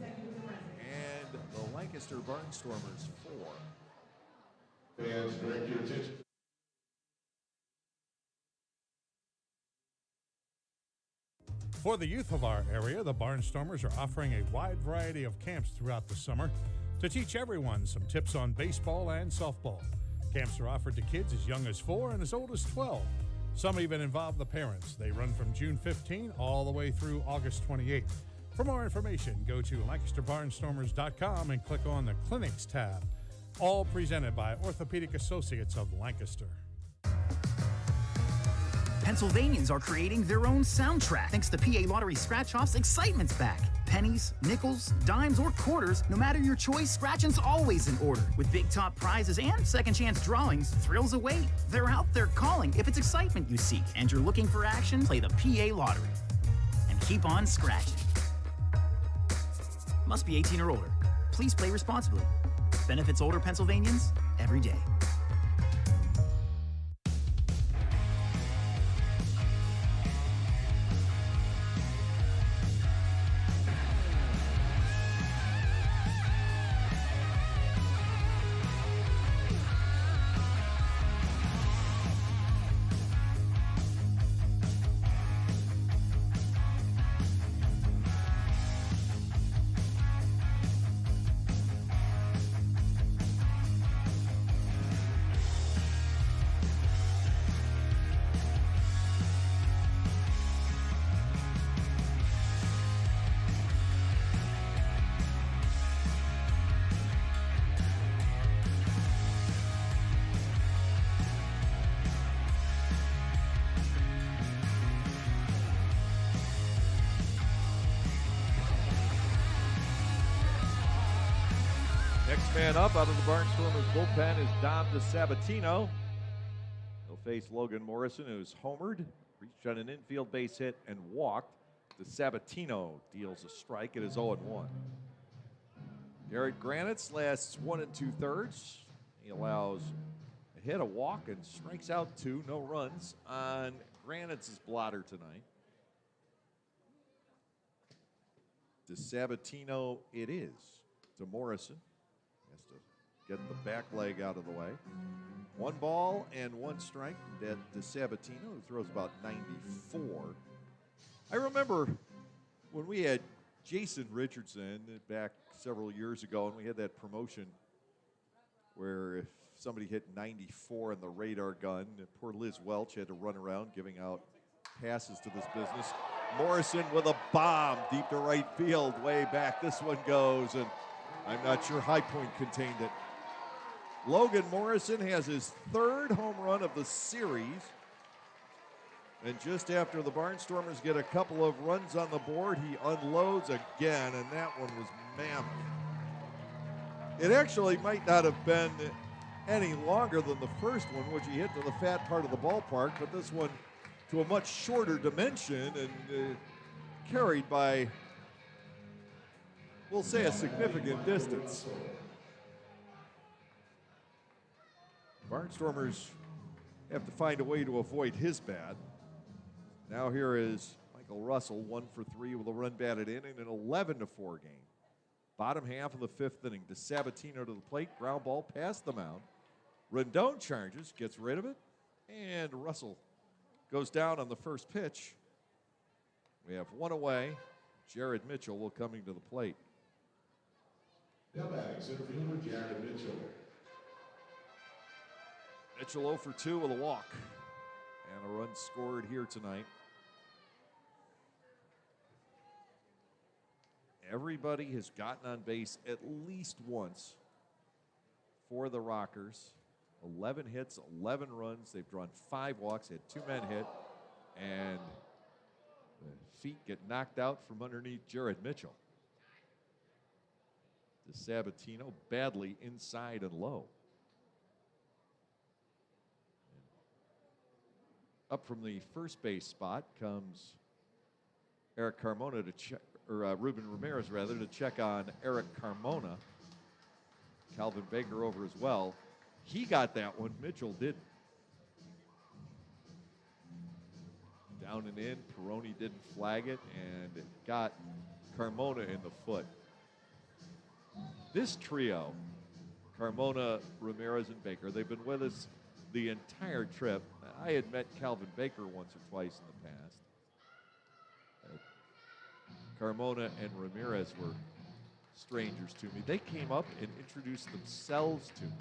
A: and the Lancaster Barnstormers 4.
B: Fans, direct your attention.
D: For the youth of our area, the Barnstormers are offering a wide variety of camps throughout the summer to teach everyone some tips on baseball and softball. Camps are offered to kids as young as 4 and as old as 12. Some even involve the parents. They run from June 15 all the way through August 28. For more information, go to LancasterBarnstormers.com and click on the Clinics tab. All presented by Orthopedic Associates of Lancaster.
E: Pennsylvanians are creating their own soundtrack. Thanks to PA Lottery Scratch-Offs, excitement's back. Pennies, nickels, dimes, or quarters, no matter your choice, scratching's always in order. With big top prizes and second chance drawings, thrills await. They're out there calling. If it's excitement you seek and you're looking for action, play the PA Lottery. And keep on scratching. Must be 18 or older. Please play responsibly. Benefits older Pennsylvanians every day.
A: Next man up out of the Barnstormers bullpen is Dom DeSabatino. He'll face Logan Morrison, who's homered, reached on an infield base hit, and walked. DeSabatino deals a strike. It is 0-1. Garrett Granitz lasts 1 2/3. He allows a hit, a walk, and strikes out 2. No runs on Granitz's blotter tonight. DeSabatino it is to Morrison. Has to get the back leg out of the way. 1 ball and 1 strike. That DeSabatino, who throws about 94. I remember when we had Jason Richardson back several years ago, and we had that promotion where if somebody hit 94 in the radar gun, poor Liz Welch had to run around giving out passes to this business. Morrison with a bomb deep to right field, way back. This one goes, and I'm not sure High Point contained it. Logan Morrison has his 3rd home run of the series. And just after the Barnstormers get a couple of runs on the board, he unloads again, and that one was mammoth. It actually might not have been any longer than the first one, which he hit to the fat part of the ballpark, but this one to a much shorter dimension and carried by, we'll say, a significant distance. Barnstormers have to find a way to avoid his bat. Now here is Michael Russell, 1 for 3 with a run batted in an 11-4 game. Bottom half of the 5th inning. DeSabatino to the plate, ground ball past the mound. Rendon charges, gets rid of it, and Russell goes down on the first pitch. We have one away. Jared Mitchell will coming to the plate.
B: Now batting center fielder Jared Mitchell.
A: Mitchell 0 for 2 with a walk. And a run scored here tonight. Everybody has gotten on base at least once for the Rockers. 11 hits, 11 runs. They've drawn 5 walks, had 2 men hit, and the feet get knocked out from underneath Jared Mitchell. DeSabatino badly inside and low. Up from the first base spot comes Eric Carmona to check, or Ruben Ramirez rather, to check on Eric Carmona. Calvin Baker over as well. He got that one, Mitchell didn't. Down and in, Peroni didn't flag it, and it got Carmona in the foot. This trio, Carmona, Ramirez, and Baker, they've been with us the entire trip. I had met Calvin Baker once or twice in the past. Carmona and Ramirez were strangers to me. They came up and introduced themselves to me.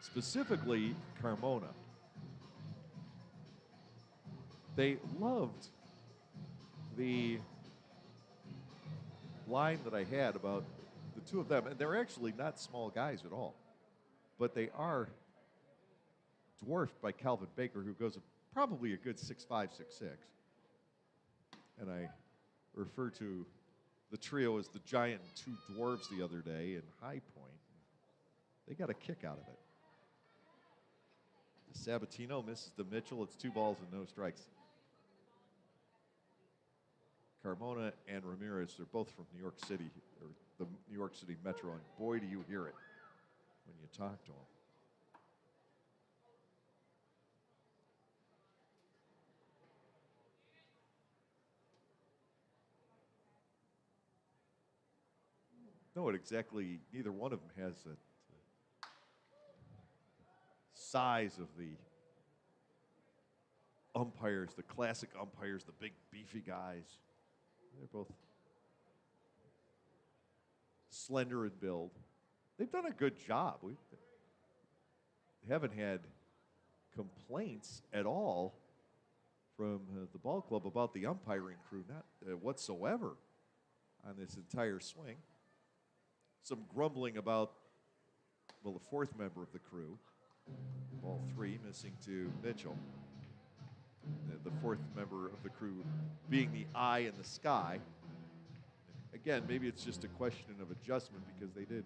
A: Specifically, Carmona. They loved the line that I had about the two of them. And they're actually not small guys at all. But they are dwarfed by Calvin Baker, who goes probably a good 6'5", 6'6". And I refer to the trio as the giant and 2 dwarves the other day in High Point. They got a kick out of it. Sabatino misses to Mitchell. It's 2 balls and no strikes. Carmona and Ramirez, they're both from New York City, or the New York City Metro, and boy, do you hear it when you talk to them. No, it exactly, neither one of them has the size of the umpires, the classic umpires, the big beefy guys. They're both slender in build. They've done a good job. We haven't had complaints at all from the ball club about the umpiring crew, not whatsoever, on this entire swing. Some grumbling about, well, the 4th member of the crew. Ball 3 missing to Mitchell. The 4th member of the crew being the eye in the sky. Again, maybe it's just a question of adjustment because they did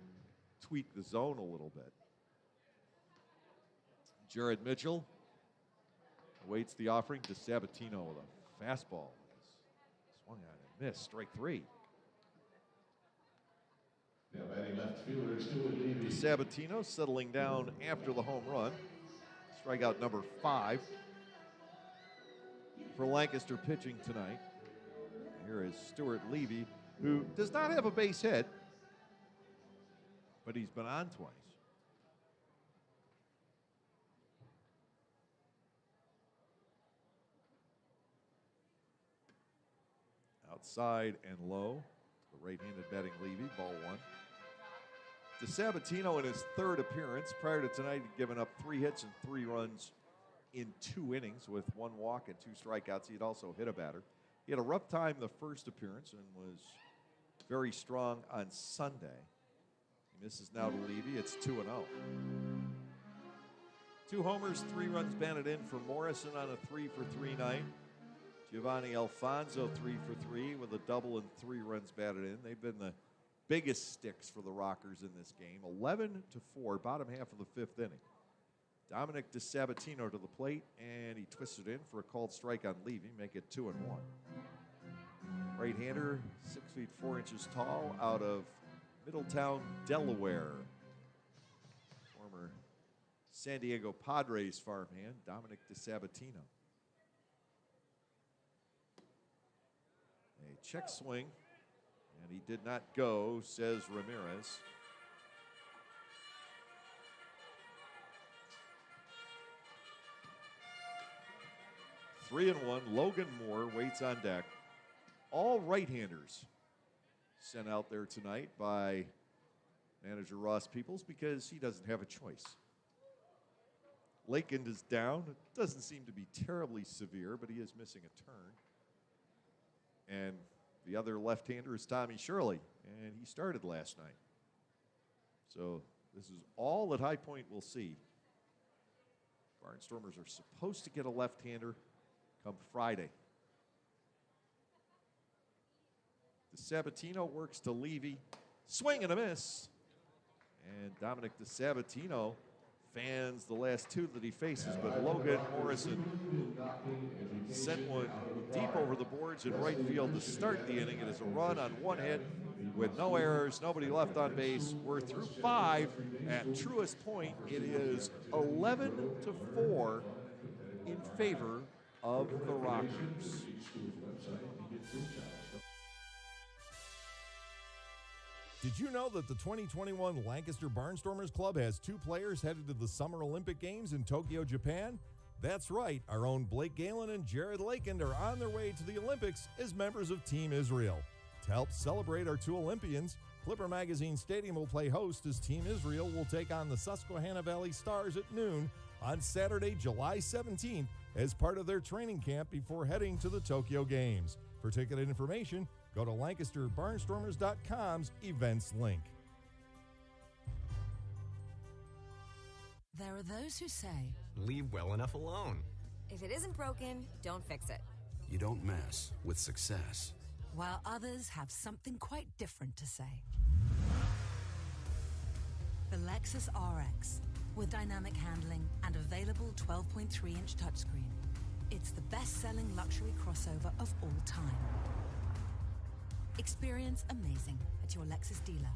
A: tweak the zone a little bit. Jared Mitchell awaits the offering to Sabatino with a fastball. Swung on and missed, strike 3.
B: Now batting left fielder Stuart Levy.
A: Sabatino settling down after the home run. Strikeout number 5 for Lancaster pitching tonight. Here is Stuart Levy, who does not have a base hit, but he's been on twice. Outside and low. The right-handed batting Levy, ball 1. DeSabatino in his 3rd appearance. Prior to tonight, he'd given up 3 hits and 3 runs in 2 innings with 1 walk and 2 strikeouts. He'd also hit a batter. He had a rough time the first appearance and was very strong on Sunday. He misses now to Levy. It's 2-0. 2 homers, 3 runs batted in for Morrison on a 3-for-3 night. Giovanni Alfonso 3 for 3 with a double and 3 runs batted in. They've been the biggest sticks for the Rockers in this game. 11-4, bottom half of the 5th inning. Dominic DeSabatino to the plate, and he twisted in for a called strike on Levy, make it 2-1. Right-hander, 6 feet 4 inches tall, out of Middletown, Delaware. Former San Diego Padres farmhand, Dominic DeSabatino. A check swing, and he did not go, says Ramirez. Three and one. Logan Moore waits on deck. All right-handers sent out there tonight by manager Ross Peoples because he doesn't have a choice. Lakeland is down. It doesn't seem to be terribly severe, but he is missing a turn. And the other left-hander is Tommy Shirley, and he started last night. So this is all that High Point will see. Barnstormers are supposed to get a left-hander come Friday. DeSabatino works to Levy. Swing and a miss. And Dominic DeSabatino fans the last two that he faces, but Logan Morrison sent one deep over the boards in right field to start the inning. It is a run on one hit with no errors, nobody left on base. We're through 5 at Truist Point. It is 11-4 in favor of the Rockers.
F: Did you know that the 2021 Lancaster Barnstormers Club has 2 players headed to the Summer Olympic Games in Tokyo, Japan? That's right, our own Blake Galen and Jared Lakeland are on their way to the Olympics as members of Team Israel. To help celebrate our 2 Olympians, Clipper Magazine Stadium will play host as Team Israel will take on the Susquehanna Valley Stars at noon on Saturday, July 17th as part of their training camp before heading to the Tokyo Games. For ticket information, go to LancasterBarnstormers.com's events link.
G: There are those who say,
H: leave well enough alone.
I: If it isn't broken, don't fix it.
J: You don't mess with success.
G: while others have something quite different to say. The Lexus RX, with dynamic handling and available 12.3-inch touchscreen. It's the best-selling luxury crossover of all time. Experience amazing at your Lexus dealer.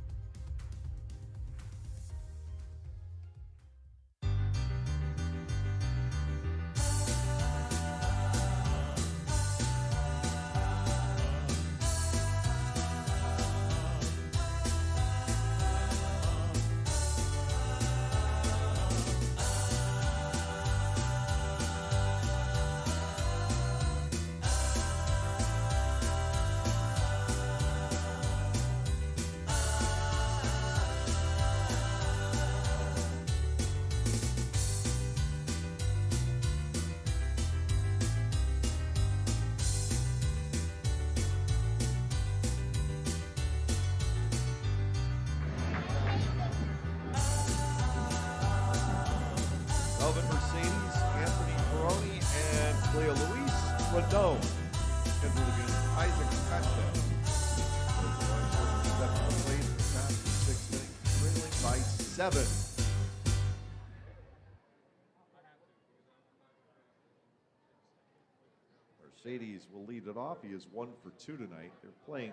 A: Mercedes will lead it off. He is 1 for 2 tonight. They're playing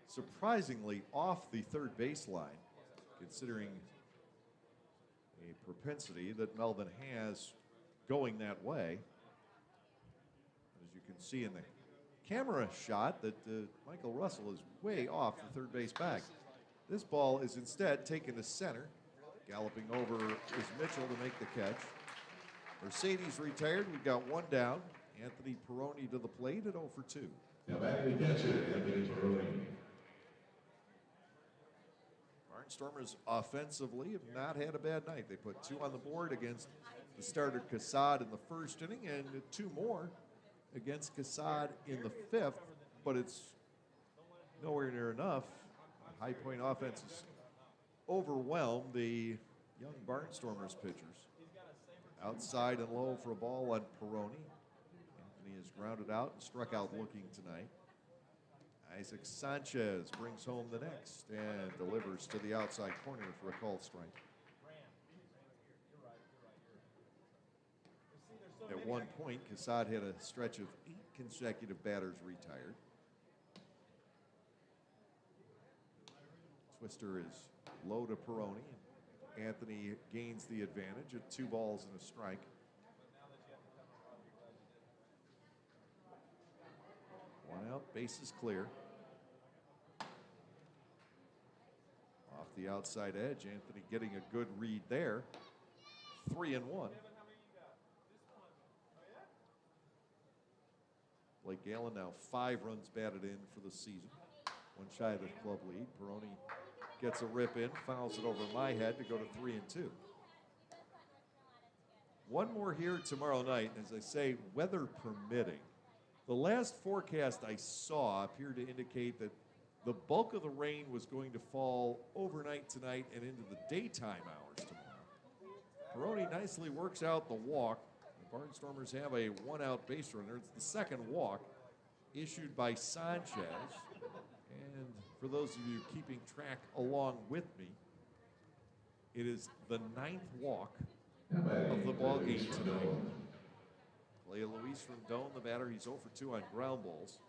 A: surprisingly off the third baseline, considering a propensity that Melvin has going that way. As you can see in the camera shot, that Michael Russell is way off the third base bag. This ball is instead taken to center. Galloping over is Mitchell to make the catch. Mercedes retired. We've got 1 down. Anthony Peroni to the plate at 0 for 2.
B: Now back to the catcher, Anthony Peroni.
A: Barnstormers offensively have not had a bad night. They put 2 on the board against the starter Cassad in the first inning and 2 more against Cassad in the 5th, but it's nowhere near enough. The High Point offense has overwhelmed the young Barnstormers pitchers. Outside and low for a ball on Peroni. Anthony is grounded out and struck out looking tonight. Isaac Sanchez brings home the next and delivers to the outside corner for a called strike. At one point, Cassad had a stretch of 8 consecutive batters retired. Twister is low to Peroni. Anthony gains the advantage at 2 balls and a strike. One out, base is clear. Off the outside edge, Anthony getting a good read there. 3-1. Blake Galen now 5 runs batted in for the season. One shy of the club lead. Peroni gets a rip in, fouls it over my head to go to 3-2. One more here tomorrow night, and as I say, weather permitting. The last forecast I saw appeared to indicate that the bulk of the rain was going to fall overnight tonight and into the daytime hours tomorrow. Peroni nicely works out the walk. The Barnstormers have a 1-out base runner. It's the second walk issued by Sanchez. And for those of you keeping track along with me, it is the 9th walk of the ball game tonight. Lea Luis from Doan, the batter. He's 0 for 2 on ground balls.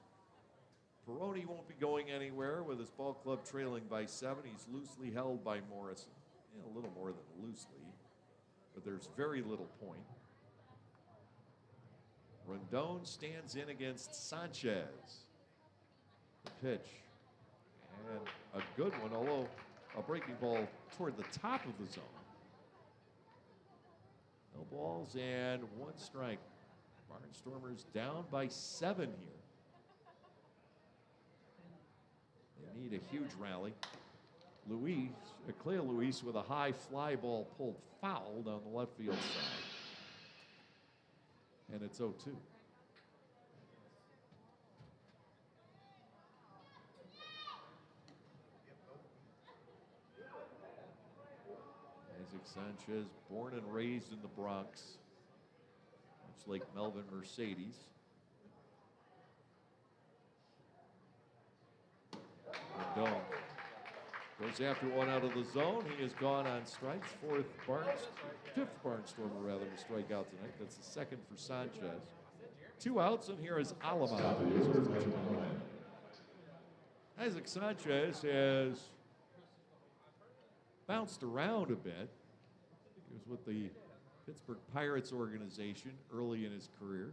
A: Peroni won't be going anywhere with his ball club trailing by 7. He's loosely held by Morrison. A little more than loosely, but there's very little point. Rondon stands in against Sanchez. The pitch. And a good one, although a breaking ball toward the top of the zone. No balls and 1 strike. Barnstormers down by 7 here. They need a huge rally. Clea Luis with a high fly ball pulled foul down the left field side. And it's 0-2. Isaac Sanchez, born and raised in the Bronx, much like Melvin Mercedes. Rendon goes after one out of the zone. He has gone on strikes. Fifth Barnstormer rather to strike out tonight. That's the second for Sanchez. 2 outs, and here is Alamán. Isaac Sanchez has bounced around a bit. He was with the Pittsburgh Pirates organization early in his career.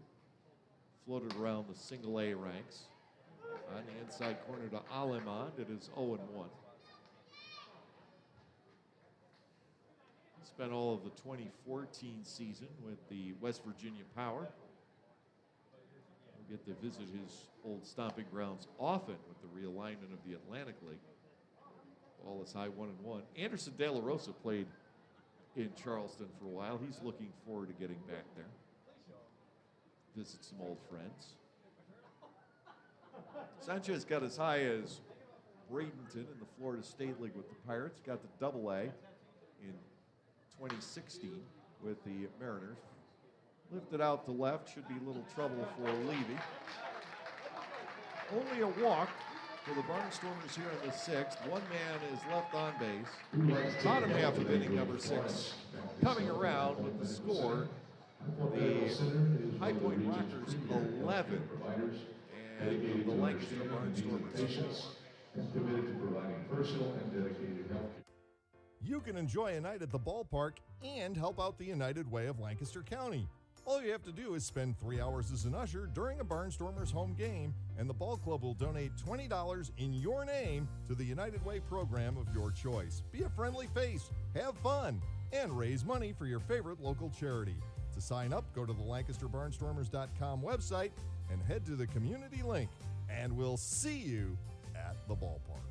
A: Floated around the single-A ranks. On the inside corner to Alamán. It is 0-1. Spent all of the 2014 season with the West Virginia Power. We'll get to visit his old stomping grounds often with the realignment of the Atlantic League. Ball is high, 1-1. Anderson De La Rosa played in Charleston for a while. He's looking forward to getting back there. Visit some old friends. Sanchez got as high as Bradenton in the Florida State League with the Pirates. Got to Double-A in 2016 with the Mariners. Lifted out to left. Should be a little trouble for Levy. Only a walk for the Barnstormers here in the 6th. One man is left on base. Bottom half of inning number 6 coming around with the score. The High Point Rockers 11 and the Lancaster Barnstormers.
B: Committed to providing personal and dedicated health care.
F: You can enjoy a night at the ballpark and help out the United Way of Lancaster County. All you have to do is spend 3 hours as an usher during a Barnstormers home game, and the ball club will donate $20 in your name to the United Way program of your choice. Be a friendly face, have fun, and raise money for your favorite local charity. To sign up, go to the LancasterBarnstormers.com website and head to the community link, and we'll see you at the ballpark.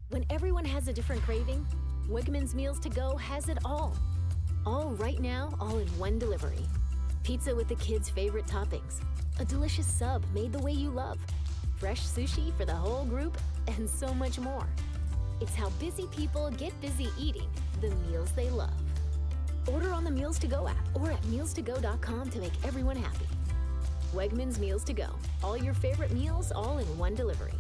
K: When everyone has a different craving, Wegmans Meals to Go has it all. All right now, all in one delivery. Pizza with the kids' favorite toppings, a delicious sub made the way you love, fresh sushi for the whole group, and so much more. It's how busy people get busy eating the meals they love. Order on the Meals to Go app or at mealstogo.com to make everyone happy. Wegmans Meals to Go. All your favorite meals, all in one delivery.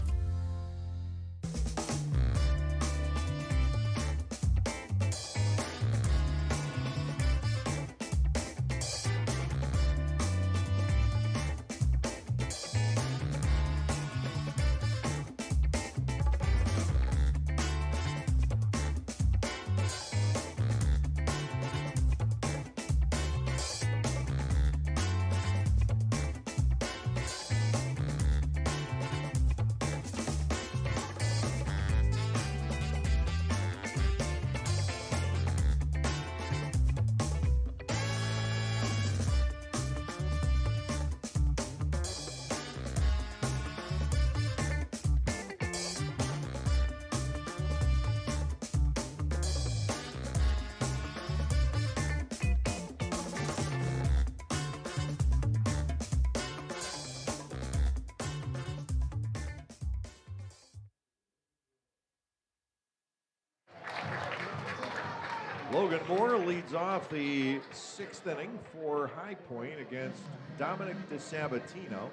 A: Logan Moore leads off the 6th inning for High Point against Dominic DeSabatino.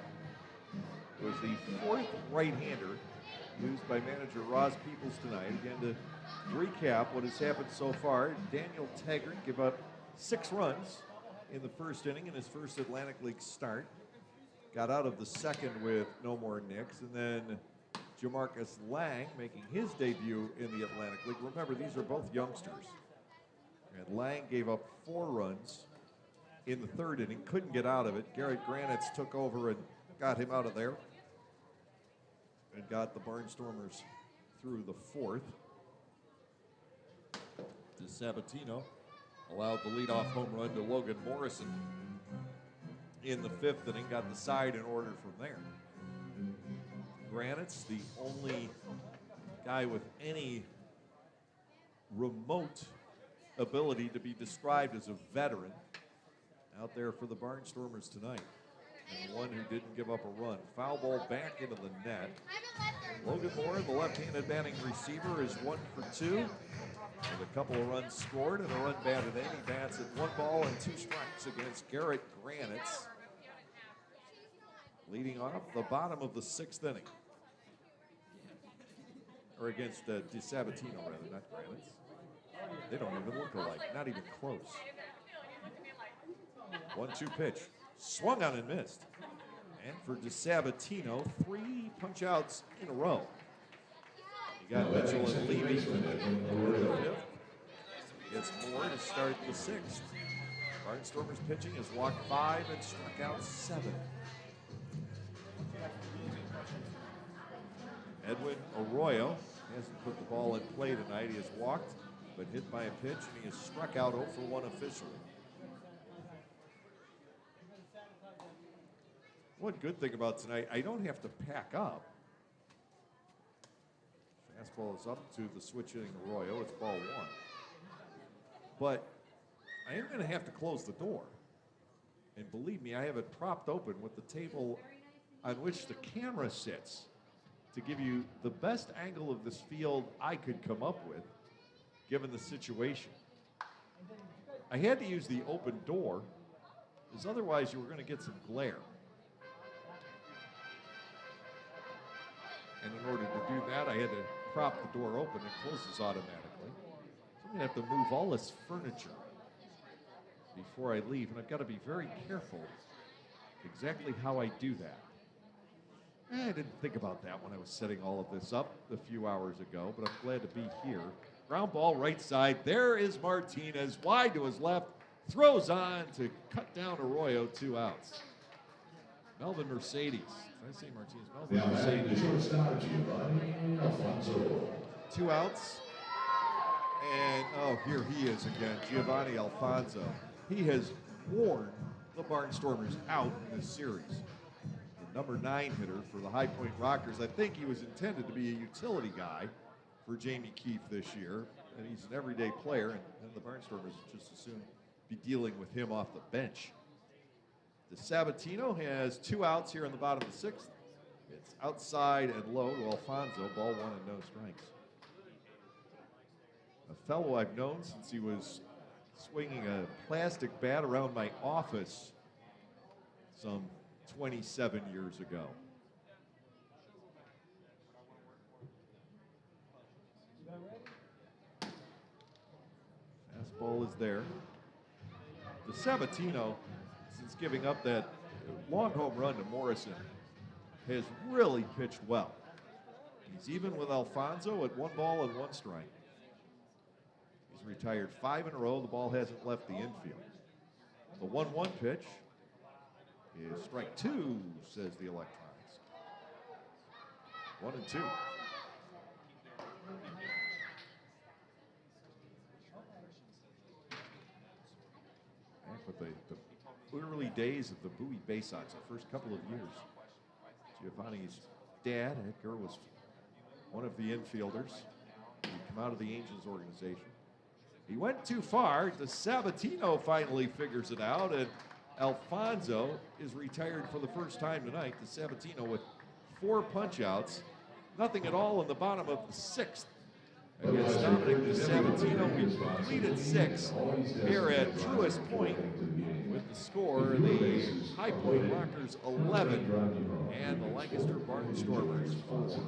A: It was the 4th right-hander used by manager Ross Peoples tonight. Again, to recap what has happened so far, Daniel Taggart gave up 6 runs in the first inning in his first Atlantic League start. Got out of the second with no more nicks, and then Jamarcus Lang making his debut in the Atlantic League. Remember, these are both youngsters. And Lang gave up 4 runs in the third inning, couldn't get out of it. Garrett Granitz took over and got him out of there and got the Barnstormers through the 4th. DeSabatino allowed the leadoff home run to Logan Morrison in the 5th inning, got the side in order from there. Granitz, the only guy with any remote ability to be described as a veteran out there for the Barnstormers tonight. And the one who didn't give up a run. Foul ball back into the net. Logan Moore, the left-handed batting receiver, is 1 for 2 with a couple of runs scored and a run batted in. He bats at 1 ball and 2 strikes against Garrett Granitz, leading off the bottom of the 6th inning. Or against DeSabatino, rather, not Granitz. They don't even look alike, not even close. 1-2 pitch, swung on and missed. And for DeSabatino, 3 punch-outs in a row. You got Mitchell and Levy in the 5th. Gets Moore to start the 6th. Barnstormers pitching has walked 5 and struck out 7. Edwin Arroyo hasn't put the ball in play tonight. He has walked, but hit by a pitch, and he has struck out 0 for 1 officially. One good thing about tonight, I don't have to pack up. Fastball is up to the switch hitting Arroyo. It's ball 1. But I am going to have to close the door. And believe me, I have it propped open with the table on which the camera sits to give you the best angle of this field I could come up with, given the situation. I had to use the open door, because otherwise you were going to get some glare. And in order to do that, I had to prop the door open. It closes automatically. So I'm going to have to move all this furniture before I leave, and I've got to be very careful exactly how I do that. I didn't think about that when I was setting all of this up a few hours ago, but I'm glad to be here. Ground ball right side. There is Martinez, wide to his left. Throws on to cut down Arroyo, 2 outs. Melvin Mercedes. Did I say Martinez? Melvin Mercedes. 2 outs. And, oh, here he is again, Giovanni Alfonso. He has worn the Barnstormers out in this series. The number 9 hitter for the High Point Rockers. I think he was intended to be a utility guy for Jamie Keefe this year, and he's an everyday player, and the Barnstormers just as soon be dealing with him off the bench. DeSabatino has 2 outs here in the bottom of the 6th. It's outside and low to Alfonso, ball 1 and no strikes. A fellow I've known since he was swinging a plastic bat around my office some 27 years ago. Fastball is there. DeSabatino, since giving up that long home run to Morrison, has really pitched well. He's even with Alfonso at 1 ball and 1 strike. He's retired 5 in a row. The ball hasn't left the infield. The 1-1 pitch is strike 2, says the electronics. 1 and 2. Back with the early days of the Bowie Bay Sox, the first couple of years. Giovanni's dad, Edgar, was one of the infielders. He came out of the Angels organization. He went too far. DeSabatino finally figures it out, and Alfonso is retired for the first time tonight. DeSabatino with 4 punch-outs. Nothing at all in the bottom of the 6th. against Dominic DeSabatino. We completed 6 here at Truist Point with the score, the High Point Rockers 11 and the Lancaster Barnstormers 4.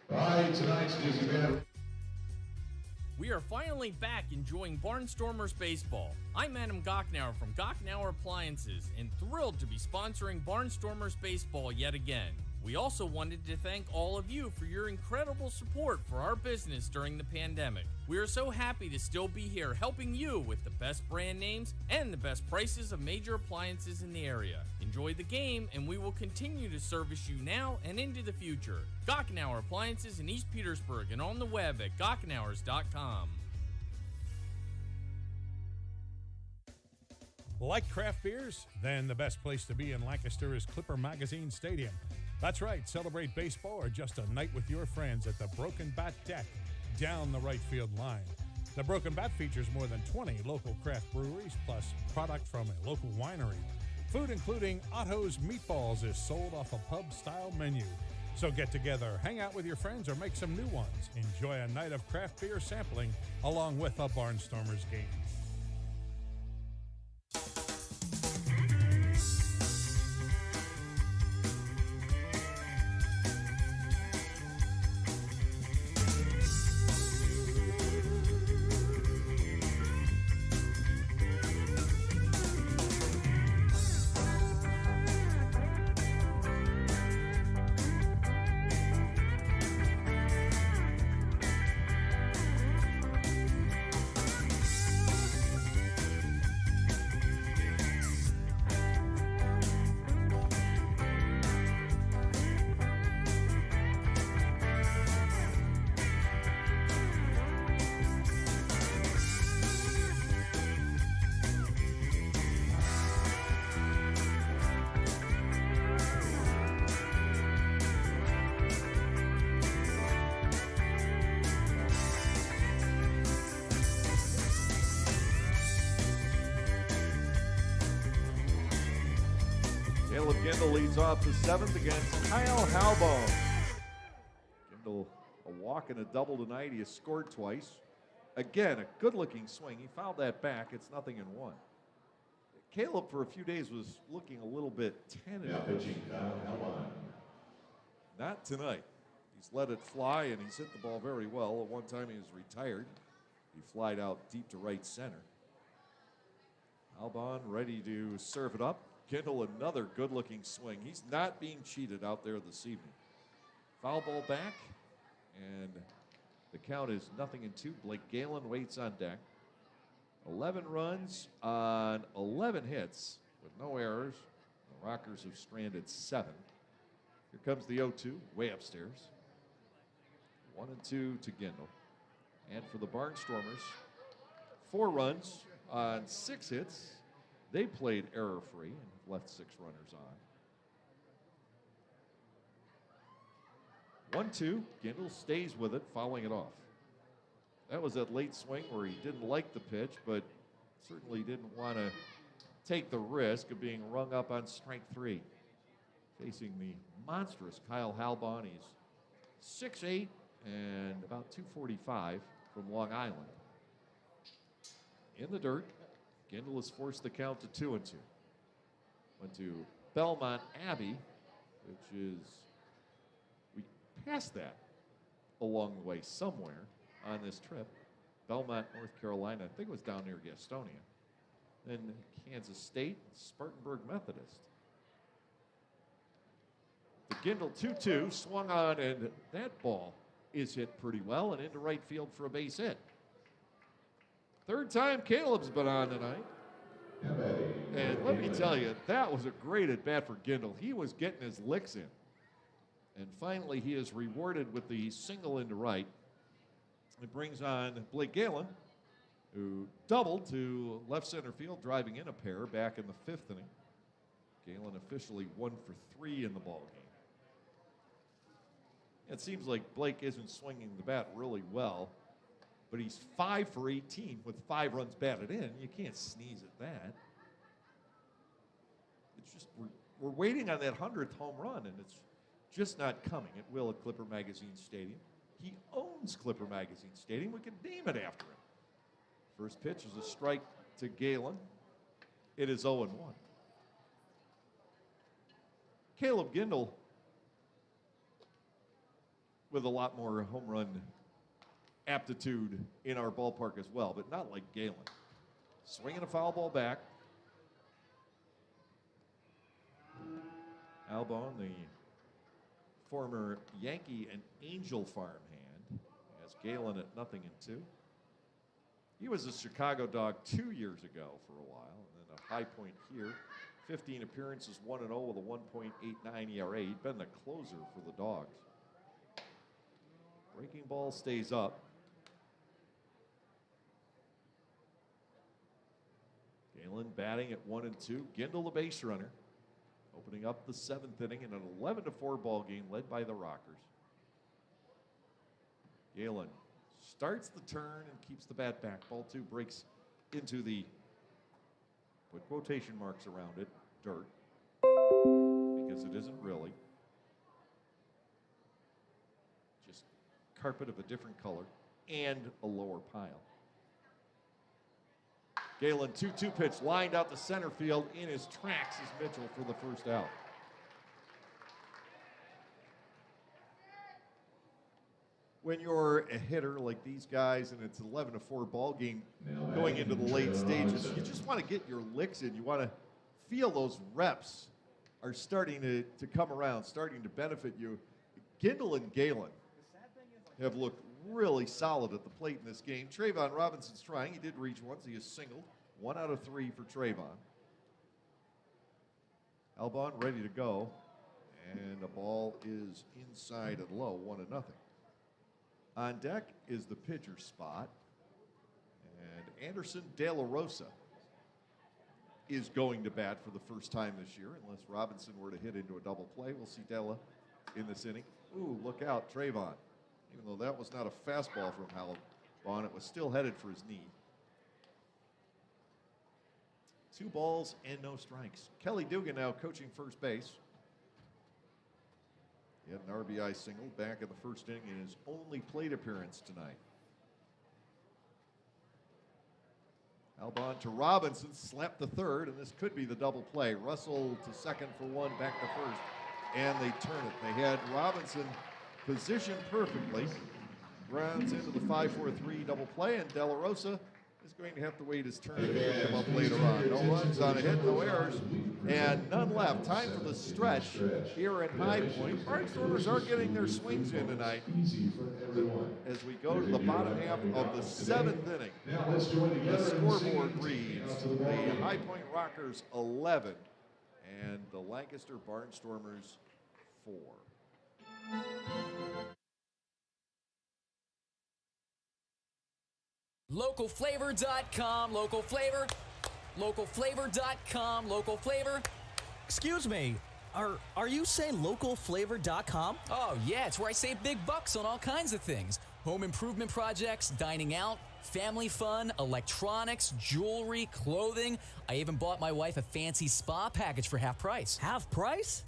B: By tonight's Disney Banner.
L: We are finally back enjoying Barnstormers baseball. I'm Adam Gocknauer from Gocknauer Appliances and thrilled to be sponsoring Barnstormers baseball yet again. We also wanted to thank all of you for your incredible support for our business during the pandemic. We are so happy to still be here helping you with the best brand names and the best prices of major appliances in the area. Enjoy the game, and we will continue to service you now and into the future. Gocknauer Appliances in East Petersburg and on the web at gocknauers.com.
D: Like craft beers? Then the best place to be in Lancaster is Clipper Magazine Stadium. That's right, celebrate baseball or just a night with your friends at the Broken Bat Deck down the right field line. The Broken Bat features more than 20 local craft breweries plus product from a local winery. Food including Otto's Meatballs is sold off a pub-style menu. So get together, hang out with your friends, or make some new ones. Enjoy a night of craft beer sampling along with a Barnstormers game.
A: Caleb Gindle leads off the 7th against Kyle Halbone. Gindle, a walk and a double tonight. He has scored twice. Again, a good-looking swing. He fouled that back. It's 0-1. Caleb, for a few days, was looking a little bit tentative.
B: Now pitching Kyle Halbine.
A: Not tonight. He's let it fly, and he's hit the ball very well. At one time, he was retired. He flied out deep to right center. Halbine ready to serve it up. Gindle, another good-looking swing. He's not being cheated out there this evening. Foul ball back, and the count is 0-2. Blake Galen waits on deck. 11 runs on 11 hits with no errors. The Rockers have stranded 7. Here comes the 0-2, way upstairs. 1-2 to Gindle. And for the Barnstormers, 4 runs on 6 hits. They played error-free and left 6 runners on. 1-2, Gindle stays with it, fouling it off. That was that late swing where he didn't like the pitch, but certainly didn't want to take the risk of being rung up on strike 3. Facing the monstrous Kyle Halbine. He's 6'8" and about 245 from Long Island. In the dirt, Gindle has forced the count to 2-2. Went to Belmont Abbey, which is, we passed that along the way somewhere on this trip. Belmont, North Carolina, I think it was down near Gastonia. Then Kansas State, Spartanburg Methodist. The Gindle 2-2 swung on, and that ball is hit pretty well and into right field for a base hit. Third time Caleb's been on tonight. And let me tell you, that was a great at-bat for Gindle. He was getting his licks in. And finally, he is rewarded with the single into right. It brings on Blake Galen, who doubled to left center field, driving in a pair back in the 5th inning. Galen officially 1 for 3 in the ballgame. It seems like Blake isn't swinging the bat really well, but he's 5 for 18 with 5 runs batted in. You can't sneeze at that. It's just, we're waiting on that 100th home run, and it's just not coming. It will at Clipper Magazine Stadium. He owns Clipper Magazine Stadium. We can name it after him. First pitch is a strike to Galen. It is 0-1. Caleb Gindel with a lot more home run aptitude in our ballpark as well, but not like Galen. Swinging a foul ball back. Albon, the former Yankee and Angel farmhand, has Galen at 0-2. He was a Chicago Dog 2 years ago for a while, and then a high point here. 15 appearances, 1-0 with a 1.89 ERA. He'd been the closer for the Dogs. Breaking ball stays up. Galen batting at 1-2. Gindel, the base runner, opening up the 7th inning in an 11-4 ball game led by the Rockers. Galen starts the turn and keeps the bat back. Ball 2 breaks into the, put quotation marks around it, dirt, because it isn't really. Just carpet of a different color and a lower pile. Galen, 2-2 pitch, lined out to center field. In his tracks is Mitchell for the first out. When you're a hitter like these guys and it's an 11-4 ball game going into the late stages, you just want to get your licks in. You want to feel those reps are starting to come around, starting to benefit you. Gindel and Galen have looked really solid at the plate in this game. Trayvon Robinson's trying. He did reach once. He is singled. 1 out of 3 for Trayvon. Albon ready to go. And the ball is inside and low, 1-0. On deck is the pitcher spot. And Anderson De La Rosa is going to bat for the first time this year. Unless Robinson were to hit into a double play, we'll see Della in this inning. Ooh, look out, Trayvon. Even though that was not a fastball from Albon, it was still headed for his knee. 2 balls and no strikes. Kelly Dugan now coaching first base. He had an RBI single back in the first inning in his only plate appearance tonight. Albon to Robinson, slapped the third, and this could be the double play. Russell to second for 1, back to first, and they turn it. They had Robinson positioned perfectly. Runs into the 5-4-3 double play, and De La Rosa is going to have to wait his turn to come up later on. No runs on a hit, no errors, and none left. Time for the stretch here at High Point. Barnstormers are getting their swings in tonight as we go to the bottom half of the 7th inning. The scoreboard reads the High Point Rockers 11 and the Lancaster Barnstormers 4.
M: Localflavor.com, local flavor. Localflavor.com, local flavor.
N: Excuse me, are you saying localflavor.com?
M: Oh, yeah, it's where I save big bucks on all kinds of things. Home improvement projects, dining out, family fun, electronics, jewelry, clothing. I even bought my wife a fancy spa package for half price.
N: Half price?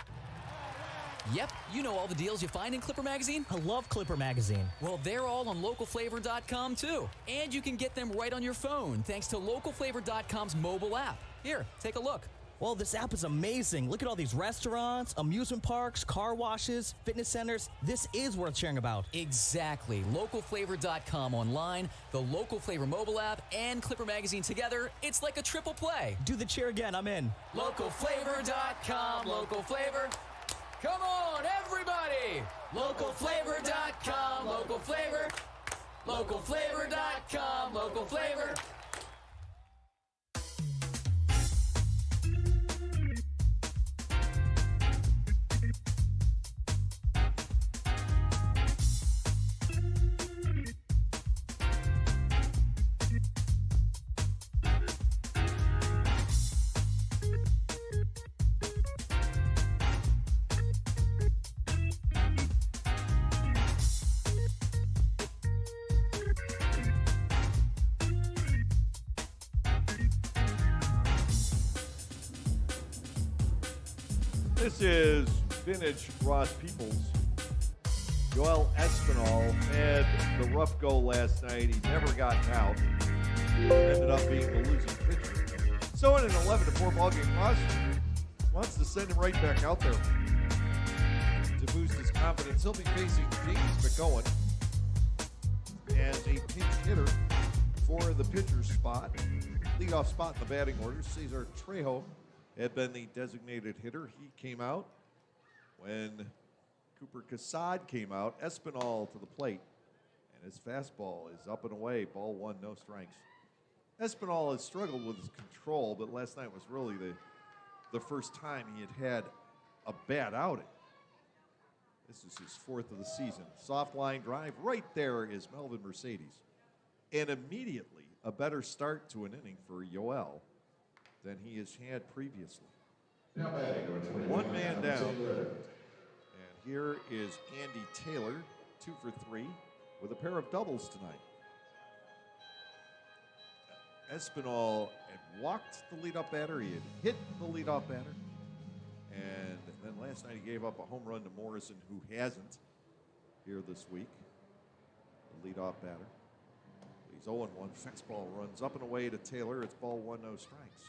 M: Yep, you know all the deals you find in Clipper Magazine.
N: I love Clipper Magazine.
M: Well, they're all on localflavor.com too. And you can get them right on your phone thanks to localflavor.com's mobile app. Here, take a look.
N: Well, this app is amazing. Look at all these restaurants, amusement parks, car washes, fitness centers. This is worth sharing about.
M: Exactly. Localflavor.com online, the Local Flavor mobile app, and Clipper Magazine together. It's like a triple play.
N: Do the cheer again. I'm in.
M: Localflavor.com, local flavor. Come on, everybody! Localflavor.com, local flavor. Localflavor.com, local flavor.
A: This is vintage Ross Peoples Joel Espinal had the rough go last night. He never got out. Ended up being the losing pitcher. So in an 11-4 ball game loss, wants to send him right back out there to boost his confidence. He'll be facing James McGowan as a pinch hitter for the pitcher's spot. Leadoff spot in the batting order. Cesar Trejo had been the designated hitter. He came out when Cooper Casad came out. Espinal to the plate, and his fastball is up and away. Ball one, no strikes. Espinal has struggled with his control, but last night was really the first time he had a bad outing. This is his fourth of the season. Soft line drive. Right there is Melvin Mercedes. And immediately a better start to an inning for Yoel than he has had previously.
B: Now batting number 21,
A: One man down.
B: Taylor.
A: And here is Andy Taylor, 2 for 3, with a pair of doubles tonight. Espinal had walked the leadoff batter. He had hit the leadoff batter. And then last night he gave up a home run to Morrison, who hasn't here this week. The leadoff batter. He's 0-1. Fastball runs up and away to Taylor. It's ball one, no strikes.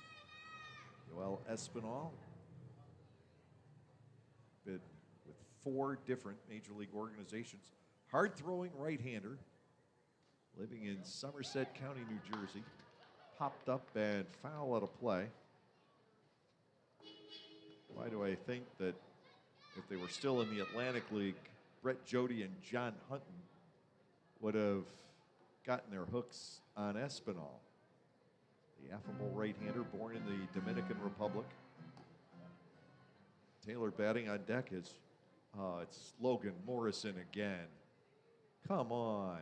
A: Joel Espinal been with 4 different major league organizations. Hard-throwing right-hander, living in Somerset County, New Jersey. Popped up and foul out of play. Why do I think that if they were still in the Atlantic League, Brett Jody and John Hutton would have gotten their hooks on Espinal? The affable right-hander born in the Dominican Republic. Taylor batting on deck is, it's Logan Morrison again. Come on.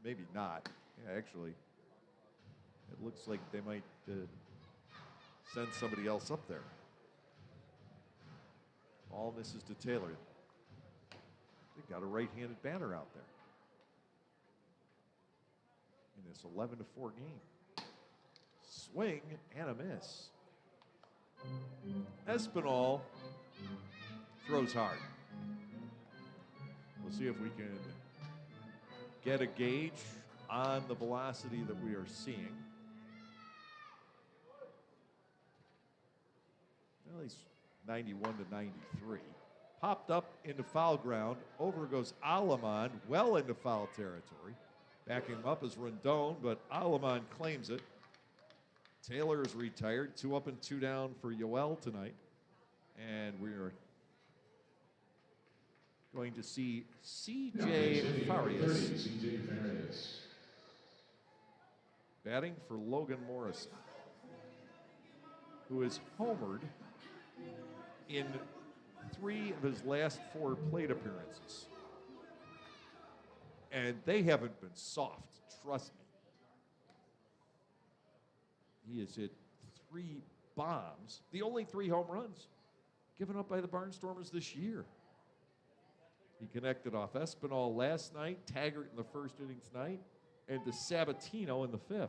A: Maybe not. Yeah, actually, it looks like they might send somebody else up there. All misses to Taylor. They've got a right-handed batter out there in this 11-4 game. Swing and a miss. Espinal throws hard. We'll see if we can get a gauge on the velocity that we are seeing. Well, he's 91 to 93. Popped up into foul ground. Over goes Alamon, well into foul territory. Backing him up is Rendon, but Alamon claims it. Taylor is retired. 2 up and 2 down for Yoel tonight. And we're going to see C.J. Farias batting for Logan Morrison, who is homered in 3 of his last 4 plate appearances. And they haven't been soft, trust me. He has hit 3 bombs, the only 3 home runs given up by the Barnstormers this year. He connected off Espinal last night, Taggart in the first inning tonight, and to Sabatino in the 5th.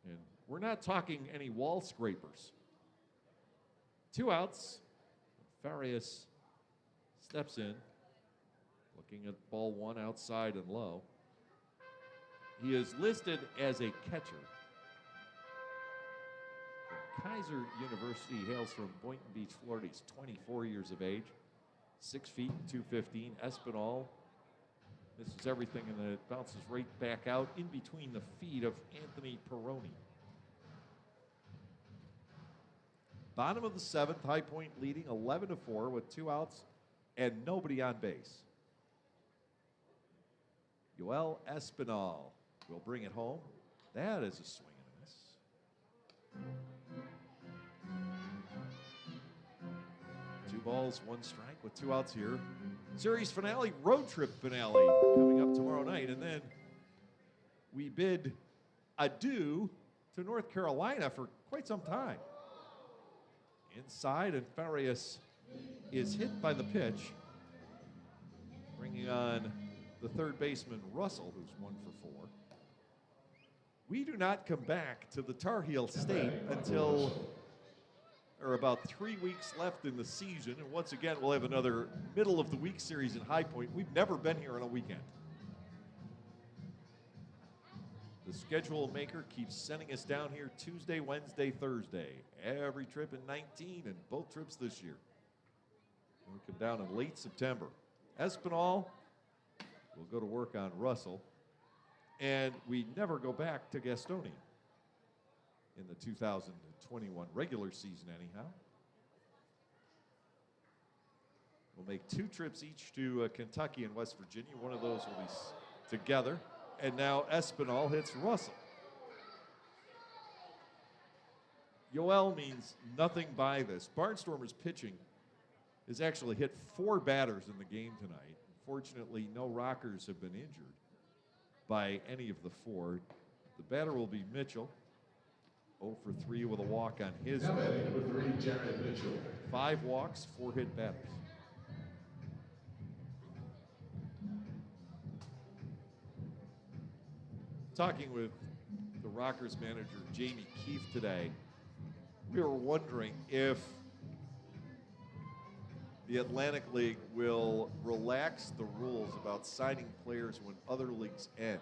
A: And we're not talking any wall scrapers. 2 outs. Farias steps in, looking at ball 1 outside and low. He is listed as a catcher. From Kaiser University, he hails from Boynton Beach, Florida. He's 24 years of age, 6 feet and 215. Espinal misses everything, and then it bounces right back out in between the feet of Anthony Peroni. Bottom of the 7th, High Point leading 11-4 with 2 outs and nobody on base. Joel Espinal will bring it home. That is a swing and a miss. 2 balls, 1 strike with 2 outs here. Series finale, road trip finale coming up tomorrow night. And then we bid adieu to North Carolina for quite some time. Inside, and Farias is hit by the pitch, bringing on the third baseman, Russell, who's 1 for 4. We do not come back to the Tar Heel State until There are about 3 weeks left in the season, and once again, we'll have another middle of the week series in High Point. We've never been here on a weekend. The schedule maker keeps sending us down here Tuesday, Wednesday, Thursday. Every trip in 19 and both trips this year. We'll come down in late September. Espinal will go to work on Russell. And we never go back to Gastonia in the 2021 regular season anyhow. We'll make 2 trips each to Kentucky and West Virginia. One of those will be together. And now Espinal hits Russell. Yoel means nothing by this. Barnstormers pitching has actually hit 4 batters in the game tonight. Fortunately, no Rockers have been injured by any of the 4. The batter will be Mitchell. 0 for 3 with a walk on his.
B: Now batting number 3, Jared Mitchell.
A: 5 walks, 4 hit batters. Talking with the Rockers manager, Jamie Keefe, today, we were wondering if the Atlantic League will relax the rules about signing players when other leagues end.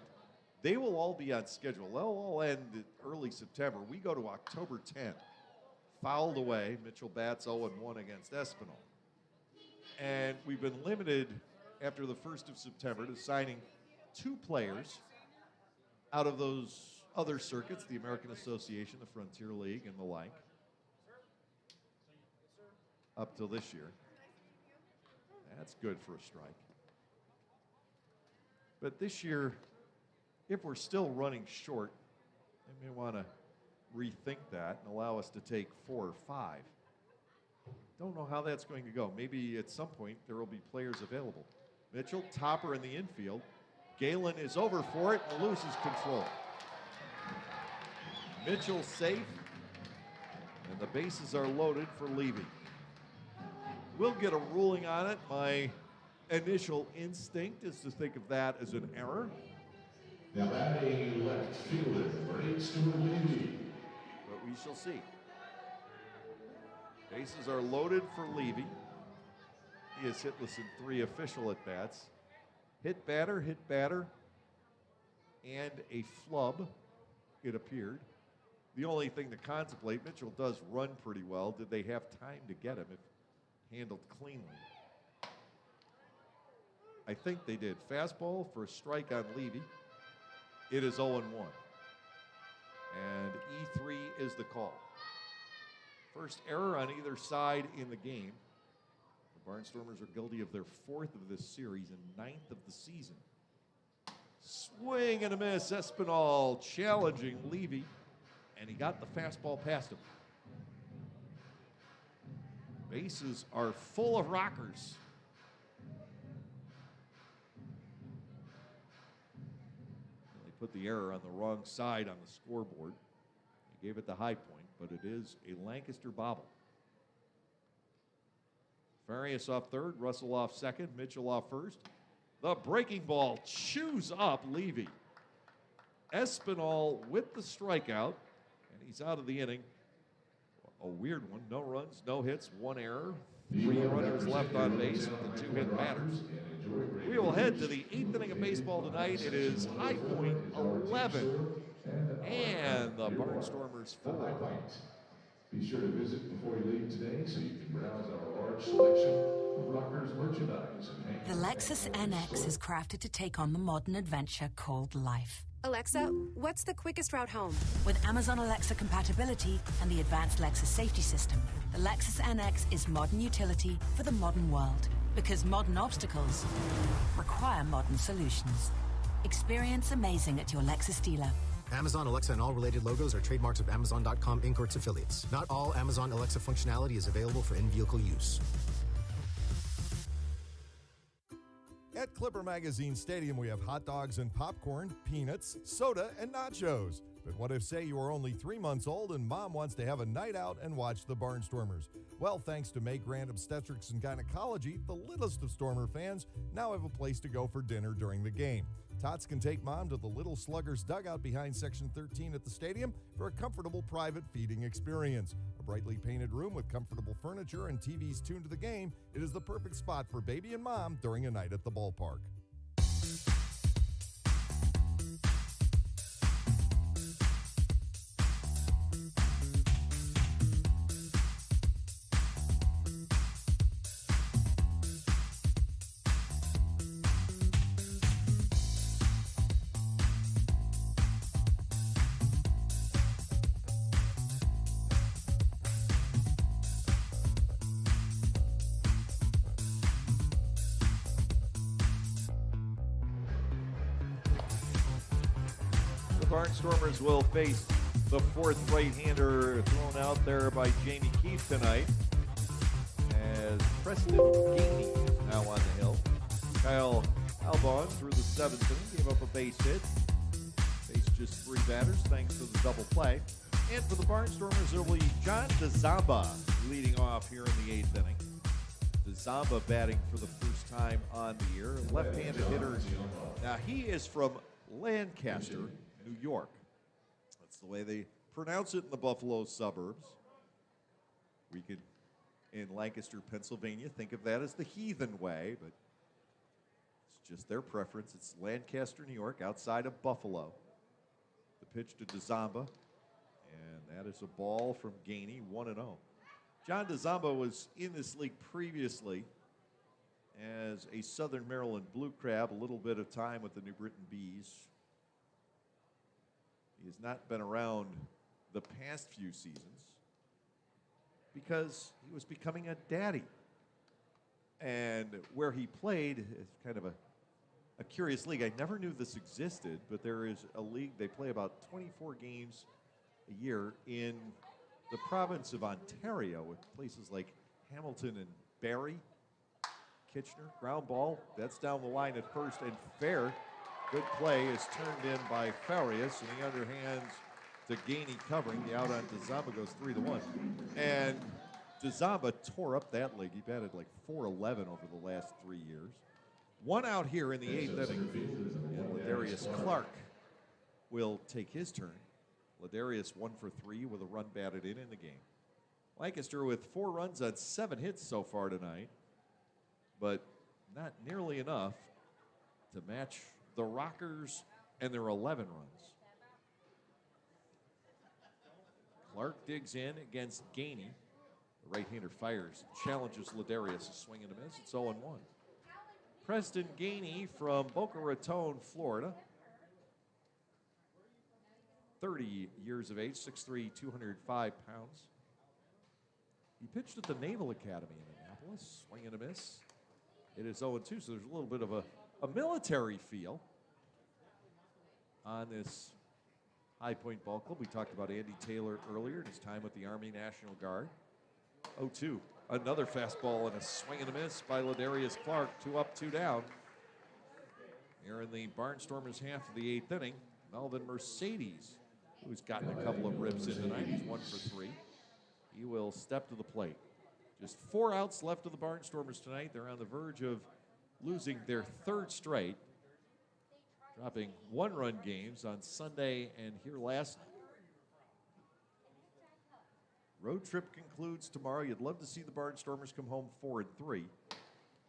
A: They will all be on schedule. They'll all end in early September. We go to October 10th. Fouled away. Mitchell bats 0-1 against Espinal. And we've been limited after the 1st of September to signing 2 players out of those other circuits, the American Association, the Frontier League, and the like, up till this year. That's good for a strike. But this year, if we're still running short, they may want to rethink that and allow us to take 4 or 5. Don't know how that's going to go. Maybe at some point there will be players available. Mitchell, topper in the infield. Galen is over for it and loses control. Mitchell safe, and the bases are loaded for Levy. We'll get a ruling on it. My initial instinct is to think of that as an error.
B: Now batting left fielder, Stuart Levy.
A: But we shall see. Bases are loaded for Levy. He is hitless in 3 official at-bats. Hit batter, and a flub, it appeared. The only thing to contemplate, Mitchell does run pretty well. Did they have time to get him if handled cleanly? I think they did. Fastball for a strike on Levy. It is 0-1. And E3 is the call. First error on either side in the game. The Barnstormers are guilty of their 4th of this series and 9th of the season. Swing and a miss. Espinal challenging Levy, and he got the fastball past him. Bases are full of Rockers. They put the error on the wrong side on the scoreboard. They gave it the high point, but it is a Lancaster bobble. Farias off 3rd, Russell off 2nd, Mitchell off 1st. The breaking ball chews up Levy. Espinal with the strikeout, and he's out of the inning. A weird one. No runs, no hits, 1 error. 3 runners left on base with the 2 hit batters. We will head to the 8th inning of baseball tonight. It is High Point 11 and the Barnstormers 4.
B: Be sure to visit before you leave today so you can browse our large selection of Rockers merchandise.
G: The Lexus NX is crafted to take on the modern adventure called life.
I: Alexa, what's the quickest route home?
G: With Amazon Alexa compatibility and the advanced Lexus safety system, the Lexus NX is modern utility for the modern world. Because modern obstacles require modern solutions. Experience amazing at your Lexus dealer.
O: Amazon Alexa and all related logos are trademarks of Amazon.com Inc. or its affiliates. Not all Amazon Alexa functionality is available for in-vehicle use.
F: At Clipper Magazine Stadium, we have hot dogs and popcorn, peanuts, soda, and nachos. But what if, say, you are only 3 months old and mom wants to have a night out and watch the Barnstormers? Well, thanks to May Grant Obstetrics and Gynecology, the littlest of Stormer fans now have a place to go for dinner during the game. Tots can take mom to the Little Sluggers dugout behind Section 13 at the stadium for a comfortable private feeding experience. A brightly painted room with comfortable furniture and TVs tuned to the game, it is the perfect spot for baby and mom during a night at the ballpark.
A: Barnstormers will face the fourth right-hander thrown out there by Jamie Keefe tonight, as Preston Gainey is now on the hill. Kyle Albon through the seventh inning, gave up a base hit. Faced just 3 batters thanks to the double play. And for the Barnstormers, it will be John DeZamba leading off here in the 8th inning. DeZamba batting for the first time on the year. Left-handed hitter. Now, he is from Lancaster, New York. That's the way they pronounce it in the Buffalo suburbs. We could, in Lancaster, Pennsylvania, think of that as the heathen way, but it's just their preference. It's Lancaster, New York, outside of Buffalo. The pitch to DeZamba, and that is a ball from Gainey, 1-0. John DeZamba was in this league previously as a Southern Maryland Blue Crab, a little bit of time with the New Britain Bees. He has not been around the past few seasons because he was becoming a daddy. And where he played is kind of a curious league. I never knew this existed, but there is a league. They play about 24 games a year in the province of Ontario with places like Hamilton and Barrie. Kitchener, ground ball. That's down the line at first, and fair. Good play is turned in by Farias, and he underhands to Gainey covering. The out on DeZamba goes 3-1. And DeZamba tore up that league. He batted like .411 over the last 3 years. 1 out here in the 8th inning. And Ladarius Clark will take his turn. Ladarius 1 for 3 with a run batted in the game. Lancaster with 4 runs on 7 hits so far tonight, but not nearly enough to match the Rockers and their 11 runs. Clark digs in against Gainey. The right-hander fires, challenges Ladarius, a swing and a miss. It's 0-1. Preston Gainey from Boca Raton, Florida. 30 years of age, 6'3", 205 pounds. He pitched at the Naval Academy in Annapolis. Swing and a miss. It is 0-2, so there's a little bit of a military feel on this High Point Ball Club. We talked about Andy Taylor earlier and his time with the Army National Guard. 0-2. Another fastball and a swing and a miss by Ladarius Clark. 2 up, 2 down. Here in the Barnstormers half of the 8th inning, Melvin Mercedes, who's gotten a couple of ribs in tonight. He's 1 for 3. He will step to the plate. Just 4 outs left of the Barnstormers tonight. They're on the verge of losing their 3rd straight, dropping 1-run games on Sunday and here last night. Road trip concludes tomorrow. You'd love to see the Barnstormers come home 4-3.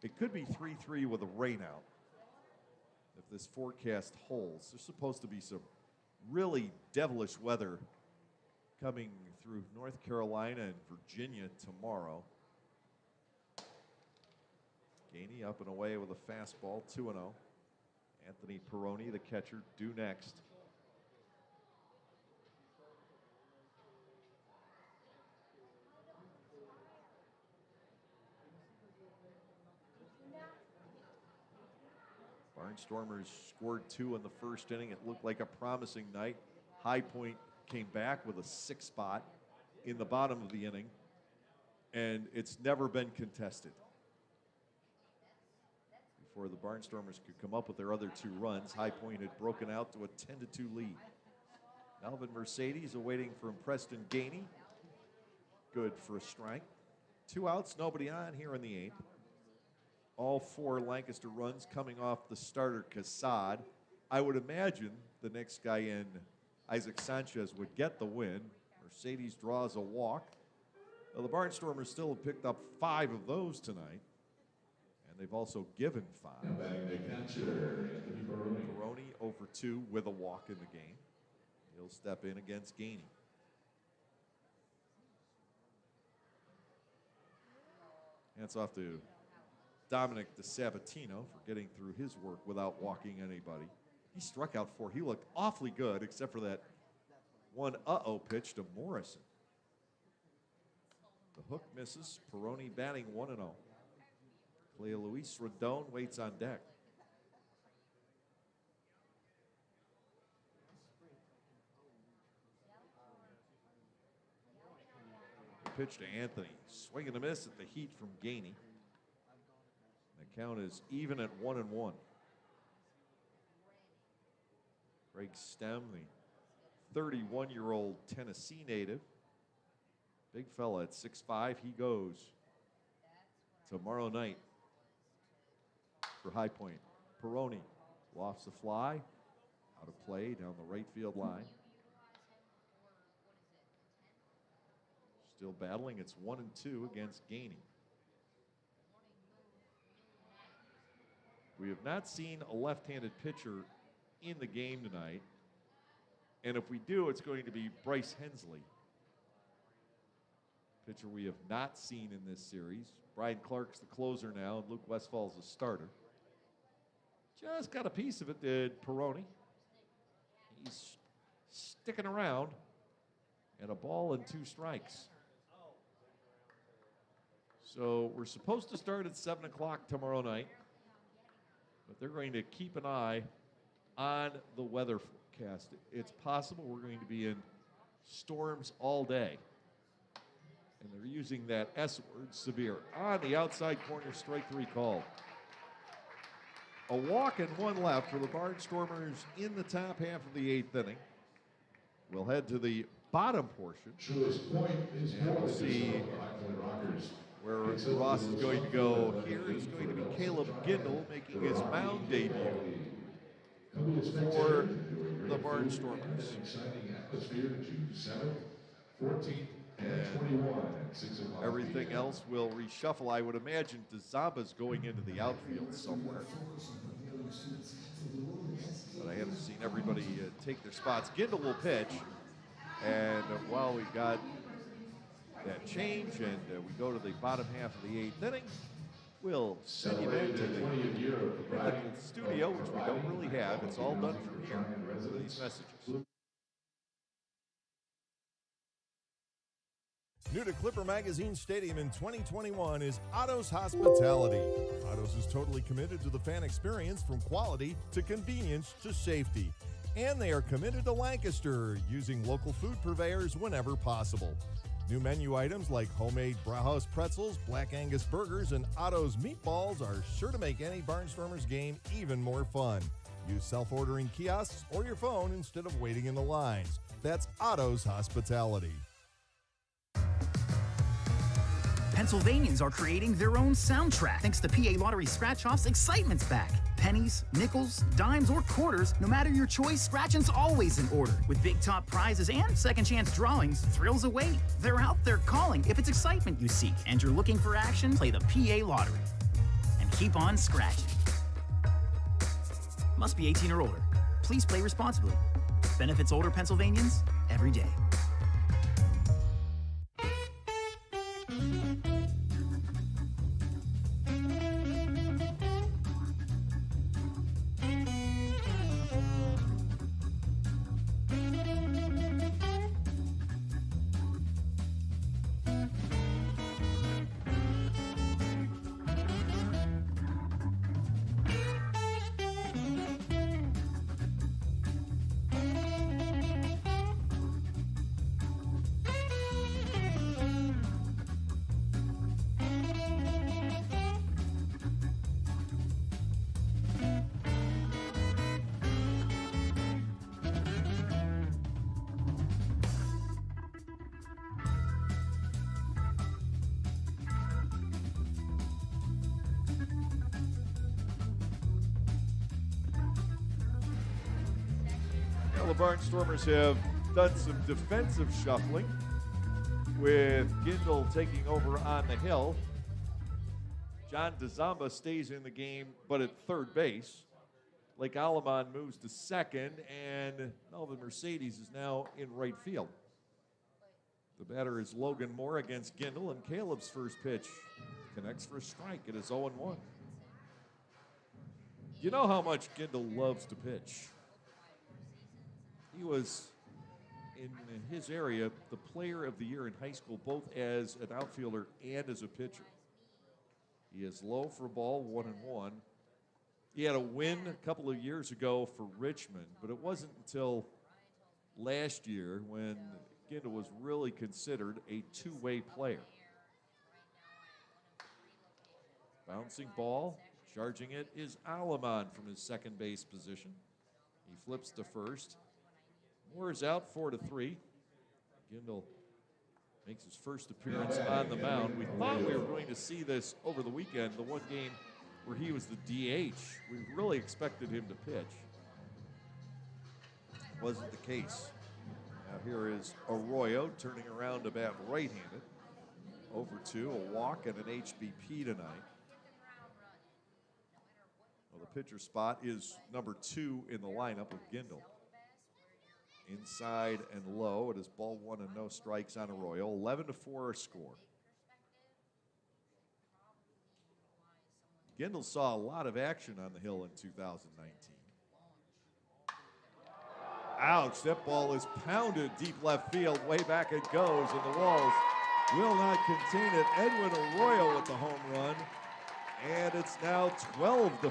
A: It could be 3-3 with a rainout if this forecast holds. There's supposed to be some really devilish weather coming through North Carolina and Virginia tomorrow. Gainey up and away with a fastball, 2-0. Anthony Peroni, the catcher, due next. Barnstormers scored 2 in the first inning. It looked like a promising night. High Point came back with a 6 spot in the bottom of the inning, and it's never been contested. Before the Barnstormers could come up with their other 2 runs, High Point had broken out to a 10-2 lead. Melvin Mercedes awaiting from Preston Gainey. Good for a strike. 2 outs, nobody on here in the 8th. All 4 Lancaster runs coming off the starter, Cassad. I would imagine the next guy in, Isaac Sanchez, would get the win. Mercedes draws a walk. Well, the Barnstormers still have picked up 5 of those tonight, and they've also given 5.
B: Now batting the catcher, Anthony Baroni.
A: Baroni over 2 with a walk in the game. He'll step in against Gainey. Hands off to Dominic DeSabatino for getting through his work without walking anybody. He struck out 4. He looked awfully good, except for that one pitch to Morrison. The hook misses. Peroni batting 1-0. Clea Luis Rodon waits on deck. Pitch to Anthony. Swing and a miss at the heat from Gainey. The count is even at 1-1. Greg Stem, the 31-year-old Tennessee native. Big fella at 6'5". He goes tomorrow night for High Point. Peroni lofts a fly. Out of play down the right field line. Still battling. It's 1-2 against Gainey. We have not seen a left-handed pitcher in the game tonight. And if we do, it's going to be Bryce Hensley. Pitcher we have not seen in this series. Brian Clark's the closer now, and Luke Westfall's the starter. Just got a piece of it, did Peroni. He's sticking around. And a ball and 2 strikes. So we're supposed to start at 7 o'clock tomorrow night. But they're going to keep an eye on the weather forecast. It's possible we're going to be in storms all day. And they're using that S word, severe. On the outside corner, strike 3 called. A walk and 1 left for the Barnstormers in the top half of the 8th inning. We'll head to the bottom portion. And we'll see where Ross is going to go here. It's going to be Caleb Gindel making his mound debut for the Barnstormers. Everything else will reshuffle. I would imagine DeZamba's going into the outfield somewhere. But I haven't seen everybody take their spots. Gindel will pitch. And while we got that change and we go to the bottom half of the 8th inning, we'll send you back to the mythical studio, which we don't really have. It's all done from here with these messages.
F: New to Clipper Magazine Stadium in 2021 is Otto's Hospitality. Otto's is totally committed to the fan experience, from quality to convenience to safety. And they are committed to Lancaster, using local food purveyors whenever possible. New menu items like homemade Brauhaus pretzels, Black Angus burgers, and Otto's meatballs are sure to make any Barnstormers game even more fun. Use self-ordering kiosks or your phone instead of waiting in the lines. That's Otto's Hospitality.
E: Pennsylvanians are creating their own soundtrack thanks to PA Lottery Scratch-Off's Excitement's back. Pennies, nickels, dimes, or quarters, no matter your choice, scratching's always in order. With big top prizes and second chance drawings, thrills await. They're out there calling. If it's excitement you seek and you're looking for action, play the PA Lottery. And keep on scratching. Must be 18 or older. Please play responsibly. Benefits older Pennsylvanians every day.
A: The Barnstormers have done some defensive shuffling. with Gindel taking over on the hill. John DeZamba stays in the game, but at third base. Blake Alamon moves to second, and Melvin Mercedes is now in right field. The batter is Logan Moore against Gindel, and Caleb's first pitch connects for a strike. It is 0-1. You know how much Gindel loves to pitch. He was, in his area, the player of the year in high school, both as an outfielder and as a pitcher. He is low for a ball, 1-1. He had a win a couple of years ago for Richmond, but it wasn't until last year when Gindel was really considered a two-way player. Bouncing ball, charging it is Alamon from his second base position. He flips to first. Moore is out 4-3. Gindel makes his first appearance on the mound. We thought we were going to see this over the weekend, the one game where he was the DH. We really expected him to pitch. Wasn't the case. Now here is Arroyo turning around to bat right-handed. 0-2, a walk and an HBP tonight. Well, the pitcher spot is number 2 in the lineup with Gindel. Inside and low. It is ball 1 and no strikes on Arroyo. 11-4 our score. Gindel saw a lot of action on the hill in 2019. Ouch, that ball is pounded deep left field. Way back it goes, and the walls will not contain it. Edwin Arroyo with the home run, and it's now 12-4.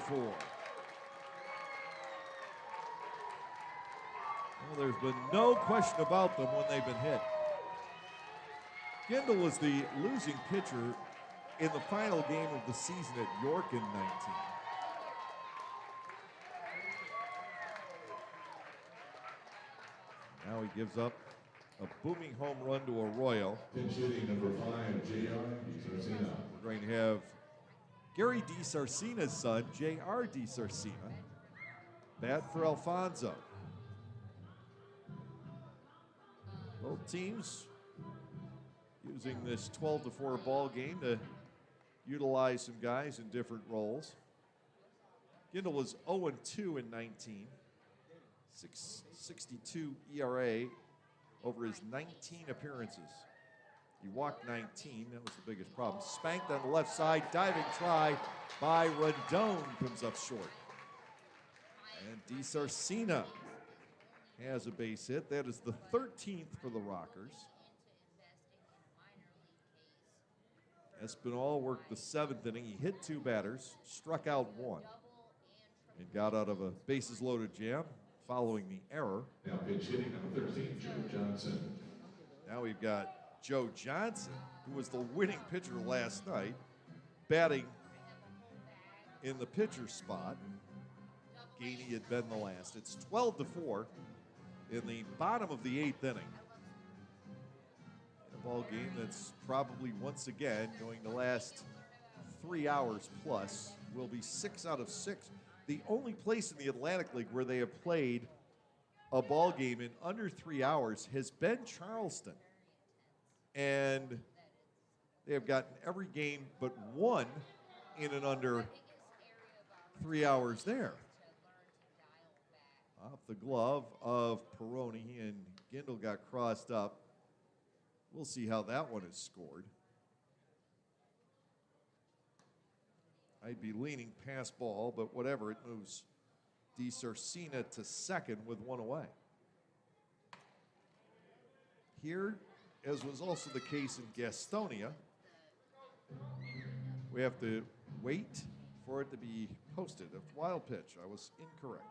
A: Well, there's been no question about them when they've been hit. Gindel was the losing pitcher in the final game of the season at York in 19. Now he gives up a booming home run to Arroyo.
B: Pinch hitting number 5, J.R. DiSarcina.
A: We're going to have Gary DiSarcina's son, J.R. DiSarcina, bat for Alfonso. Both teams using this 12-4 ball game to utilize some guys in different roles. Gindel was 0-2 in 19. 6.62 ERA over his 19 appearances. He walked 19, that was the biggest problem. Spanked on the left side, diving try by Rendon comes up short. And DiSarcina has a base hit. That is the 13th for the Rockers. Espinal worked the 7th inning. He hit 2 batters, struck out 1, and got out of a bases loaded jam following the error.
B: Now pitch hitting number 13, Joe Johnson.
A: Now we've got Joe Johnson, who was the winning pitcher last night, batting in the pitcher spot. Gainey had been the last. It's 12-4 in the bottom of the 8th inning. A ball game that's probably once again going to last 3 hours plus. Will be 6 out of 6. The only place in the Atlantic League where they have played a ball game in under 3 hours has been Charleston. And they have gotten every game but one in and under 3 hours there. Off the glove of Peroni, and Gindel got crossed up. We'll see how that one is scored. I'd be leaning past ball, but whatever, it moves DiSarcina to second with 1 away. Here, as was also the case in Gastonia, we have to wait for it to be posted. A wild pitch, I was incorrect.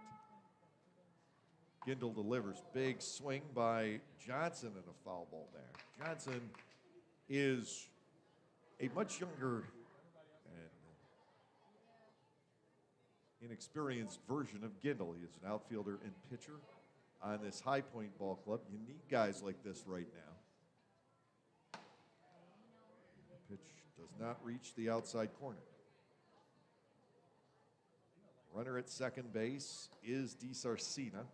A: Gindel delivers. Big swing by Johnson and a foul ball there. Johnson is a much younger and inexperienced version of Gindel. He is an outfielder and pitcher on this High Point Ball Club. You need guys like this right now. The pitch does not reach the outside corner. Runner at second base is DiSarcina.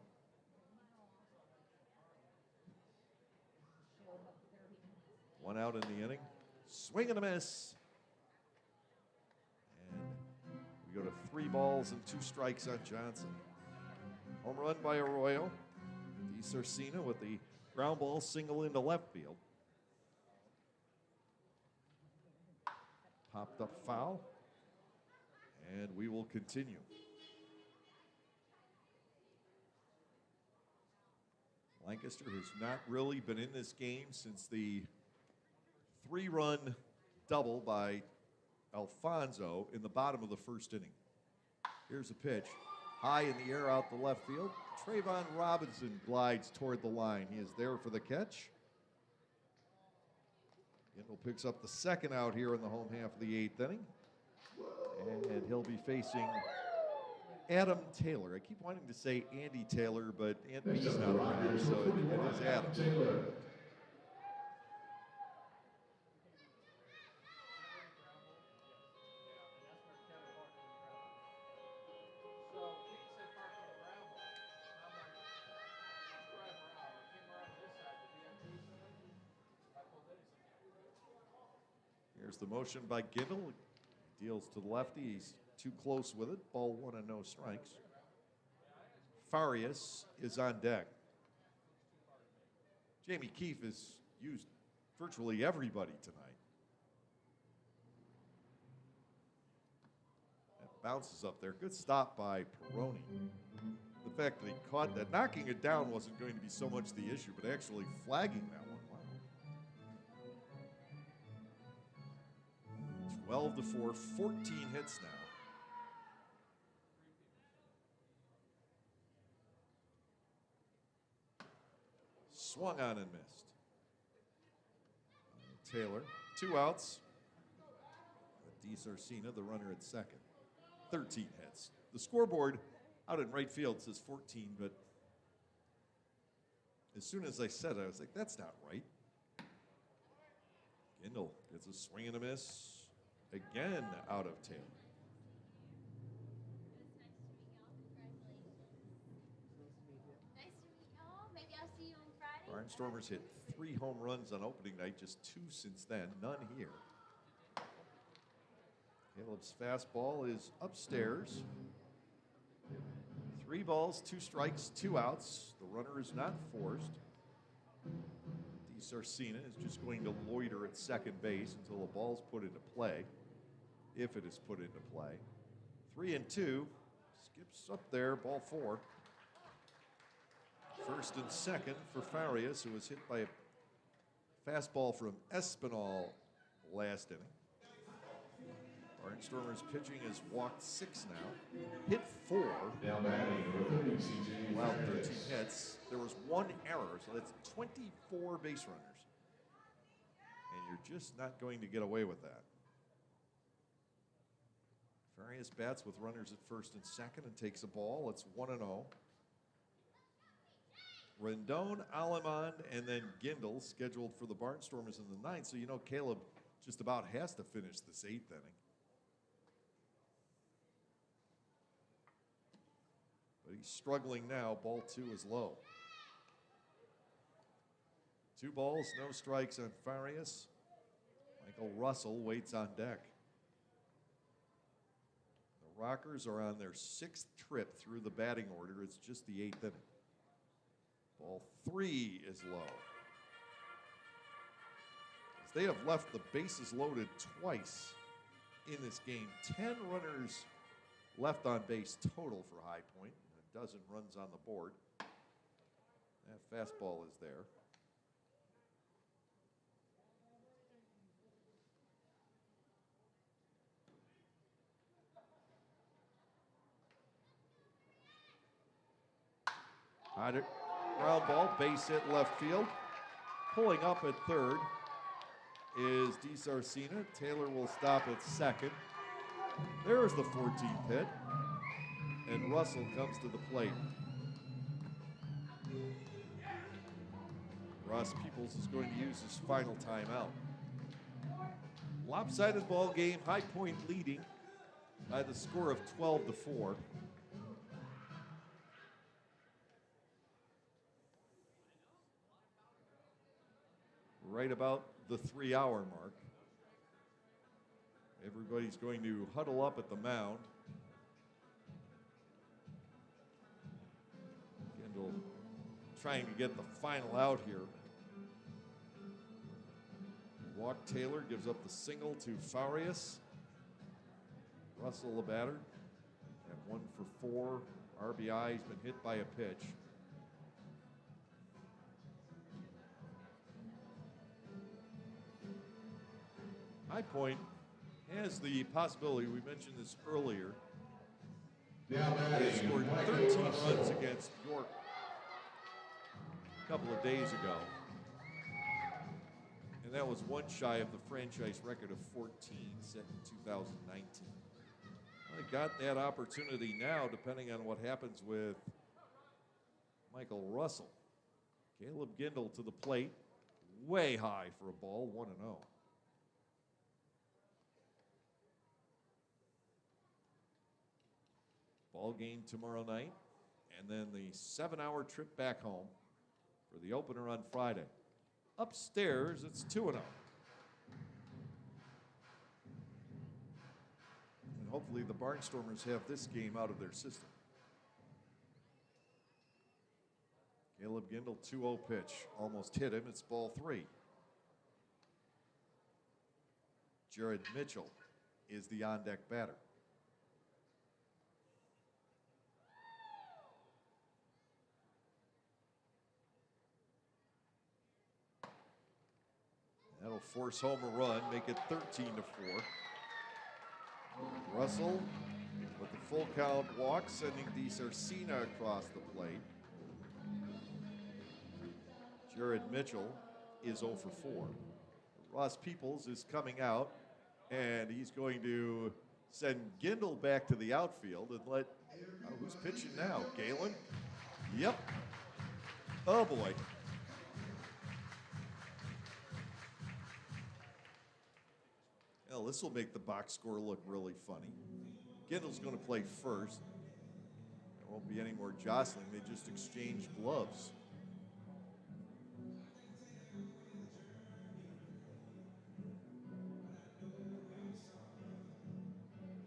A: 1 out in the inning. Swing and a miss. And we go to 3 balls and 2 strikes on Johnson. Home run by Arroyo. DiCarcina with the ground ball single into left field. Popped up foul. And we will continue. Lancaster has not really been in this game since the 3-run double by Alfonso in the bottom of the first inning. Here's a pitch. High in the air out the left field. Trayvon Robinson glides toward the line. He is there for the catch. Gindel picks up the 2nd out here in the home half of the 8th inning. And he'll be facing Adam Taylor. I keep wanting to say Andy Taylor, but Aunt Bee's not around, so it is Adam.
B: Taylor.
A: Here's the motion by Gindel. Deals to the lefty. He's too close with it. Ball 1 and no strikes. Farias is on deck. Jamie Keefe has used virtually everybody tonight. That bounces up there. Good stop by Peroni. The fact that he caught that, knocking it down wasn't going to be so much the issue, but actually flagging that one. Wow. 12-4, 14 hits now. Swung on and missed. Taylor, 2 outs. DiCarcina, the runner at second. 13 hits. The scoreboard out in right field says 14, but as soon as I said it, I was like, that's not right. Gindel gets a swing and a miss. Again out of Taylor. Barnstormers hit 3 home runs on opening night, just 2 since then, none here. Caleb's fastball is upstairs. 3 balls, 2 strikes, 2 outs. The runner is not forced. DiCarcina is just going to loiter at second base until the ball's put into play, if it is put into play. 3-2, skips up there, ball 4. First and second for Farias, who was hit by a fastball from Espinal last inning. Barnstormers pitching has walked 6 now, hit 4,
B: Now batting number 30, CJ.
A: allowed 13 hits. There was 1 error, so that's 24 base runners. And you're just not going to get away with that. Farias bats with runners at first and second and takes a ball. It's 1-0. Rendon, Alemán, and then Gindel scheduled for the Barnstormers in the 9th. So you know Caleb just about has to finish this 8th inning. But he's struggling now. Ball 2 is low. 2 balls, no strikes on Farias. Michael Russell waits on deck. The Rockers are on their 6th trip through the batting order. It's just the 8th inning. Ball 3 is low. As they have left the bases loaded twice in this game. 10 runners left on base total for High Point. A dozen runs on the board. That fastball is there. Ground ball, base hit left field. Pulling up at third is DiCarcina. Taylor will stop at second. There's the 14th hit. And Russell comes to the plate. Ross Peoples is going to use his final timeout. Lopsided ball game, High Point leading by the score of 12-4. Right about the 3-hour mark. Everybody's going to huddle up at the mound. Kendall trying to get the final out here. Walk Taylor gives up the single to Farias. Russell, the batter, at 1 for 4. RBI, he's been hit by a pitch. High Point has the possibility, we mentioned this earlier, they scored 13 runs against York a couple of days ago. And that was one shy of the franchise record of 14 set in 2019. They got that opportunity now, depending on what happens with Michael Russell. Caleb Gindel to the plate, way high for a ball, 1-0. Ball game tomorrow night, and then the 7-hour trip back home for the opener on Friday. Upstairs, it's 2-0. And hopefully the Barnstormers have this game out of their system. Caleb Gindel, 2-0 pitch. Almost hit him. It's ball 3. Jared Mitchell is the on-deck batter. That'll force home a run, make it 13-4. Russell with the full count walk, sending DiSarcina across the plate. Jared Mitchell is 0 for 4. Ross Peoples is coming out, and he's going to send Gindel back to the outfield and let, who's pitching now? Galen? Yep. Oh boy. Well, this will make the box score look really funny. Gindel's going to play first. There won't be any more jostling. They just exchanged gloves.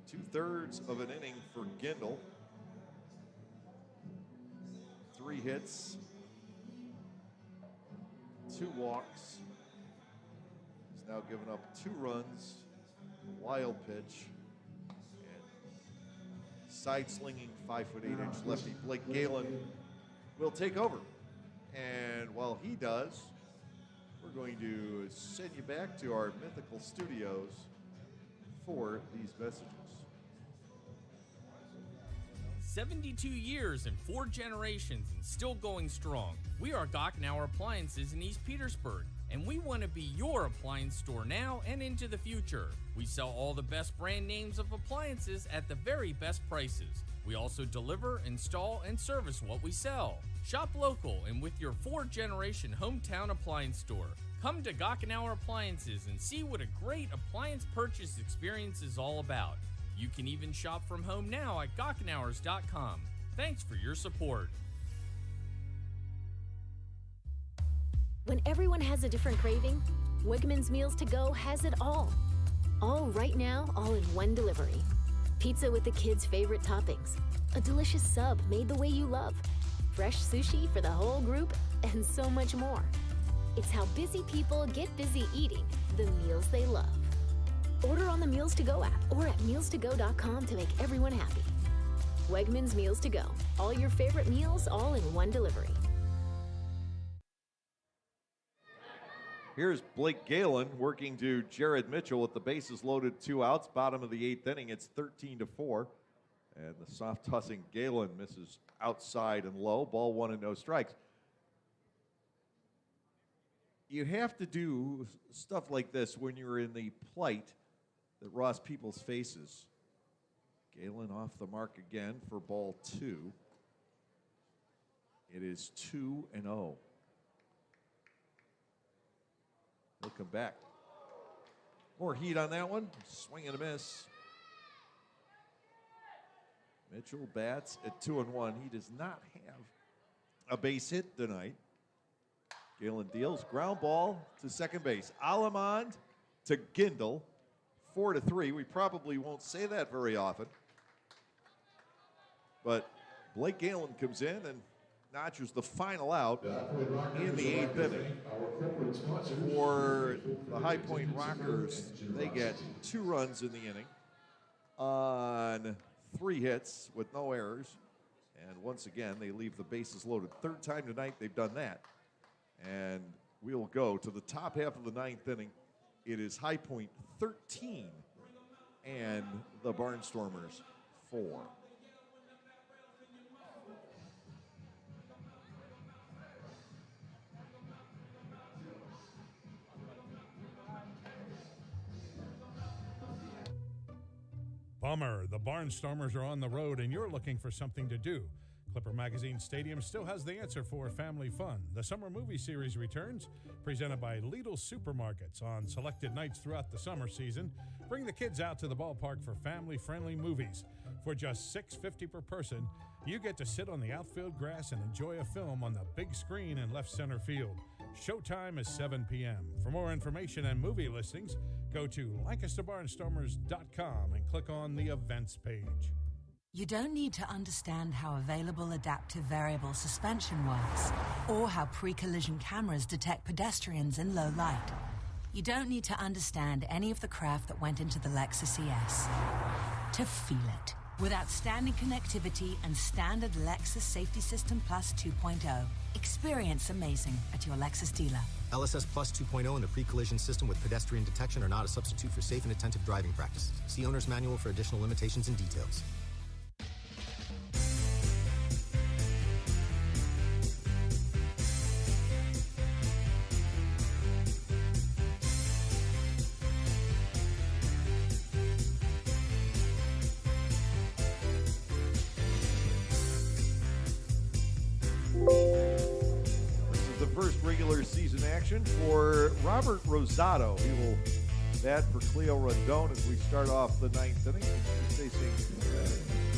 A: Two-thirds of an inning for Gindel. 3 hits, 2 walks. He's now given up 2 runs. Wild pitch, and side-slinging 5'8" lefty Blake Galen will take over. And while he does, we're going to send you back to our mythical studios for these messages.
L: 72 years and 4 generations and still going strong. We are Gochenauer Appliances in East Petersburg, and we want to be your appliance store now and into the future. We sell all the best brand names of appliances at the very best prices. We also deliver, install, and service what we sell. Shop local and with your 4th-generation hometown appliance store. Come to Gochenauer Appliances and see what a great appliance purchase experience is all about. You can even shop from home now at Gochenauers.com. Thanks for your support.
K: When everyone has a different craving, Wegmans Meals to Go has it all. All right now, all in one delivery. Pizza with the kids' favorite toppings, a delicious sub made the way you love, fresh sushi for the whole group, and so much more. It's how busy people get busy eating the meals they love. Order on the Meals to Go app or at mealstogo.com to make everyone happy. Wegmans Meals to Go. All your favorite meals, all in one delivery.
A: Here's Blake Galen working to Jared Mitchell with the bases loaded, 2 outs. Bottom of the 8th inning, it's 13-4. And the soft tossing Galen misses outside and low. Ball 1 and no strikes. You have to do stuff like this when you're in the plight that Ross Peoples faces. Galen off the mark again for ball 2. It is 2-0. He'll come back. More heat on that one. Swing and a miss. Mitchell bats at 2-1. He does not have a base hit tonight. Galen deals. Ground ball to second base. Alamond to Gindel. 4-3. We probably won't say that very often. But Blake Galen comes in and notches the final out in the 8th inning. For the High Point Rockers, they get 2 runs in the inning on 3 hits with no errors. And once again, they leave the bases loaded. 3rd time tonight they've done that. And we'll go to the top half of the 9th inning. It is High Point 13 and the Barnstormers 4.
D: Bummer, the Barnstormers are on the road and you're looking for something to do. Clipper Magazine Stadium still has the answer for family fun. The summer movie series returns, presented by Lidl Supermarkets on selected nights throughout the summer season. Bring the kids out to the ballpark for family-friendly movies. For just $6.50 per person, you get to sit on the outfield grass and enjoy a film on the big screen in left center field. Showtime is 7 p.m. For more information and movie listings, go to LancasterBarnstormers.com and click on the events page.
G: You don't need to understand how available adaptive variable suspension works or how pre-collision cameras detect pedestrians in low light. You don't need to understand any of the craft that went into the Lexus ES to feel it. With outstanding connectivity and standard Lexus Safety System Plus 2.0, experience amazing at your Lexus dealer.
O: LSS Plus 2.0 and the pre-collision system with pedestrian detection are not a substitute for safe and attentive driving practices. See owner's manual for additional limitations and details.
A: Regular season action for Robert Rosado. He will bat for Cleo Rondon as we start off the 9th inning. He's facing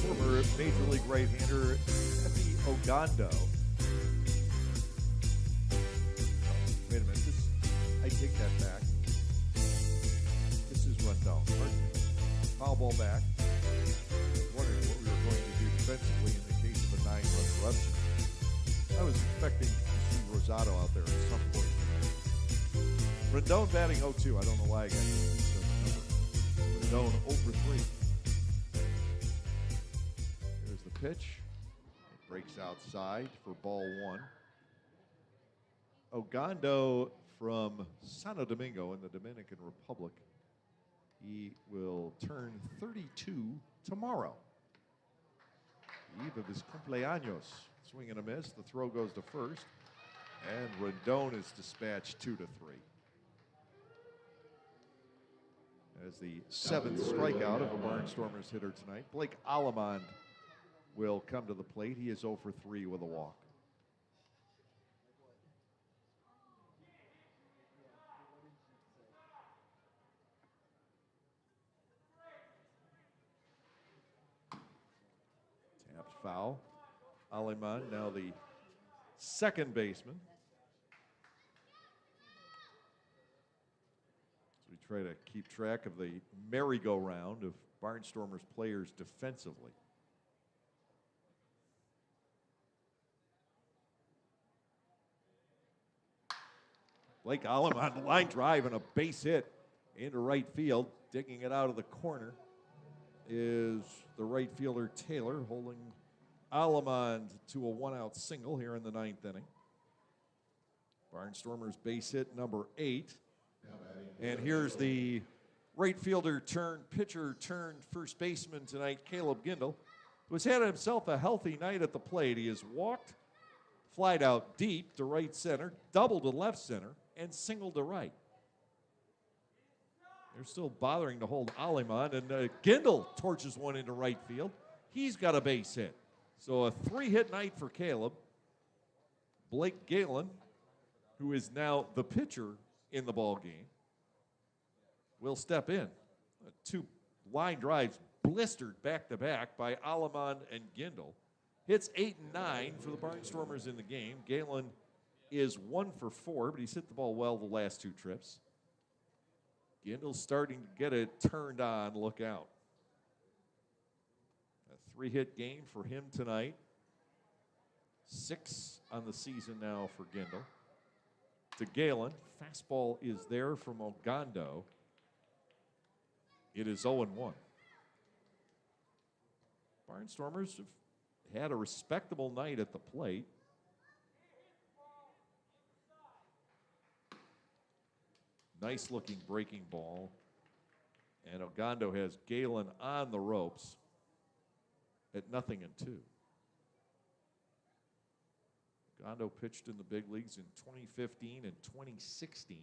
A: former Major League right-hander Epi Ogando. Wait a minute. I take that back. This is Rondon. Foul ball back. I was wondering what we were going to do defensively in the case of a 9-run eruption. I was expecting Rosado out there at some point tonight. Rendon batting 0-2. I don't know why I got confused on the number. Rendon 0-3. There's the pitch. It breaks outside for ball 1. Ogando from Santo Domingo in the Dominican Republic. He will turn 32 tomorrow. The eve of his cumpleaños. Swing and a miss. The throw goes to first. And Rendon is dispatched 2-3. As the 7th strikeout of a Barnstormers hitter tonight, Blake Alamond will come to the plate. He is 0-3 with a walk. Tapped foul. Alamond now the second baseman. So we try to keep track of the merry-go-round of Barnstormers players defensively. Blake Alamond, line drive and a base hit into right field. Digging it out of the corner is the right fielder Taylor, holding Alamond to a 1-out single here in the 9th inning. Barnstormers base hit number 8. And here's the right fielder turned pitcher turned first baseman tonight, Caleb Gindel, who has had himself a healthy night at the plate. He has walked, flied out deep to right center, doubled to left center, and singled to right. They're still bothering to hold Alamond, and Gindel torches one into right field. He's got a base hit. So a 3-hit night for Caleb. Blake Galen, who is now the pitcher in the ball game, will step in. 2 line drives blistered back-to-back by Alamond and Gindel. Hits 8 and 9 for the Barnstormers in the game. Galen is 1 for 4, but he's hit the ball well the last 2 trips. Gindle's starting to get it turned on. Look out. A 3-hit game for him tonight. 6 on the season now for Gindle. To Galen. Fastball is there from Ogando. It is 0-1. Barnstormers have had a respectable night at the plate. Nice looking breaking ball. And Ogando has Galen on the ropes at 0-2. Ogando pitched in the big leagues in 2015 and 2016.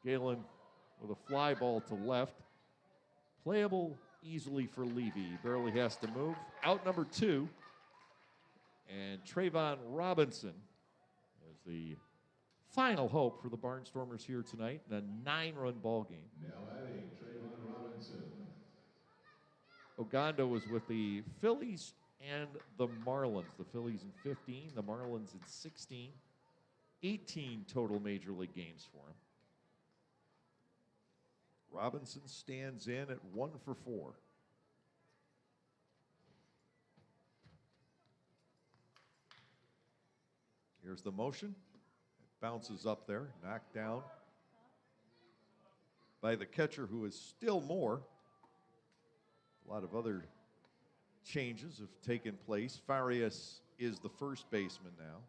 A: Galen with a fly ball to left. Playable easily for Levy. He barely has to move. Out number 2. And Trayvon Robinson is the final hope for the Barnstormers here tonight in a 9-run ball game.
B: Now adding Trayvon Robinson.
A: Ogando was with the Phillies and the Marlins. The Phillies in 15, the Marlins in 16. 18 total Major League games for him. Robinson stands in at 1 for 4. Here's the motion. It bounces up there, knocked down by the catcher, who is still more. A lot of other changes have taken place. Farias is the first baseman now.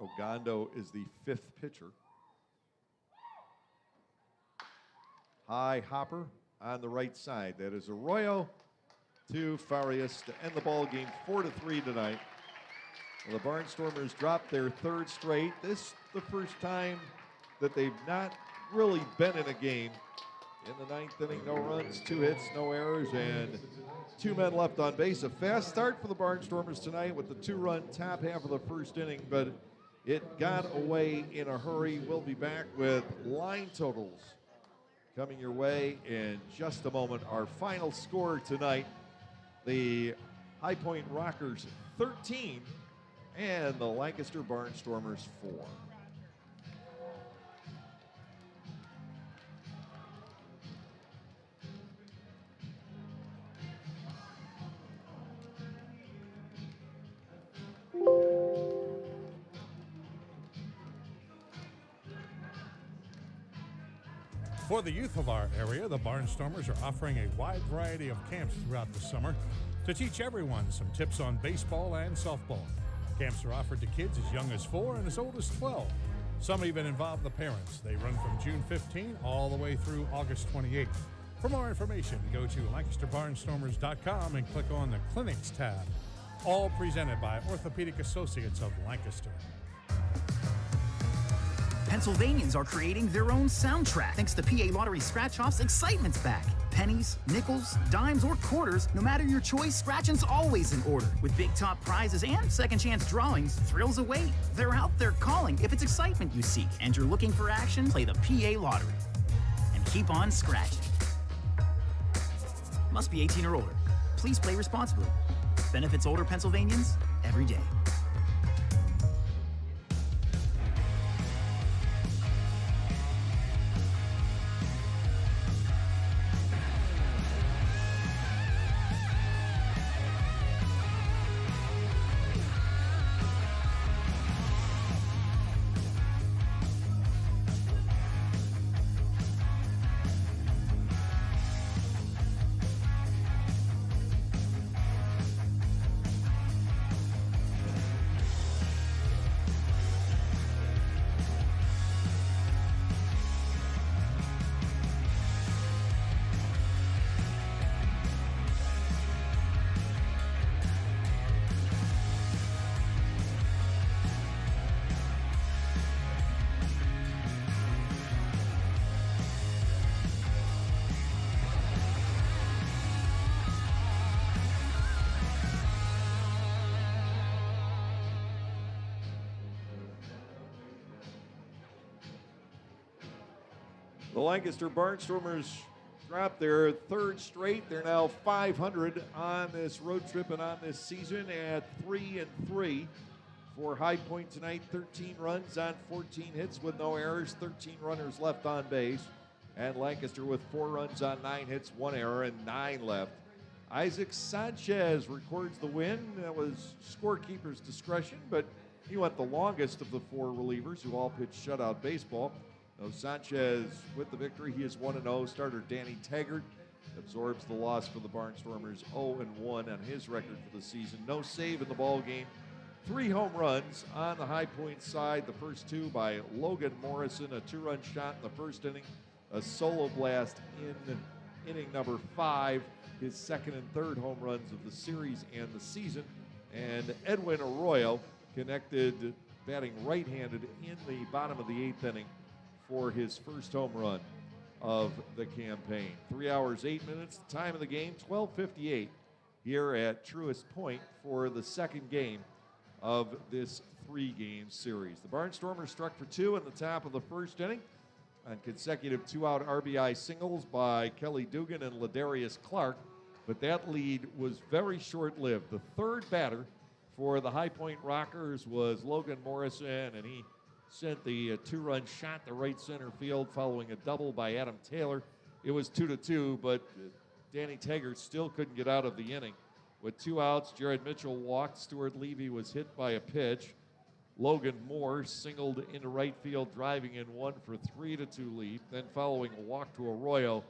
A: Ogando is the 5th pitcher. High hopper on the right side. That is Arroyo to Farias to end the ball game 4-3 tonight. Well, the Barnstormers dropped their 3rd straight. This is the first time that they've not really been in a game. In the 9th inning, no runs, 2 hits, no errors, and 2 men left on base. A fast start for the Barnstormers tonight with the 2-run top half of the 1st inning, but it got away in a hurry. We'll be back with line totals coming your way in just a moment. Our final score tonight, the High Point Rockers 13 and the Lancaster Barnstormers 4.
D: For the youth of our area, the Barnstormers are offering a wide variety of camps throughout the summer to teach everyone some tips on baseball and softball. Camps are offered to kids as young as 4 and as old as 12. Some even involve the parents. They run from June 15 all the way through August 28. For more information, go to LancasterBarnstormers.com and click on the Clinics tab. All presented by Orthopedic Associates of Lancaster.
E: Pennsylvanians are creating their own soundtrack. Thanks to PA Lottery Scratch-Offs, excitement's back. Pennies, nickels, dimes, or quarters, no matter your choice, scratching's always in order. With big top prizes and second chance drawings, thrills await. They're out there calling. If it's excitement you seek and you're looking for action, play the PA Lottery. And keep on scratching. Must be 18 or older. Please play responsibly. Benefits older Pennsylvanians every day.
A: The Lancaster Barnstormers dropped their third straight. They're now 500 on this road trip and on this season at 3-3. For High Point tonight, 13 runs on 14 hits with no errors, 13 runners left on base. And Lancaster with 4 runs on 9 hits, 1 error, and 9 left. Isaac Sanchez records the win. That was scorekeeper's discretion, but he went the longest of the 4 relievers who all pitched shutout baseball. So Sanchez with the victory. He is 1-0. Starter Danny Taggart absorbs the loss for the Barnstormers, 0-1 on his record for the season. No save in the ball game. 3 home runs on the High Point side. The first 2 by Logan Morrison, a 2-run shot in the first inning, a solo blast in inning number 5, his second and third home runs of the series and the season. And Edwin Arroyo connected, batting right-handed in the bottom of the 8th inning for his first home run of the campaign. 3 hours, 8 minutes, time of the game, 12:58 here at Truist Point for the second game of this 3-game series. The Barnstormers struck for 2 in the top of the first inning on consecutive 2-out RBI singles by Kelly Dugan and Ladarius Clark, but that lead was very short-lived. The third batter for the High Point Rockers was Logan Morrison, and he sent the 2-run shot to right center field following a double by Adam Taylor. It was 2-2, but Danny Taggart still couldn't get out of the inning. With 2 outs, Jared Mitchell walked. Stuart Levy was hit by a pitch. Logan Moore singled into right field, driving in one for 3-2 lead. Then following a walk to Arroyo,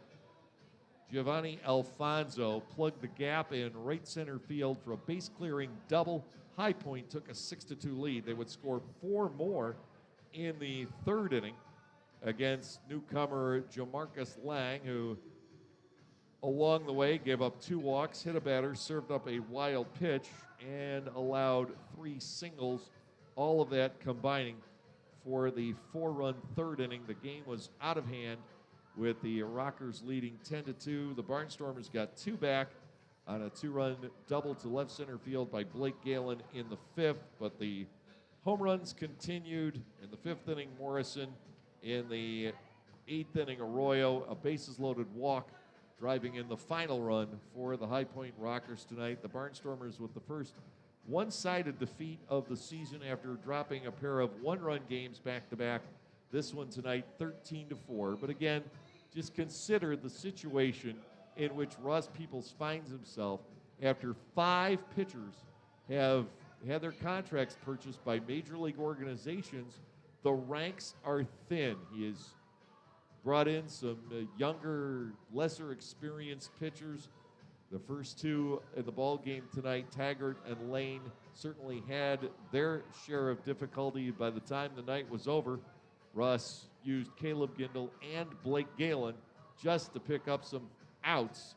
A: Giovanni Alfonso plugged the gap in right center field for a base-clearing double. High Point took a 6-2 lead. They would score 4 more in the third inning against newcomer Jamarcus Lang, who along the way gave up 2 walks, hit a batter, served up a wild pitch, and allowed 3 singles, all of that combining for the 4-run third inning. The game was out of hand with the Rockers leading 10-2. The Barnstormers got 2 back on a 2-run double to left center field by Blake Galen in the 5th, but the home runs continued in the 5th inning. Morrison in the 8th inning. Arroyo, a bases-loaded walk, driving in the final run for the High Point Rockers tonight. The Barnstormers with the first one-sided defeat of the season after dropping a pair of 1-run games back-to-back. This one tonight, 13-4. But again, just consider the situation in which Ross Peoples finds himself after 5 pitchers have had their contracts purchased by major league organizations. The ranks are thin. He has brought in some younger, lesser experienced pitchers. The first 2 in the ball game tonight, Taggart and Lane, certainly had their share of difficulty. By the time the night was over, Russ used Caleb Gindel and Blake Galen just to pick up some outs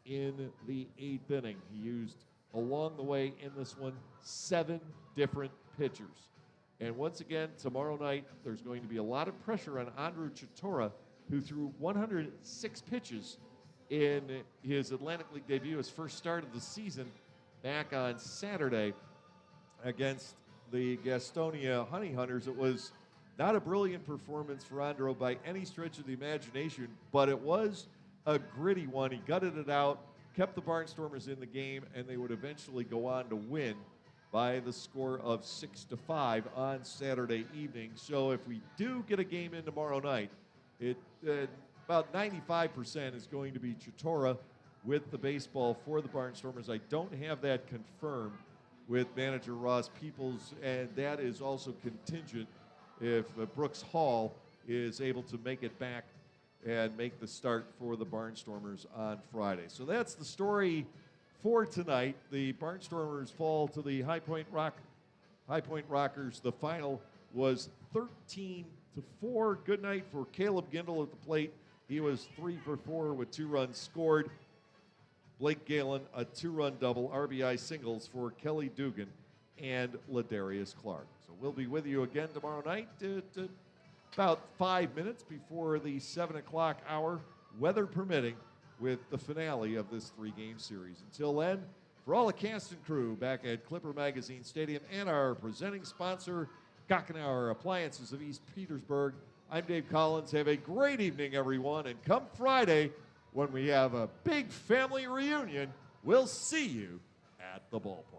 A: in the 8th inning. He used, along the way in this one, 7 different pitchers. And once again, tomorrow night, there's going to be a lot of pressure on Andrew Chitora, who threw 106 pitches in his Atlantic League debut, his first start of the season, back on Saturday against the Gastonia Honey Hunters. It was not a brilliant performance for Andro by any stretch of the imagination, but it was a gritty one. He gutted it out, kept the Barnstormers in the game, and they would eventually go on to win by the score of 6-5 on Saturday evening. So if we do get a game in tomorrow night, about 95% is going to be Chitora with the baseball for the Barnstormers. I don't have that confirmed with manager Ross Peoples, and that is also contingent if Brooks Hall is able to make it back and make the start for the Barnstormers on Friday. So that's the story for tonight. The Barnstormers fall to the High Point Rockers. The final was 13-4. Good night for Caleb Gindel at the plate. He was 3 for 4 with 2 runs scored. Blake Galen, a 2-run double, RBI singles for Kelly Dugan and Ladarius Clark. So we'll be with you again tomorrow night at about 5 minutes before the 7 o'clock hour, weather permitting, with the finale of this 3-game series. Until then, for all the cast and crew back at Clipper Magazine Stadium and our presenting sponsor, Gockenauer Appliances of East Petersburg, I'm Dave Collins. Have a great evening, everyone, and come Friday, when we have a big family reunion. We'll see you at the ballpark.